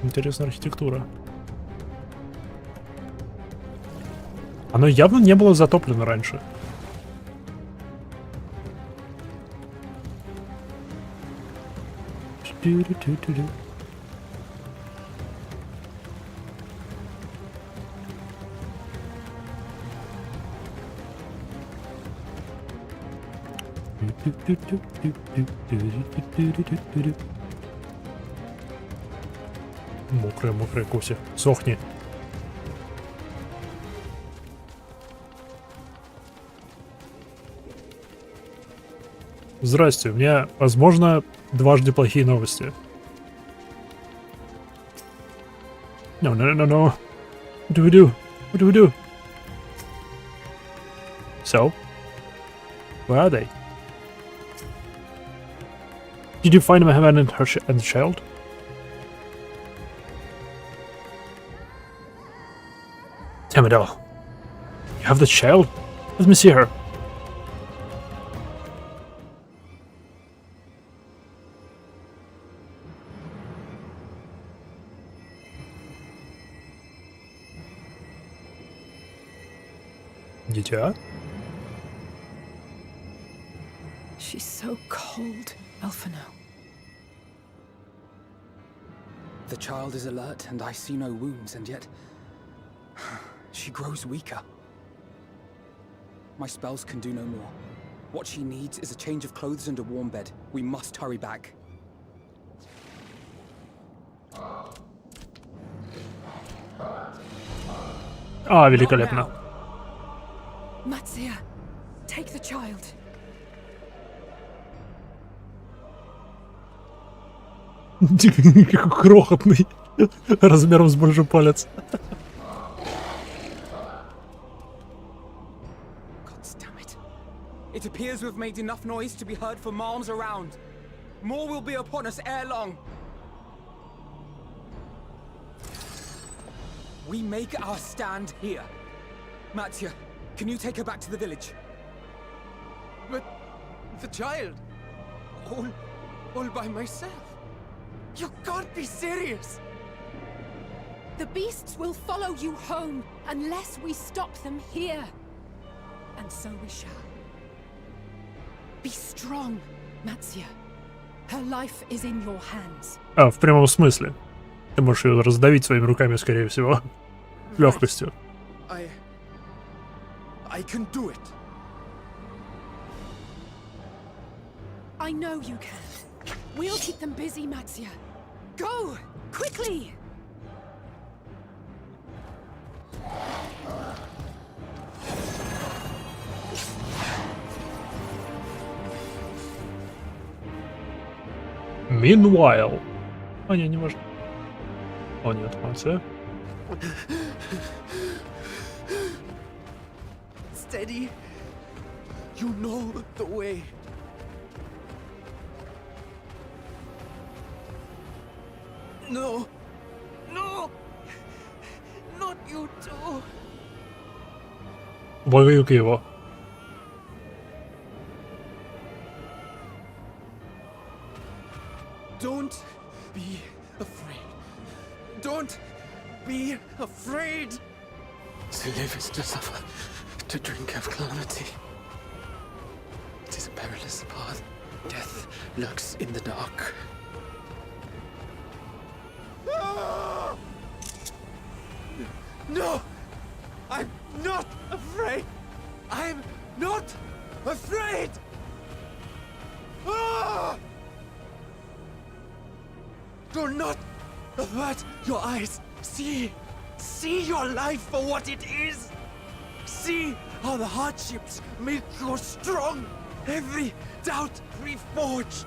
A: Интересная архитектура. Оно явно не было затоплено раньше. Мокрая Куся. Сохни. Здрасте, у меня, возможно, дважды плохие новости. No. What do we do? What do we do? So? Where are they? Did you find my woman and her and the child? Damn it all. You have the child? Let me see her. Дитя?
I: She's so cold, Alphino.
E: The child is alert, and I see no wounds, and yet she grows weaker. My spells can do no more. What she needs is a change of clothes and a warm bed. We must hurry back.
A: А, великолепно.
I: Matsuya, take the child.
A: Какой крохотный. Размером с большой палец.
E: Damn it. It appears we've made enough noise to be heard for miles around. More will be upon us ere long. We make our stand here. Matsuya, can you take her back to the village?
G: But the child, all by myself. You can't be serious.
I: The beasts will follow you home unless we stop them here. And so we shall. Be strong, Matsuya. Her life is in your hands.
A: А, в прямом смысле. Ты можешь ее раздавить своими руками, скорее всего. Легкостью.
J: I can do it.
I: I know you can. We'll keep them busy, Matsuya. Go! Quickly!
A: Meanwhile. А, не важно. О, нет, Матsuya.
G: Steady. You know the way. No. Not you too.
A: Благоюк его.
G: Don't be afraid. Don't be afraid. To live is to suffer, to drink of calamity. It is a perilous path. Death lurks in the dark. No! I'm not afraid! I'm not afraid! Ah! Do not avert your eyes. See your life for what it is. See how the hardships make you strong. Every doubt reforged.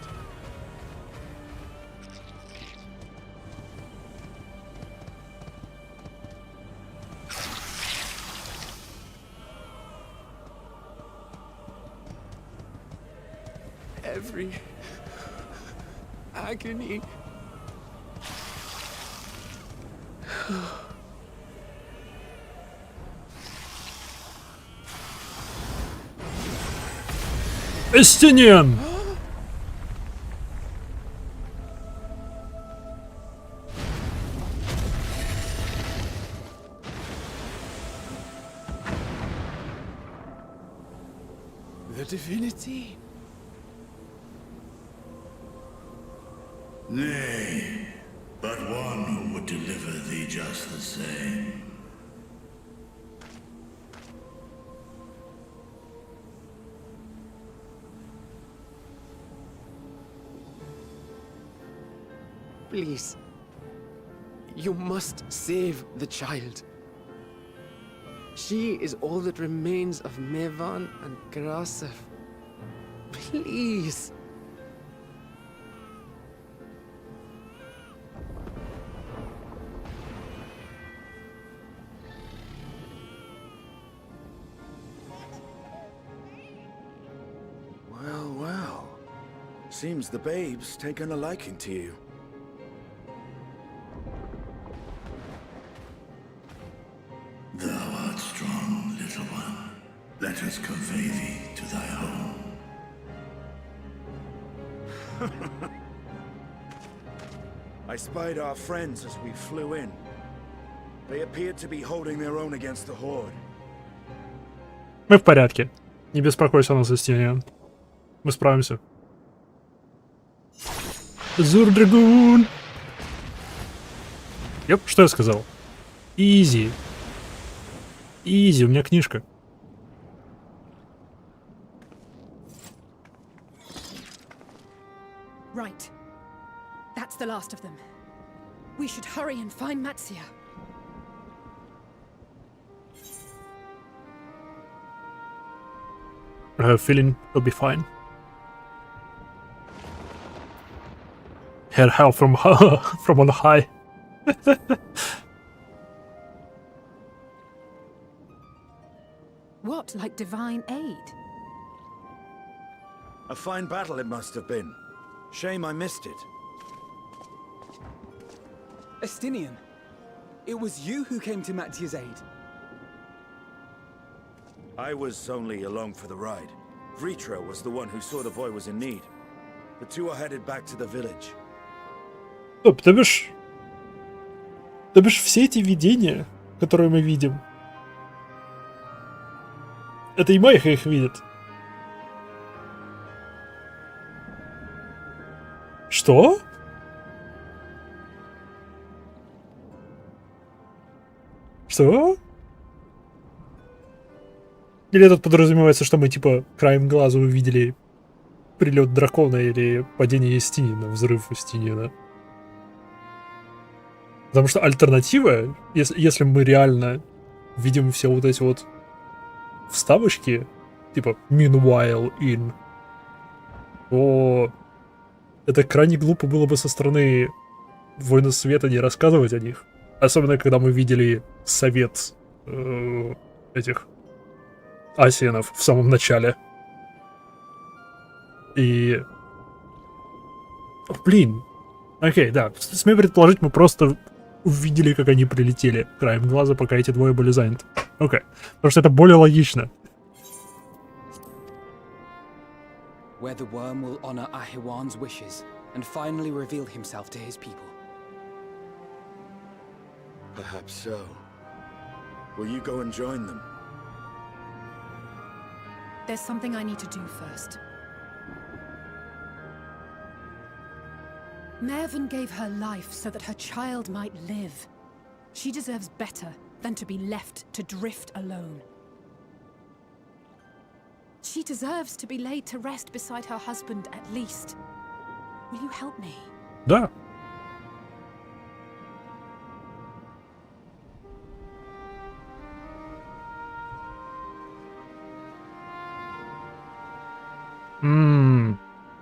G: Every agony
A: Эстинен!
G: The divinity?
H: Nay, but one who would deliver thee just the same.
M: Please. You must save the child. She is all that remains of Mevan and Grasef. Please.
D: Well, well. Seems the babe's taken a liking to you.
H: Thou art strong, little one. Let us convey thee to thy home.
D: I spied our friends as we flew in. They appeared to be holding their own against the horde.
A: Мы в порядке. Не беспокойся о нас, Эстинен. Мы справимся. Зурдрагун! Ёп, что я сказал? Изи. Изи, у меня книжка.
I: Right. That's the last of them. We should hurry and find Matsia.
A: I have a feeling he'll be fine. Had help from from on high.
I: What, like divine aid?
D: A fine battle it must have been. Shame I missed it.
E: Estinian, it was you who came to Mattia's aid.
D: I was only along for the ride. Vritra was the one who saw the boy was in need. The two are headed back to the village.
A: Стоп, то бишь все эти видения, которые мы видим, это и Майха их видит. Что? Что? Или тут подразумевается, что мы типа краем глаза увидели прилет дракона или падение Эстинина, взрыв Эстинина? Потому что альтернатива, если мы реально видим все вот эти вот вставочки, типа meanwhile in, то это крайне глупо было бы со стороны Воина Света не рассказывать о них. Особенно, когда мы видели совет этих асиенов в самом начале. И... Блин. Окей, да. Смею предположить, мы просто увидели, как они прилетели краем глаза, пока эти двое были заняты. Окей. Потому что это более логично.
E: Where the worm will honor Ahiwan's wishes and finally reveal himself to his people.
D: Perhaps so. Will you go and join them?
I: There's something I need to do first. Mervyn gave her life so that her child might live. She deserves better than to be left to drift alone. She deserves to be laid to rest beside her husband at least. Will you help me?
A: Да.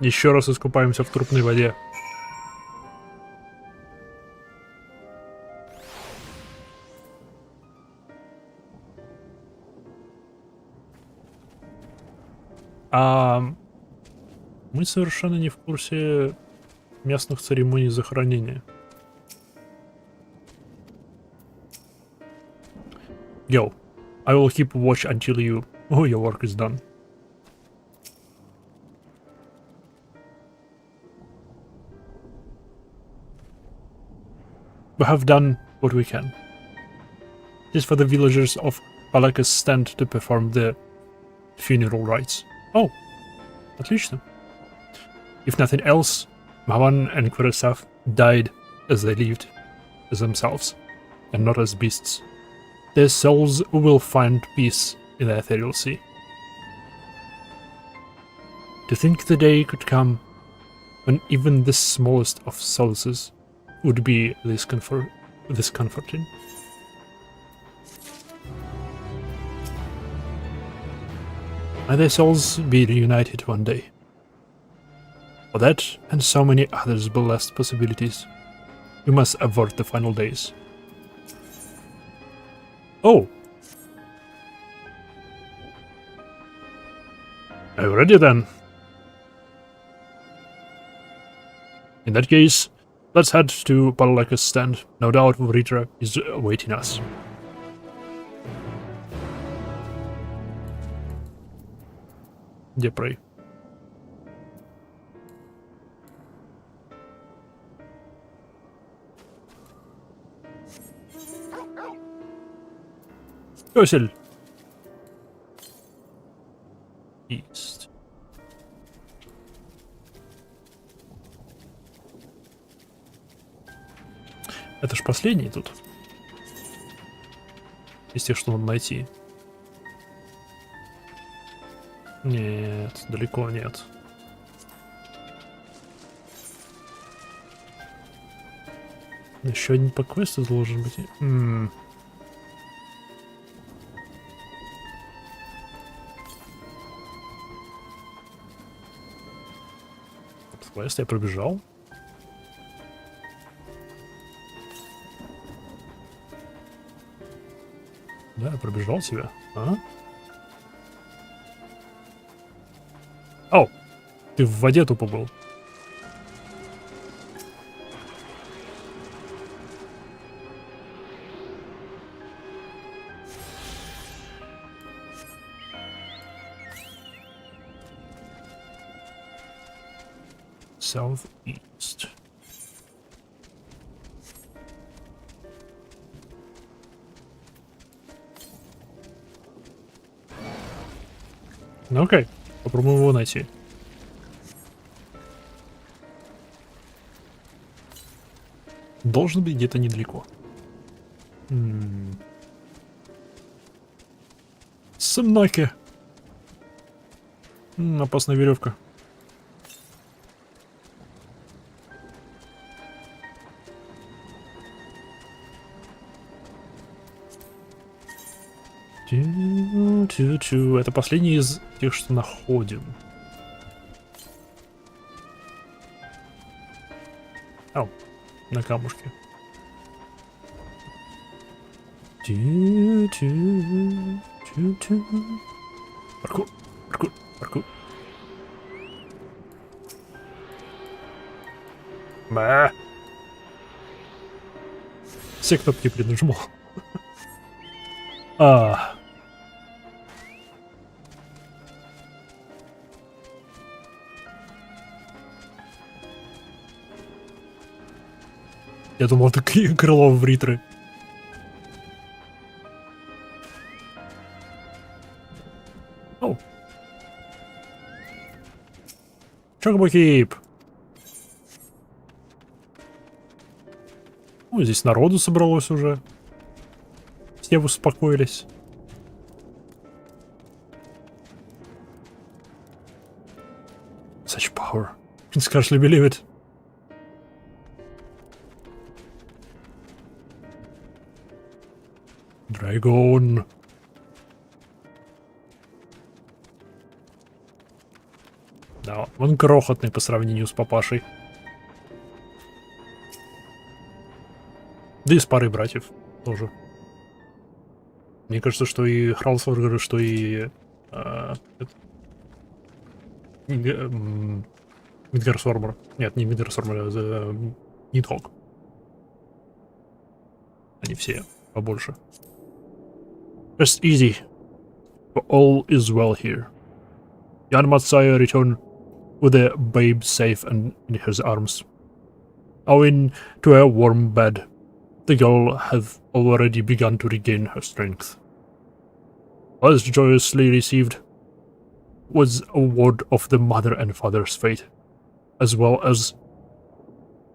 A: Еще раз искупаемся в трупной воде. Мы совершенно не в курсе местных церемоний захоронения. Go. I will keep watch until your work is done. We have done what we can. It is for the villagers of Palaka's stand to perform the funeral rites. Oh, отлично. If nothing else, Mavan and Kurosav died as they lived, as themselves, and not as beasts. Their souls will find peace in the ethereal sea. To think the day could come when even the smallest of solaces would be this comforting. May their souls be reunited one day. For that, and so many others blessed possibilities, we must avert the final days. Oh! Are you ready then? In that case, let's head to Palaka's stand. No doubt Ritra is awaiting us. Где Prey? Пёсель! East. Это ж последний тут. Из тех, что надо найти. Нет, далеко нет. Еще один по квесту должен быть. Квест я пробежал. Да, я пробежал тебя. А? О! Ты в воде тупо был. Southeast. Ну окей, попробуем его найти. Должен быть где-то недалеко. Сымнаки. Опасная веревка. Это последний из тех, что находим. Ау, на камушке. Паркур, паркур, паркур. Бэ. Все кнопки перенажму. Я думал, это крыло в Ритры. О. Чокбокип. Ну, здесь народу собралось уже. Все успокоились. Such power. Can scarcely believe it. Драйгон. Да, он крохотный по сравнению с папашей. Да и с парой братьев тоже. Мне кажется, что и Хралсваргер, что и Мидгарсормер. Нет, не Мидгарсормер, а Нидхогг. Они все побольше. Rest easy, for all is well here. Jan Matsaya returned with the babe safe and in his arms. Owing to a warm bed, the girl had already begun to regain her strength. Was joyously received was a word of the mother and father's fate, as well as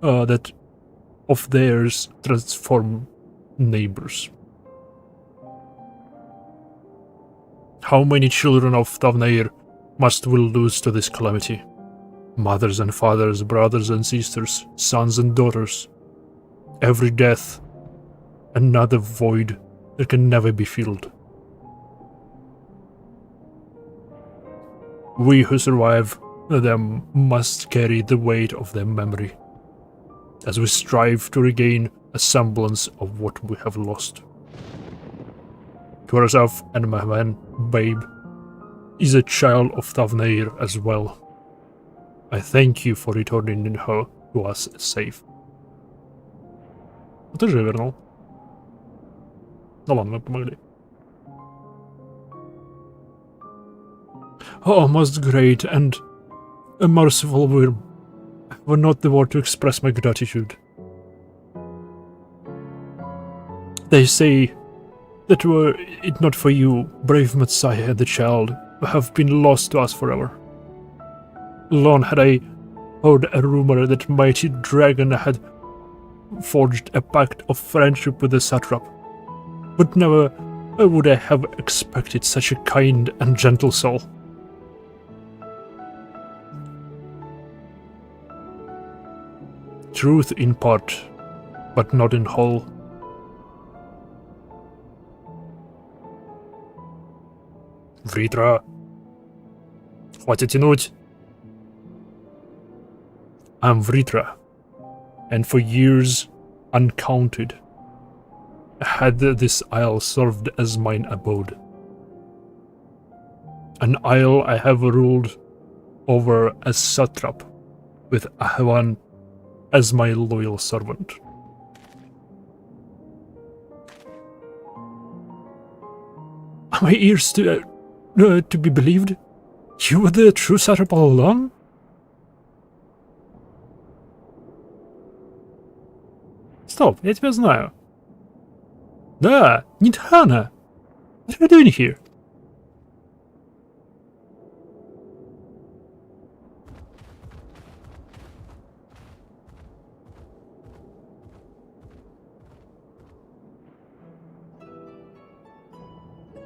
A: that of theirs transformed neighbors. How many children of Tavnair must we lose to this calamity? Mothers and fathers, brothers and sisters, sons and daughters. Every death, another void that can never be filled. We who survive them must carry the weight of their memory, as we strive to regain a semblance of what we have lost. Kurasov and Mahman, babe, is a child of Tavnair as well. I thank you for returning her to us safe. Ну ты же вернул. Ну ладно, мы помогли. Oh, most great and a merciful worm. I have not the word to express my gratitude. They say that were it not for you, brave Messiah and the child, would have been lost to us forever. Long had I heard a rumor that mighty dragon had forged a pact of friendship with the satrap, but never would I have expected such a kind and gentle soul. Truth in part, but not in whole. Вритра! Хватит тянуть! I'm Vritra, and for years uncounted had this isle served as mine abode. An isle I have ruled over as satrap, with Ahwan as my loyal servant. Are my ears to be believed? You were the true satrap all along? Стоп, я тебя знаю. Да, Nidhana. What are you doing here?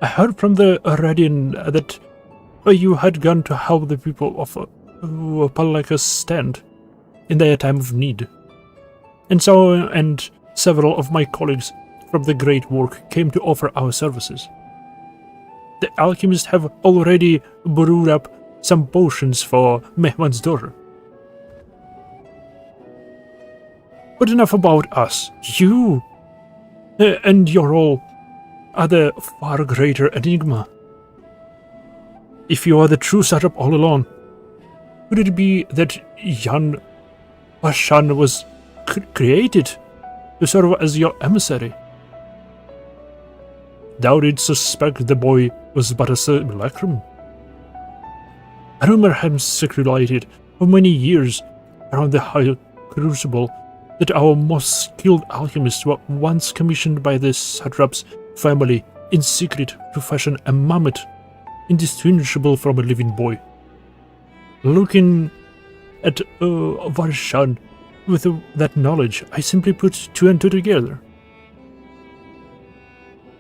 A: I heard from the Radian that you had gone to help the people of Palaka's stand in their time of need. And so, and several of my colleagues from the Great Work came to offer our services. The alchemists have already brewed up some potions for Mehman's daughter. But enough about us. You and your role are the far greater enigma. If you are the true satrap all along, could it be that Jan Pashan was created to serve as your emissary? Thou didst suspect the boy was but a simulacrum. A rumor has circulated for many years around the high crucible that our most skilled alchemists were once commissioned by the satrap's family in secret to fashion a mammoth indistinguishable from a living boy. Looking at Varshan with that knowledge, I simply put two and two together.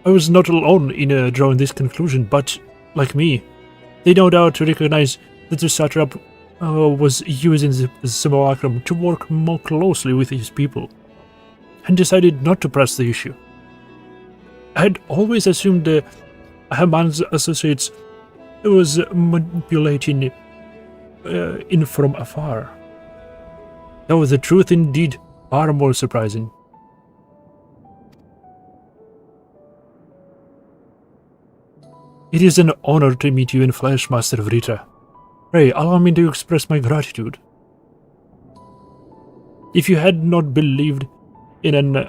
A: I was not alone in drawing this conclusion, but, like me, they no doubt recognize that the satrap was using the simulacrum to work more closely with his people, and decided not to press the issue. I had always assumed Haman's associates was manipulating in from afar. Though the truth indeed far more surprising. It is an honor to meet you in flesh, Master Vritra. Pray, allow me to express my gratitude. If you had not believed in and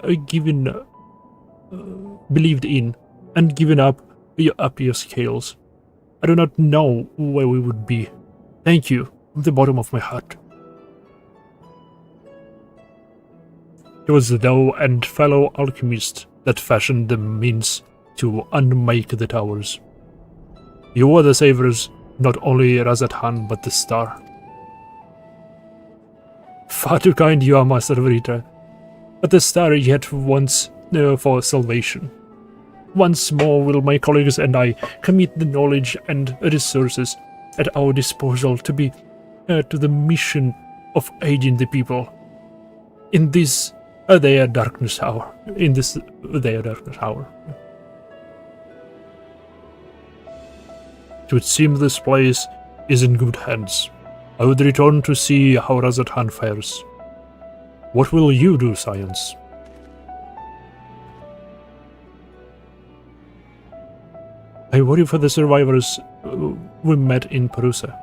A: given up up your scales. I do not know where we would be. Thank you, from the bottom of my heart. It was thou and fellow alchemist that fashioned the means to unmake the towers. You were the savers, not only Razathan, but the star. Far too kind you are, Master Vrita, but the star yet wants for salvation. Once more will my colleagues and I commit the knowledge and resources at our disposal to be to the mission of aiding the people in this their darkness hour. In this their darkness hour. It would seem this place is in good hands. I would return to see how Razathan fares. What will you do, Science? I worry for the survivors we met in Perusa.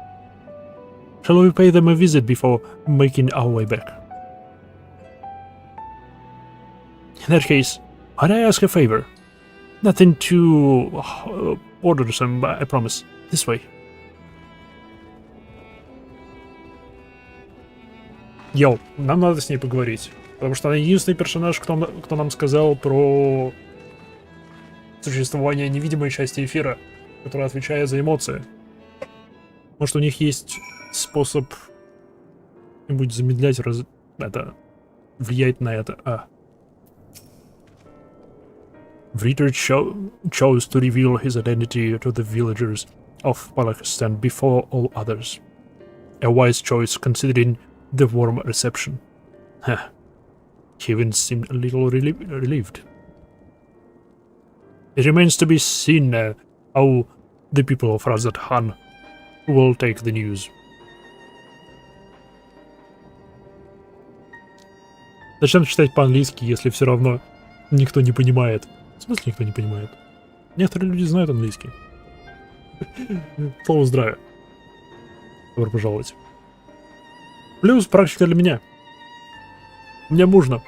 A: Shall we pay them a visit before making our way back? In that case, might I ask a favor? Nothing too ordersome, I promise. This way. Йоу, нам надо с ней поговорить. Потому что она единственный персонаж, кто нам сказал про существование невидимой части эфира, которая отвечает за эмоции. Может, у них есть способ как-нибудь замедлять, это, влиять на это. Vrita chose to reveal his identity to the villagers of Palakistan before all others. A wise choice considering the warm reception. He even seemed a little relieved. It remains to be seen how the people of Razathan will take the news. Зачем читать по-английски, если все равно никто не понимает? В смысле никто не понимает? Некоторые люди знают английский. Слово здравия. Добро пожаловать. Плюс практика для меня. Мне нужно.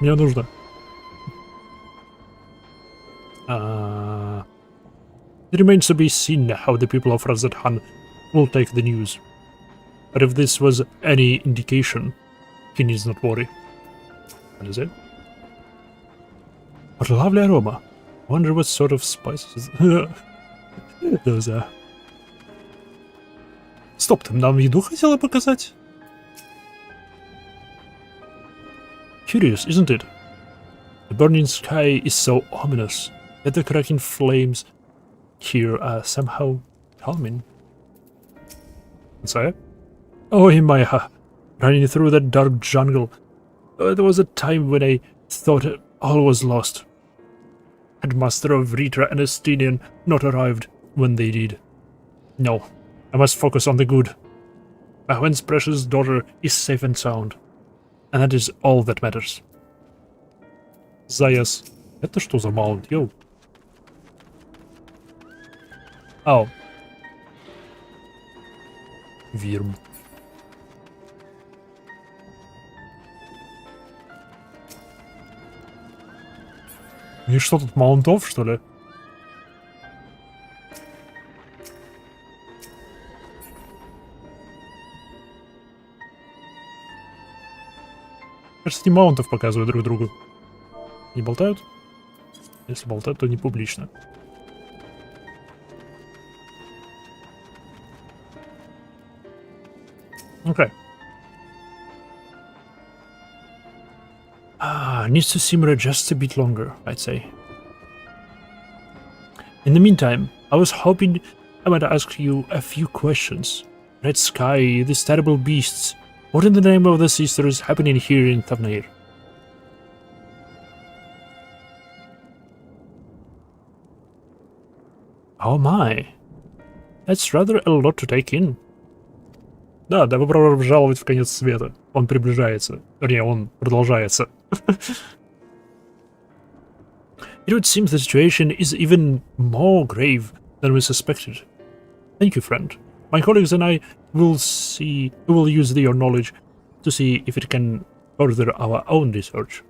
A: It remains to be seen how the people of Razathan will take the news. But if this was any indication, he needs not worry. What is it? What a lovely aroma. Wonder what sort of spices those are. Стоп, ты нам еду хотела показать? Curious, isn't it? The burning sky is so ominous, yet the cracking flames here are somehow calming. Messiah? Oh, Himaya, running through that dark jungle. There was a time when I thought all was lost. Had Master of Vrita and Estinian not arrived when they did. No, I must focus on the good. Ahwen's precious daughter is safe and sound. And that is all that matters. Zayas. Это что за маунт, йоу? Ау. Вирм. И что тут, маунтов, что ли? Кажется, не маунтов показывают друг другу. Не болтают? Если болтают, то не публично. Okay. Needs to simmer just a bit longer, I'd say. In the meantime, I was hoping I might ask you a few questions. Red sky, these terrible beasts. What in the name of the sister is happening here in Thavnair? Oh my. That's rather a lot to take in. Да, добро пожаловать в конец света. Он приближается. Вернее, он продолжается. It would seem the situation is even more grave than we suspected. Thank you, friend. My colleagues and I will use your knowledge to see if it can further our own research.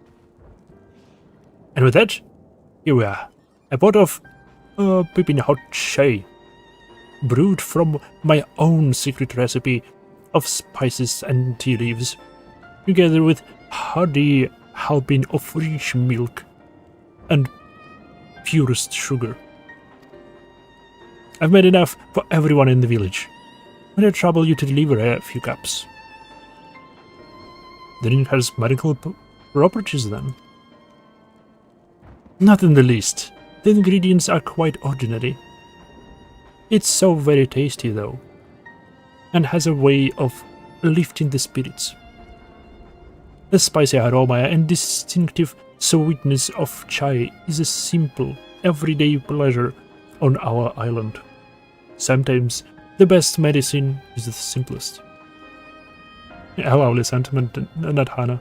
A: And with that, here we are. A pot of piping hot chai, brewed from my own secret recipe of spices and tea leaves, together with hearty helping of rich milk and purest sugar. I've made enough for everyone in the village. Will I trouble you to deliver a few cups? The drink has medical properties then? Not in the least. The ingredients are quite ordinary. It's so very tasty though, and has a way of lifting the spirits. The spicy aroma and distinctive sweetness of chai is a simple, everyday pleasure on our island. Sometimes the best medicine is the simplest. A lovely sentiment, Nathana.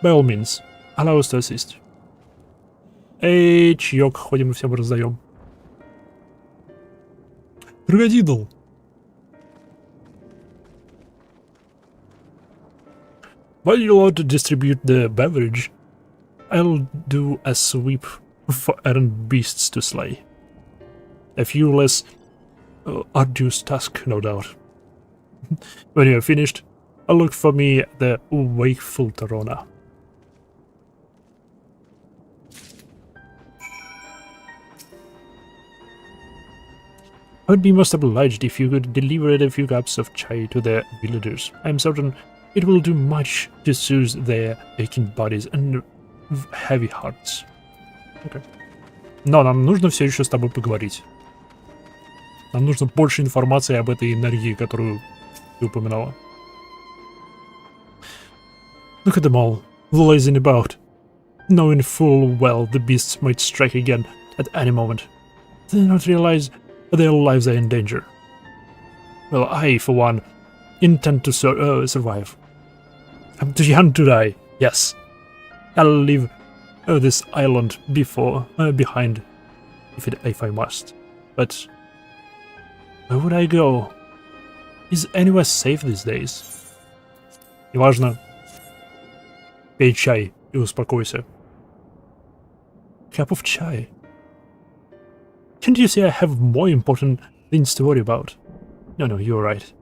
A: By all means, allow us to assist. Эй, чаек, ходим и всем раздаем. Крокодил! While you lot distribute the beverage, I'll do a sweep for errant beasts to slay. A few less arduous task, no doubt. When you are finished, I'll look for me the wakeful Torona. I would be most obliged if you could deliver a few cups of chai to the villagers. I am certain it will do much to soothe their aching bodies and heavy hearts. Okay. Но нам нужно все еще с тобой поговорить. Нам нужно больше информации об этой энергии, которую ты упоминала. Look at them all, lazing about, knowing full well the beasts might strike again at any moment. They do not realize that their lives are in danger. Well, I, for one, intend to survive. I'm too young to die, yes. I'll leave this island behind if I must. But where would I go? Is anywhere safe these days? Неважно. Пей чай и успокойся. Cup of chai. Can't you see I have more important things to worry about? No, you're right.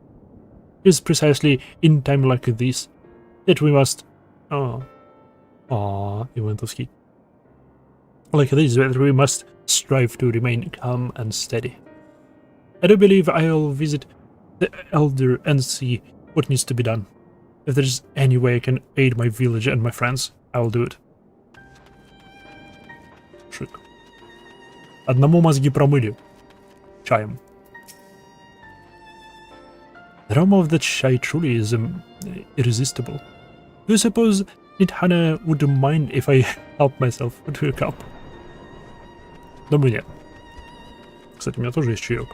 A: It's precisely in time like this that we must... Ивантовский. Like this that we must strive to remain calm and steady. I do believe I'll visit the elder and see what needs to be done. If there's any way I can aid my village and my friends, I'll do it. Шик. Одному мозги промыли. Чаем. The aroma of that chai truly is irresistible. Do you suppose Nithana would mind if I help myself to a cup? Думаю, нет. Кстати, у меня тоже есть чаек.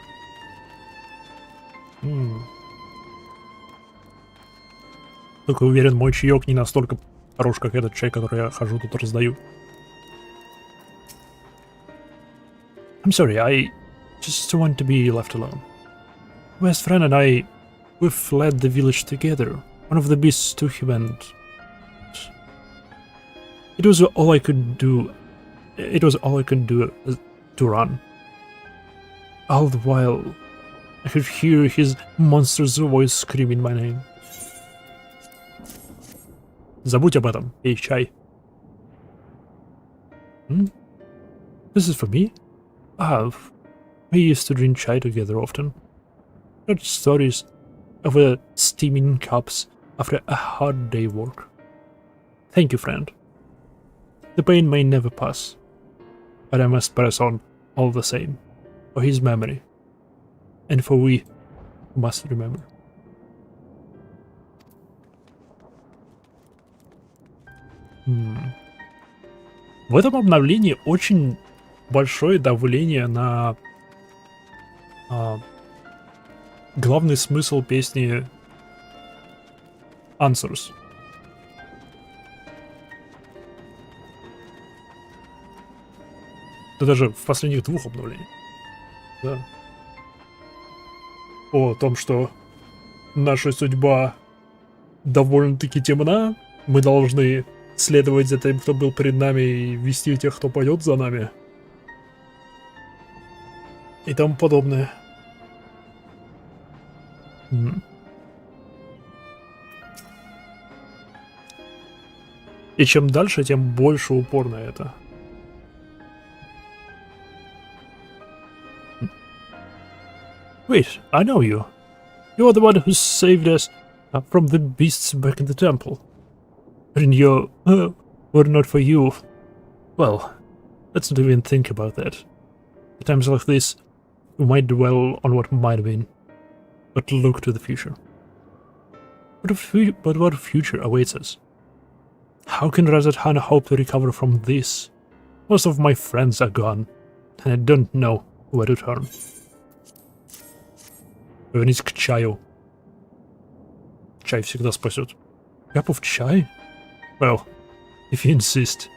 A: Только уверен, мой чаек не настолько хорош, как этот чай, который я хожу тут раздаю. I'm sorry, I just want to be left alone. My best friend and I, we fled the village together. One of the beasts took him and... It was all I could do. It was all I could do to run. All the while, I could hear his monstrous voice screaming my name. Забудь об этом, пей чай. This is for me? We used to drink chai together often. Heard stories of steaming cups after a hard day work. Thank you, friend. The pain may never pass, but I must press on all the same, for his memory, and for we who must remember. В этом обновлении очень большое давление на главный смысл песни Answers. Да даже в последних двух обновлениях. Да. О том, что наша судьба довольно-таки темна, мы должны следовать за тем, кто был перед нами, и вести тех, кто пойдет за нами. и тому подобное. И чем дальше, тем больше упор на это. Wait, I know you. You are the one who saved us from the beasts back in the temple. And you, were not for you. Well, let's not even think about that. At times like this, we might dwell on what might have been, but look to the future. But what future awaits us? How can Razat Khan hope to recover from this? Most of my friends are gone, and I don't know where to turn. Вернись к чаю. Чай всегда спасет. Cup of chai? Well, if you insist.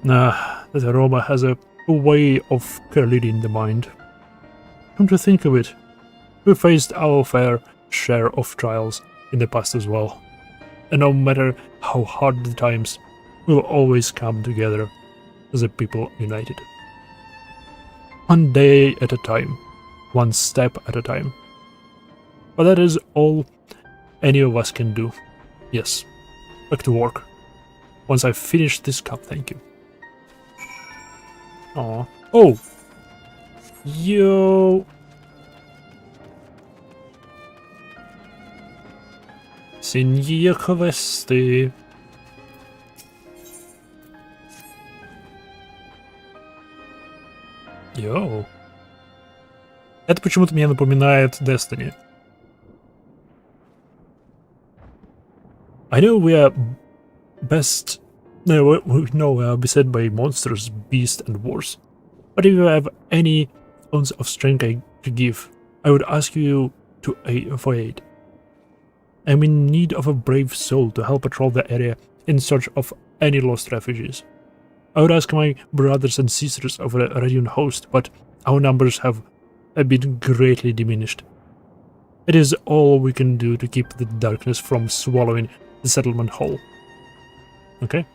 A: That aroma has a way of clearing the mind. Come to think of it, we faced our fair share of trials in the past as well. And no matter how hard the times, we'll always come together as a people united. One day at a time, one step at a time. But that is all any of us can do. Yes, back to work. Once I finish this cup, thank you. Aww. Oh! Yo! Синие квесты. Йоу. Это почему-то мне напоминает Destiny. I know we are best... No, we know we are beset by monsters, beasts and wars. But if you have any ounce of strength to give, I would ask you for aid. I'm in need of a brave soul to help patrol the area in search of any lost refugees. I would ask my brothers and sisters of the Radiant host, but our numbers have been greatly diminished. It is all we can do to keep the darkness from swallowing the settlement whole. Okay?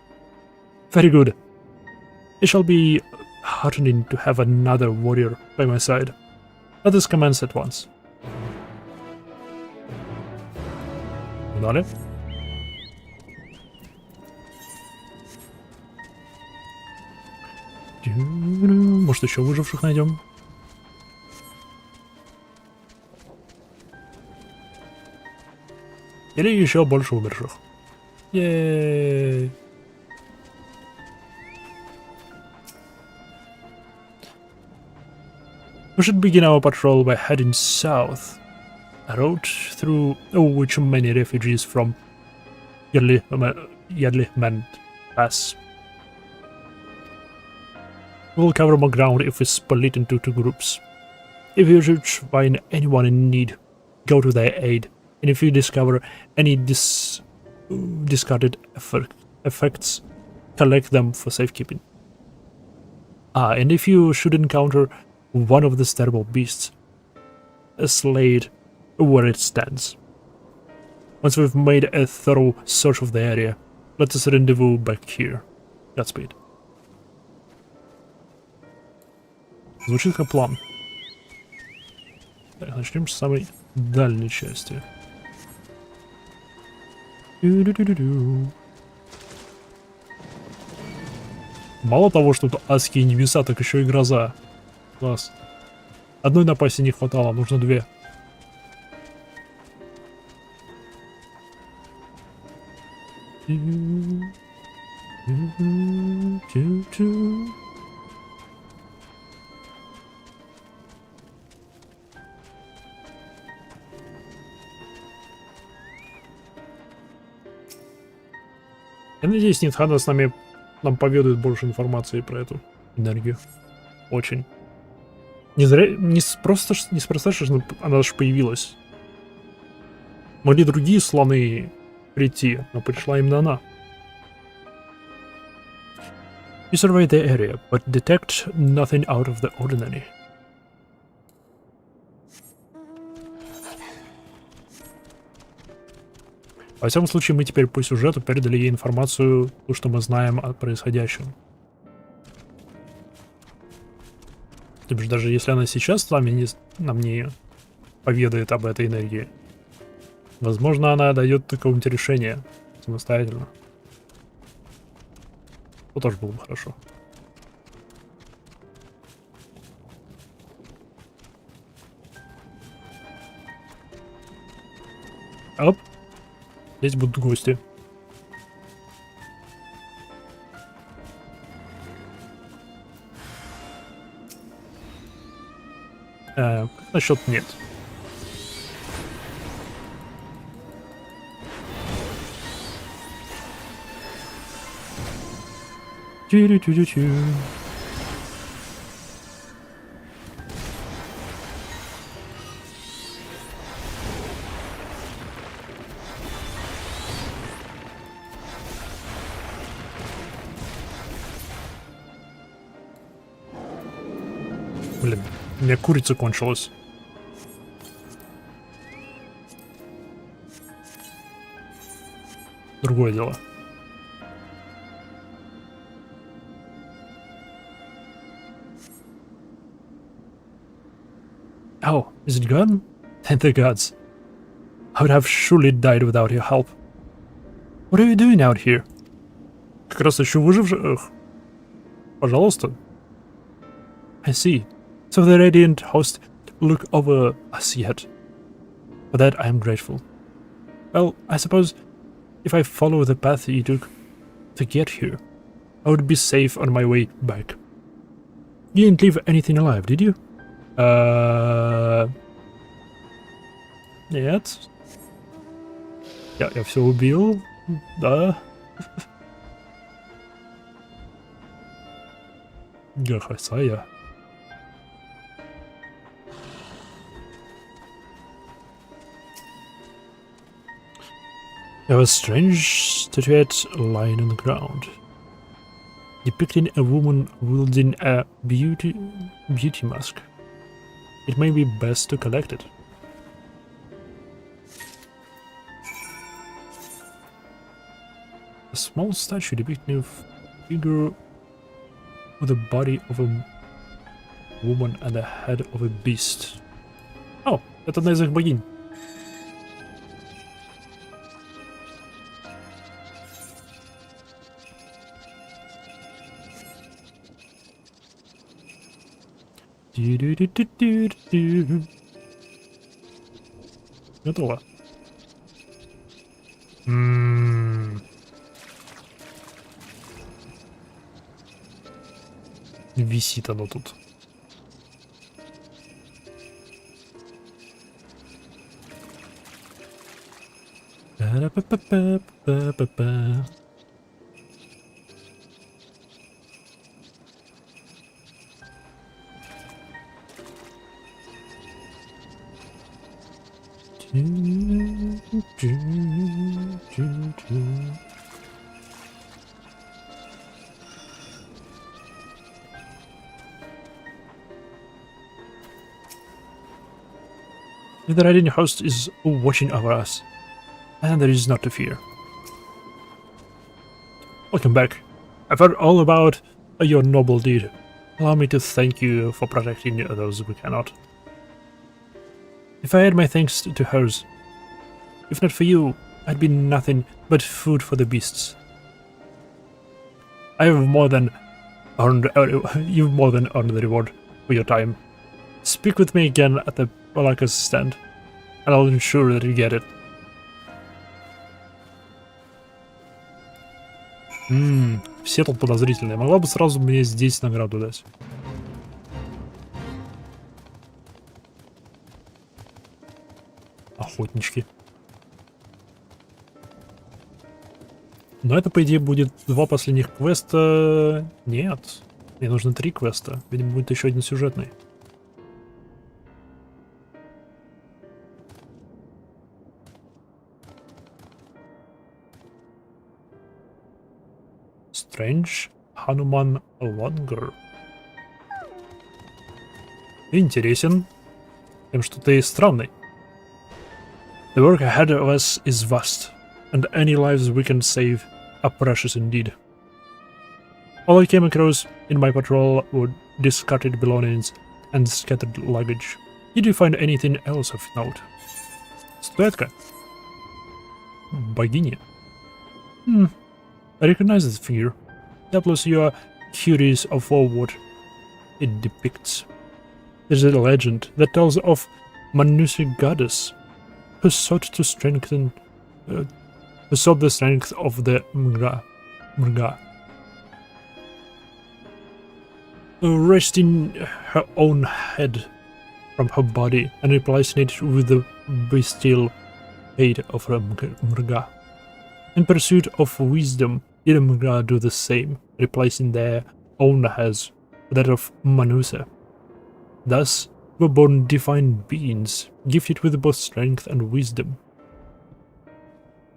A: Very good. It shall be heartening to have another warrior by my side. Let us commence at once. Далее. Может, еще выживших найдем? Или еще больше умерших? Yay! We should begin our patrol by heading south. A road through which many refugees from Yadlihman pass. We'll cover more ground if we split into two groups. If you should find anyone in need, go to their aid, and if you discover any discarded effects, collect them for safekeeping. And if you should encounter one of these terrible beasts, slay it where it stands. Once we've made a thorough search of the area, let us rendezvous back here. Godspeed. Звучит как план. Так, начнем с самой дальней части. Мало того, что тут адские небеса, так еще и гроза. Класс. Одной напасти не хватало, нужно две. Я надеюсь, Нитхана с нами нам поведает больше информации про эту энергию. Очень. Неспроста, что она даже появилась. Могли другие слоны прийти, но пришла именно она. You survey the area, but detect nothing out of the ordinary. Во всяком случае, мы теперь по сюжету передали ей информацию, то, что мы знаем о происходящем. То бишь, даже если она сейчас с нами нам не поведает об этой энергии, возможно, она дает какое-нибудь решение самостоятельно. То тоже было бы хорошо. Оп. Здесь будут гости. Как насчет нет? Чу-чу-чу-чу. Блин, у меня курица кончилась. Другое дело. Oh, is it gone? Thank the gods. I would have surely died without your help. What are you doing out here? Как раз еще выживших. Пожалуйста. I see. So the radiant host look over us yet. For that I am grateful. Well, I suppose if I follow the path you took to get here, I would be safe on my way back. You didn't leave anything alive, did you? Нет. Я все убил. Да. Хотя. There was a strange statuette lying on the ground, depicting a woman wielding a beauty mask. It may be best to collect it. A small statue depicting a figure with the body of a woman and the head of a beast. Oh, это одна из их богинь. Готово. Висит оно тут. Па-па-па-па-па-па. The radiant host is watching over us, and there is not to fear. Welcome back. I've heard all about your noble deed. Allow me to thank you for protecting those we cannot. If I add my thanks to hers, if not for you, I'd be nothing but food for the beasts. I have more than earned, you've more than earned the reward for your time. Speak with me again at the Balaka's stand, and I'll ensure that you get it. Все тут подозрительные. Могла бы сразу мне здесь награду дать. Охотнички. Но это, по идее, будет 2 последних квеста. Нет. Мне нужно 3 квеста. Видимо, будет еще один сюжетный. Strange Hanuman Longer. Интересен. Тем, что ты странный. The work ahead of us is vast, and any lives we can save are precious indeed. All I came across in my patrol were discarded belongings and scattered luggage. Did you find anything else of note? Статуэтка? Богиня? I recognize this figure. Doubtless you are curious of what it depicts. There's a legend that tells of Manusi goddess who sought the strength of the Mrga, wresting her own head from her body and replacing it with the bestial fate of her Mrga. In pursuit of wisdom, did Mrga do the same, replacing their own heads with that of Manusa. Thus were born divine beings, gifted with both strength and wisdom,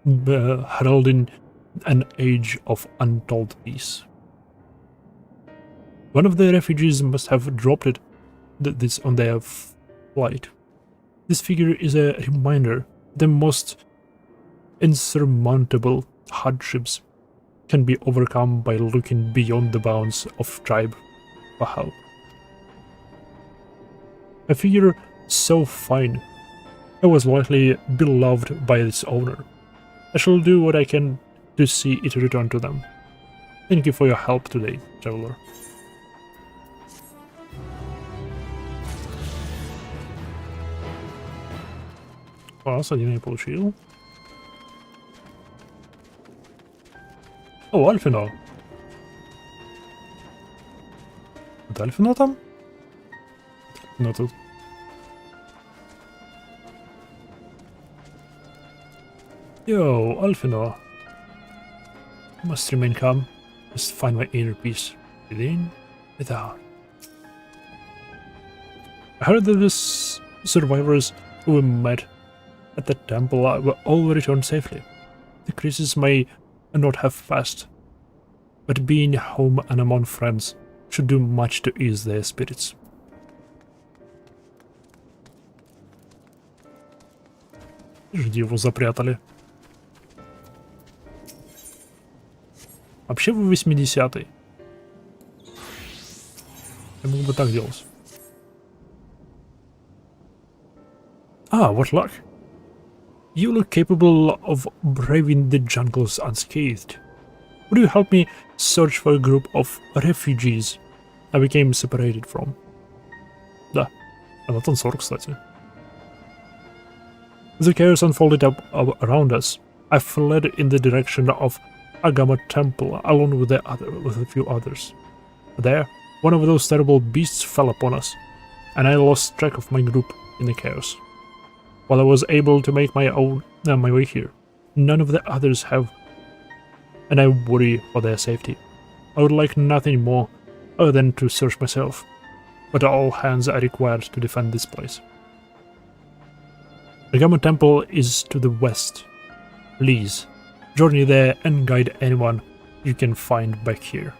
A: heralding an age of untold peace. One of the refugees must have dropped this on their flight. This figure is a reminder the most insurmountable hardships can be overcome by looking beyond the bounds of tribe for help. A figure so fine, it was likely beloved by its owner. I shall do what I can to see it return to them. Thank you for your help today, traveler. Класс, один я получил. О, Альфино. Это Альфино там? Ну тут. Yo, Альфино. Must remain calm. Just find my inner peace. Within, without. I heard that the survivors who we met at the temple were all returned safely. The crisis may not have passed, but being home and among friends should do much to ease their spirits. Где его запрятали? Вообще вы 80-й. Я мог бы так делать. Ah, what luck. You look capable of braving the jungles unscathed. Would you help me search for a group of refugees I became separated from? Да, она танцор, кстати. The chaos unfolded up around us. I fled in the direction of Agama Temple along with a few others. There, one of those terrible beasts fell upon us, and I lost track of my group in the chaos. While I was able to make my way here, none of the others have, and I worry for their safety. I would like nothing more other than to search myself, but all hands are required to defend this place. The Agama Temple is to the west. Please, journey there and guide anyone you can find back here.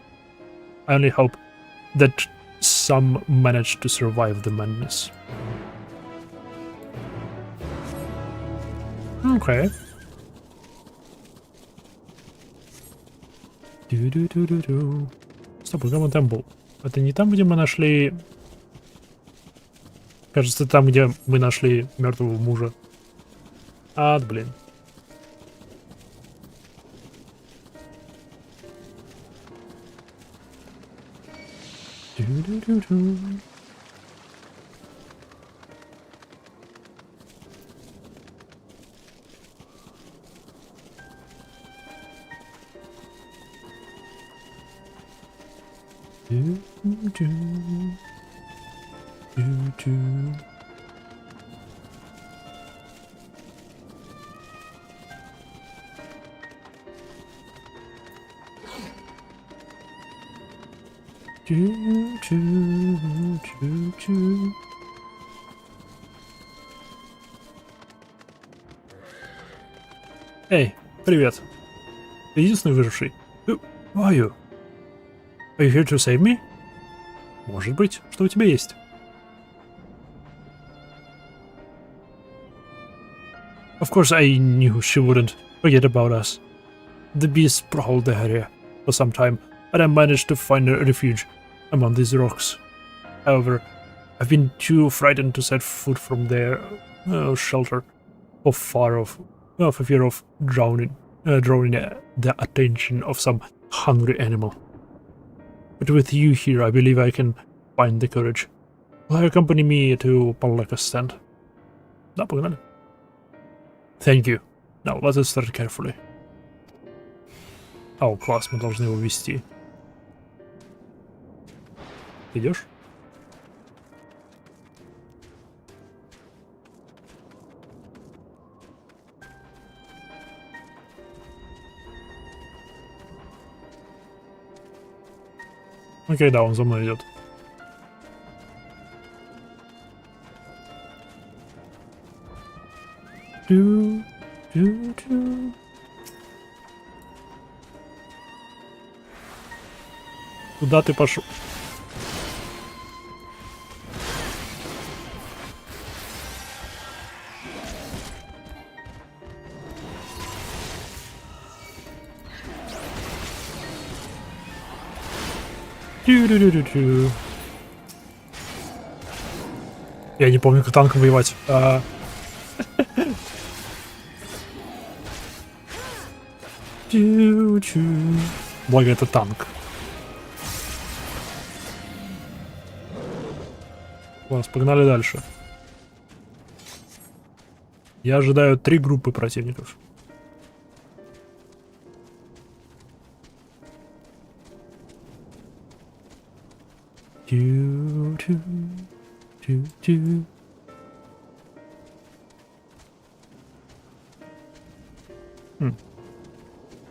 A: I only hope that some manage to survive the madness. Okay. Стоп, Агама Темпл. Это не там, где мы нашли... Кажется, там, где мы нашли мертвого мужа. Блин. Эй, привет. Ты единственный выживший? Who are you? Are you here to save me? Может быть, что у тебя есть? Of course I knew she wouldn't forget about us. The beast prowled the area for some time, and I managed to find a refuge among these rocks. However, I've been too frightened to set foot from their shelter, or far off, for fear of drawing the attention of some hungry animal. But with you here, I believe I can find the courage. Will you accompany me to Palaka stand? Да, погнали. Thank you. Now, let us start carefully. О, класс, мы должны его вести. Идешь? Окей, да, он за мной идет. Куда ты пошел? Я не помню, как танком воевать. Благо, это танк. Класс, погнали дальше. Я ожидаю 3 группы противников.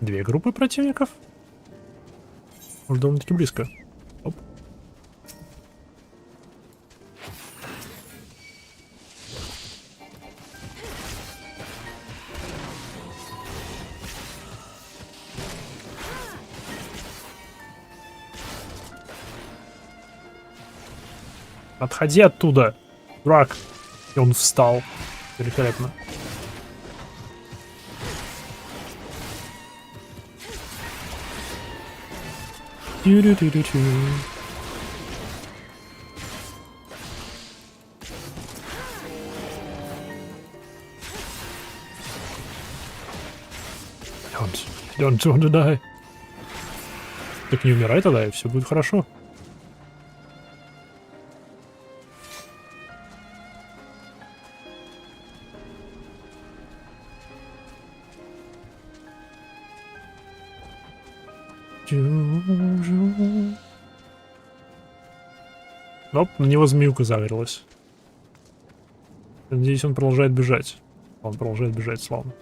A: Две группы противников? Уж довольно-таки близко. Оп. Отходи оттуда, дурак. И он встал. Великолепно. Тю-рю-тю-рю-тю. Don't want to die. Так не умирай тогда, и все будет хорошо. Оп, на него змеюка загорелась. Надеюсь, он продолжает бежать. Он продолжает бежать, славно.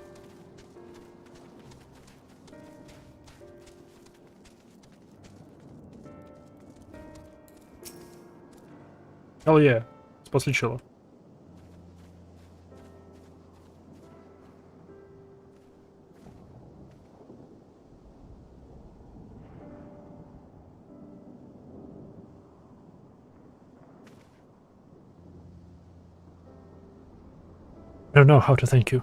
A: Hell yeah. Спасли чела. I don't know how to thank you.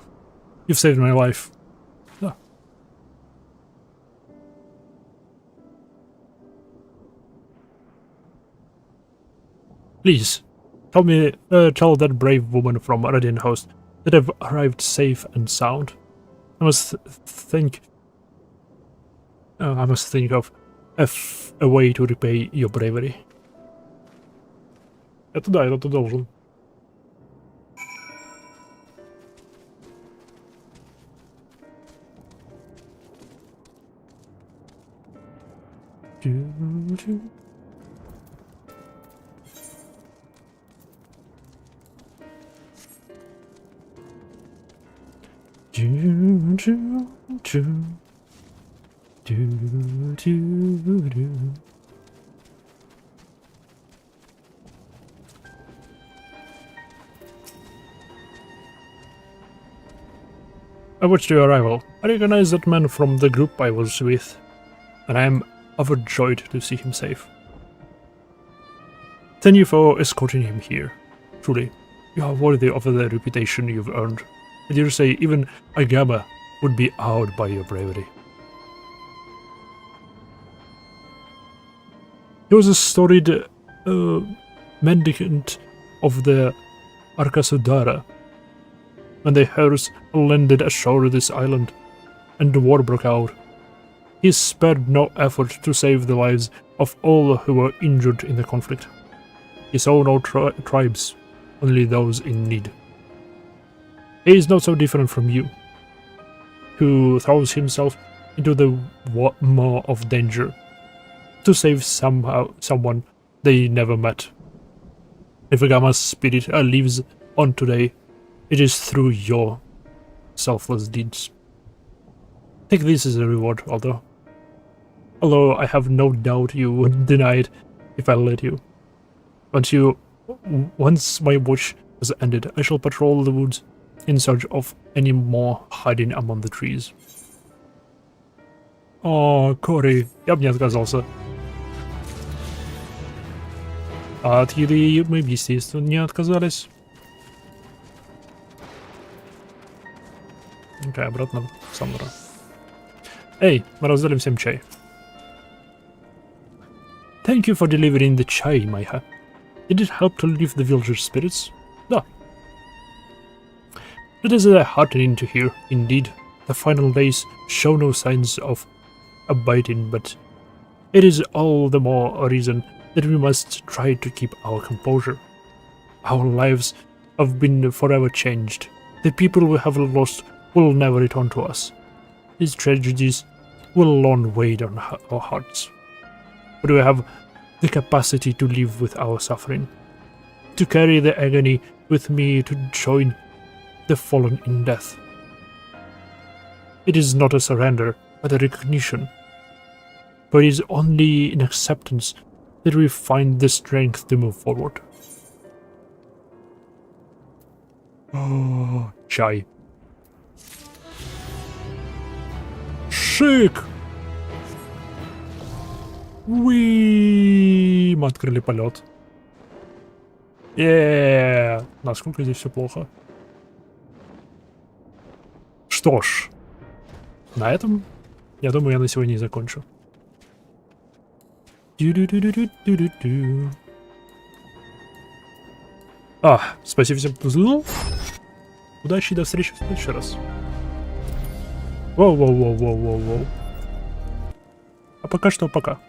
A: You've saved my life. Ah. Please, tell that brave woman from Radiant Host that I've arrived safe and sound. I must think of a way to repay your bravery. Это да, это ты должен. I watched your arrival. I recognize that man from the group I was with, and I am overjoyed to see him safe. Thank you for escorting him here. Truly, you are worthy of the reputation you've earned. I dare say even Agama would be awed by your bravery. He was a storied mendicant of the Arkasudara. When the hearse landed ashore this island, and the war broke out, he spared no effort to save the lives of all who were injured in the conflict. He saw no tribes, only those in need. He is not so different from you, who throws himself into the maw of danger to save someone they never met. If Gamma's spirit lives on today, it is through your selfless deeds. Take this as a reward, although I have no doubt you would deny it if I let you. Once my watch has ended, I shall patrol the woods in search of any more hiding among the trees. О, Кори, я бы не отказался. А от еды мы, естественно, не отказались. Окей, обратно в Самура. Эй, мы раздали всем чай. Thank you for delivering the chai, Maiha. Did it help to lift the villagers' spirits? Да. It is heartening to hear, indeed. The final days show no signs of abating, but it is all the more a reason that we must try to keep our composure. Our lives have been forever changed. The people we have lost will never return to us. These tragedies will alone weigh on our hearts. But we have the capacity to live with our suffering, to carry the agony with me, to join the fallen in death. It is not a surrender, but a recognition. But it is only in acceptance that we find the strength to move forward. Oh, чай. Шик! Уи! Мы открыли полет. Насколько здесь все плохо. Что ж, на этом, я думаю, я на сегодня и закончу. Спасибо всем, кто взглянул. Удачи и до встречи в следующий раз. Воу. А пока что пока.